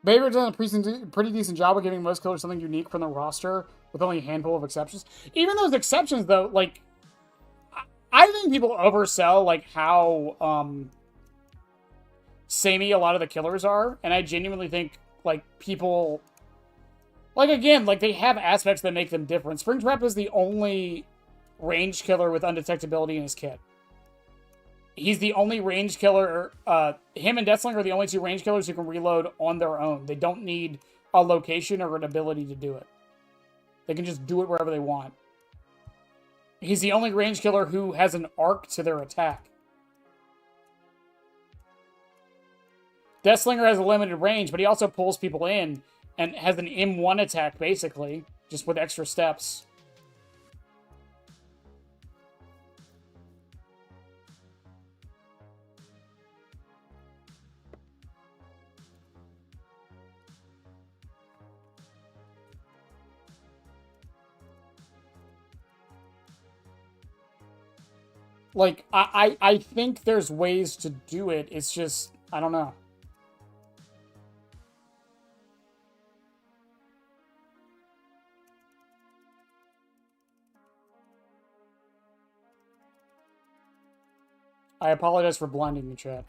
Baker's done a pretty decent job of giving most killers something unique from the roster, with only a handful of exceptions. Even those exceptions, though, like, I think people oversell, like, how, samey a lot of the killers are, and I genuinely think, like, people, like, again, like, they have aspects that make them different. Springtrap is the only ranged killer with undetectability in his kit. He's the only range killer. Him and Deathslinger are the only two range killers who can reload on their own. They don't need a location or an ability to do it. They can just do it wherever they want. He's the only range killer who has an arc to their attack. Deathslinger has a limited range, but he also pulls people in and has an M1 attack, basically, just with extra steps. Like, I think there's ways to do it. It's just, I don't know. I apologize for blinding the chat.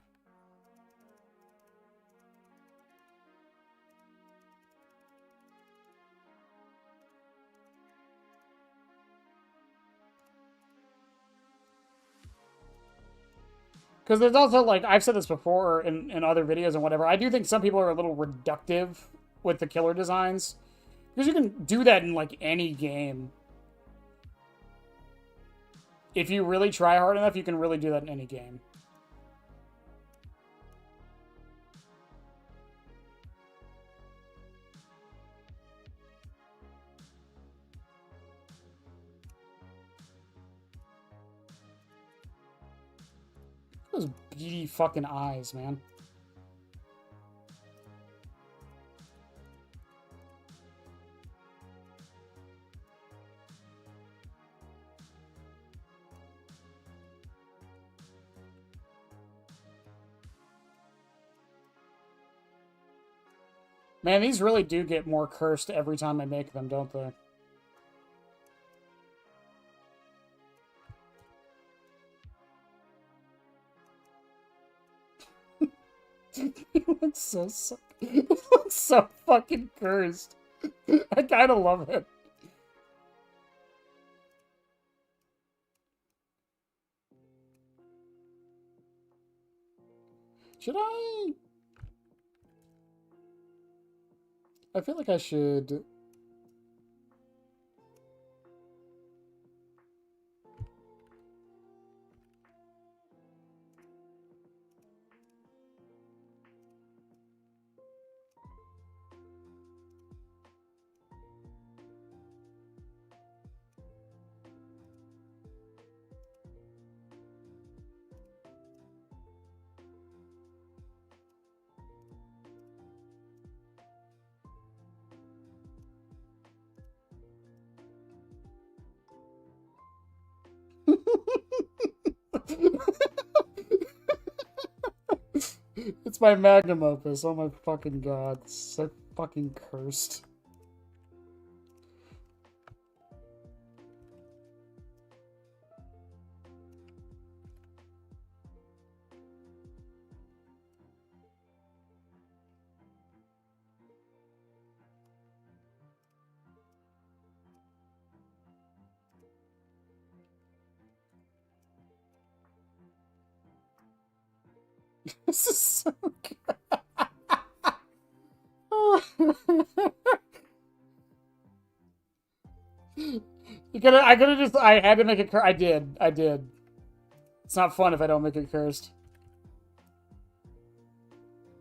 Because there's also, like, I've said this before in other videos and whatever, I do think some people are a little reductive with the killer designs. Because you can do that in, like, any game. If you really try hard enough, you can really do that in any game. Those beady fucking eyes, man. Man, these really do get more cursed every time I make them, don't they? He looks he looks so fucking cursed. I kind of love it. Should I? I feel like I should. It's my magnum opus. Oh my fucking god. It's so fucking cursed. This is so good. I could have just, I had to make it I did. It's not fun if I don't make it cursed.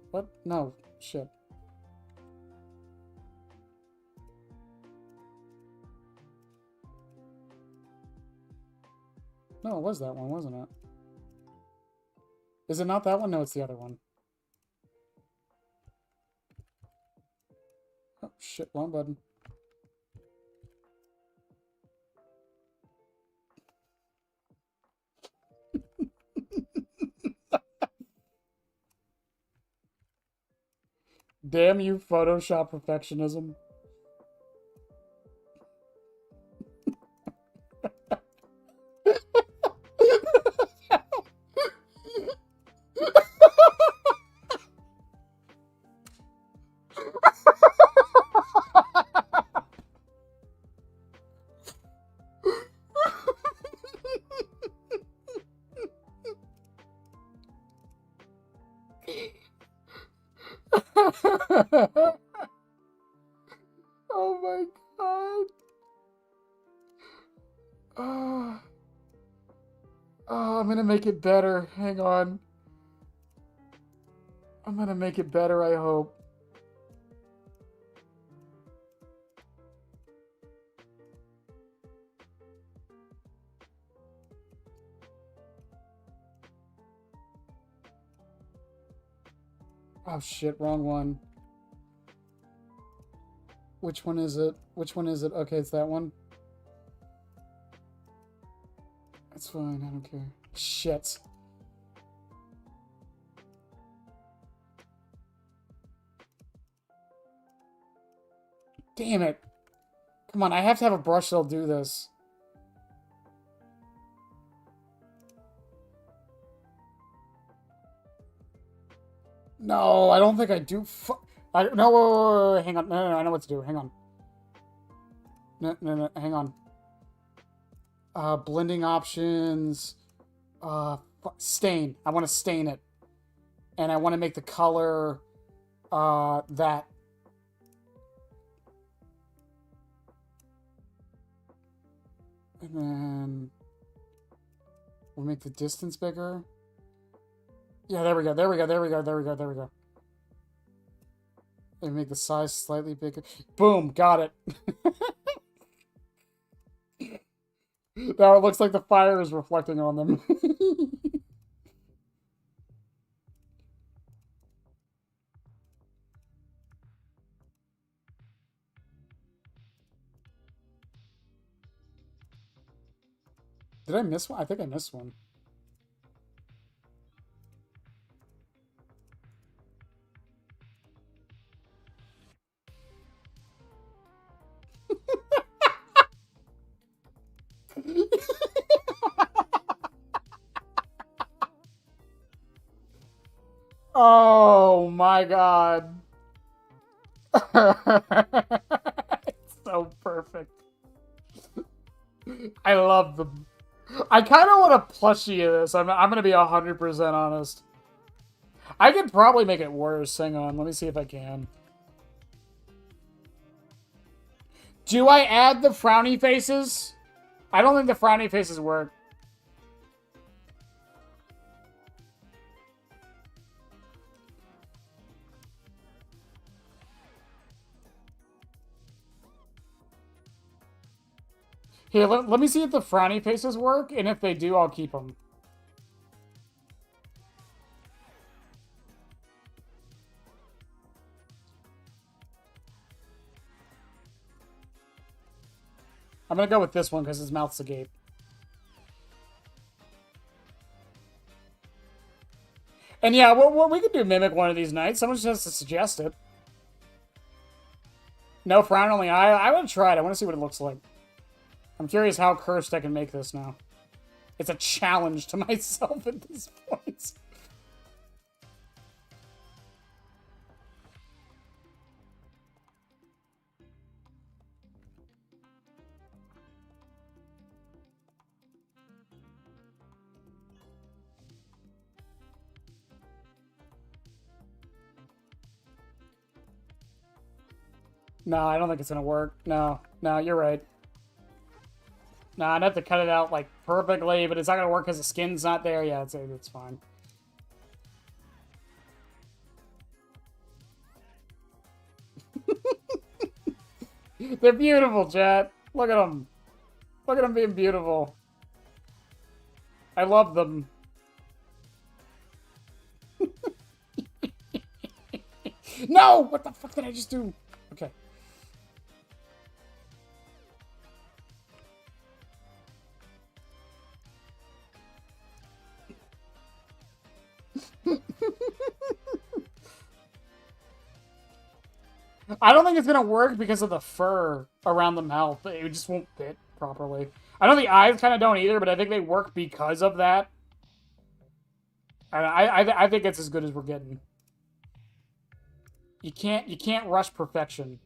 What? No. Shit. No, it was that one, wasn't it? Is it not that one? No, it's the other one. Oh, shit. Wrong button. Damn you, Photoshop perfectionism. Oh my god. Oh, I'm gonna make it better. Hang on. I'm gonna make it better, I hope. Oh shit, wrong one. Which one is it? Which one is it? Okay, it's that one. That's fine, I don't care. Shit. Damn it. Come on, I have to have a brush that'll do this. No, I don't think I do. No, wait, hang on. No, I know what to do. Hang on. No, hang on. Blending options. Stain. I want to stain it. And I want to make the color, that. And then we'll make the distance bigger. Yeah, there we go. And make the size slightly bigger. Boom, got it. Now it looks like the fire is reflecting on them. Did I miss one? I think I missed one. Oh my god. It's so perfect. I love them. I kind of want a plushie of this. I'm going to be 100% honest. I could probably make it worse. Hang on. Let me see if I can. Do I add the frowny faces? I don't think the frowny faces work. Here, let me see if the frowny faces work, and if they do, I'll keep them. I'm gonna go with this one because his mouth's agape. And yeah, we could do Mimic one of these nights. Someone just has to suggest it. No frown, only eye. I want to try it. I want to see what it looks like. I'm curious how cursed I can make this now. It's a challenge to myself at this point. No, I don't think it's gonna work. No, you're right. No, I'd have to cut it out, like, perfectly, but it's not gonna work because the skin's not there. Yeah, it's fine. They're beautiful, chat. Look at them. Look at them being beautiful. I love them. No! What the fuck did I just do? Okay. I don't think it's gonna work because of the fur around the mouth. It just won't fit properly. I know the eyes kind of don't either, but I think they work because of that. I think it's as good as we're getting. You can't rush perfection.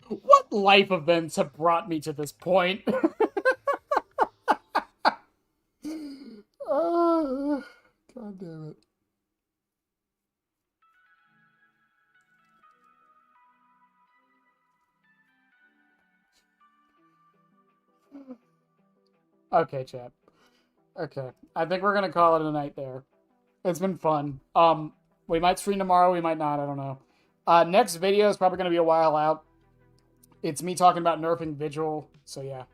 What life events have brought me to this point? God damn it. Okay, chat. Okay. I think we're gonna call it a night there. It's been fun. We might stream tomorrow, we might not, I don't know. Next video is probably gonna be a while out. It's me talking about nerfing Vigil, so yeah.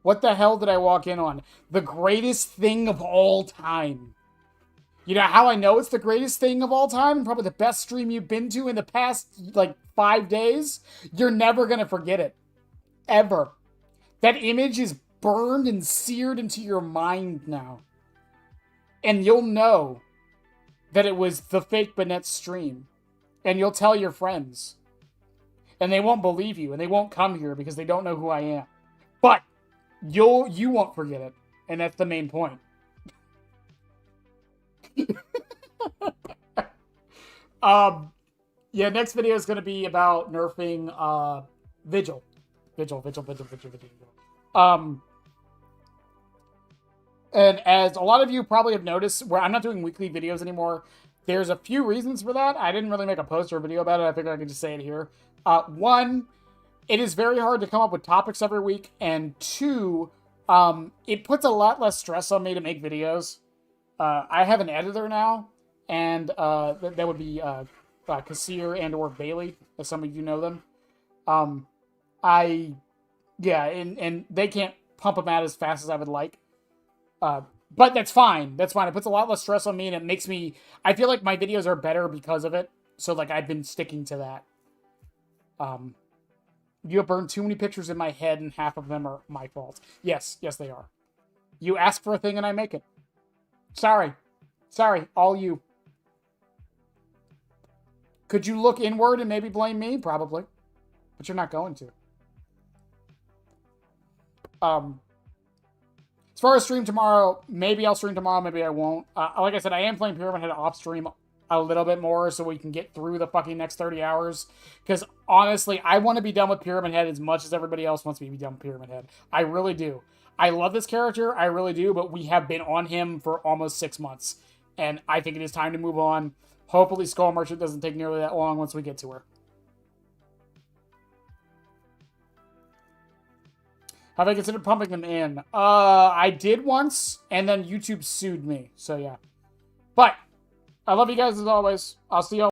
What the hell did I walk in on? The greatest thing of all time. You know how I know it's the greatest thing of all time? And probably the best stream you've been to in the past, like, 5 days? You're never gonna forget it. Ever. That image is burned and seared into your mind now. And you'll know that it was the fake Bennett stream. And you'll tell your friends. And they won't believe you, and they won't come here because they don't know who I am. But you won't forget it, and that's the main point. Yeah, next video is going to be about nerfing Vigil. Vigil. And as a lot of you probably have noticed, where I'm not doing weekly videos anymore, there's a few reasons for that. I didn't really make a post or a video about it. I figured I could just say it here. One, it is very hard to come up with topics every week. And two, it puts a lot less stress on me to make videos. I have an editor now, and that would be Kassir and or Bailey, as some of you know them. And they can't pump them out as fast as I would like. But that's fine. That's fine. It puts a lot less stress on me, and it makes me... I feel like my videos are better because of it. So, like, I've been sticking to that. You have burned too many pictures in my head, and half of them are my fault. Yes, they are. You ask for a thing, and I make it. Sorry, all you. Could you look inward and maybe blame me? Probably. But you're not going to. As far as stream tomorrow, maybe I'll stream tomorrow, maybe I won't. Like I said, I am playing Pyramid Head off stream a little bit more so we can get through the fucking next 30 hours. Because honestly, I want to be done with Pyramid Head as much as everybody else wants me to be done with Pyramid Head. I really do. I love this character, I really do, but we have been on him for almost 6 months. And I think it is time to move on. Hopefully Skull Merchant doesn't take nearly that long once we get to her. Have I considered pumping them in? I did once, and then YouTube sued me. So, yeah. But, I love you guys as always. I'll see y'all.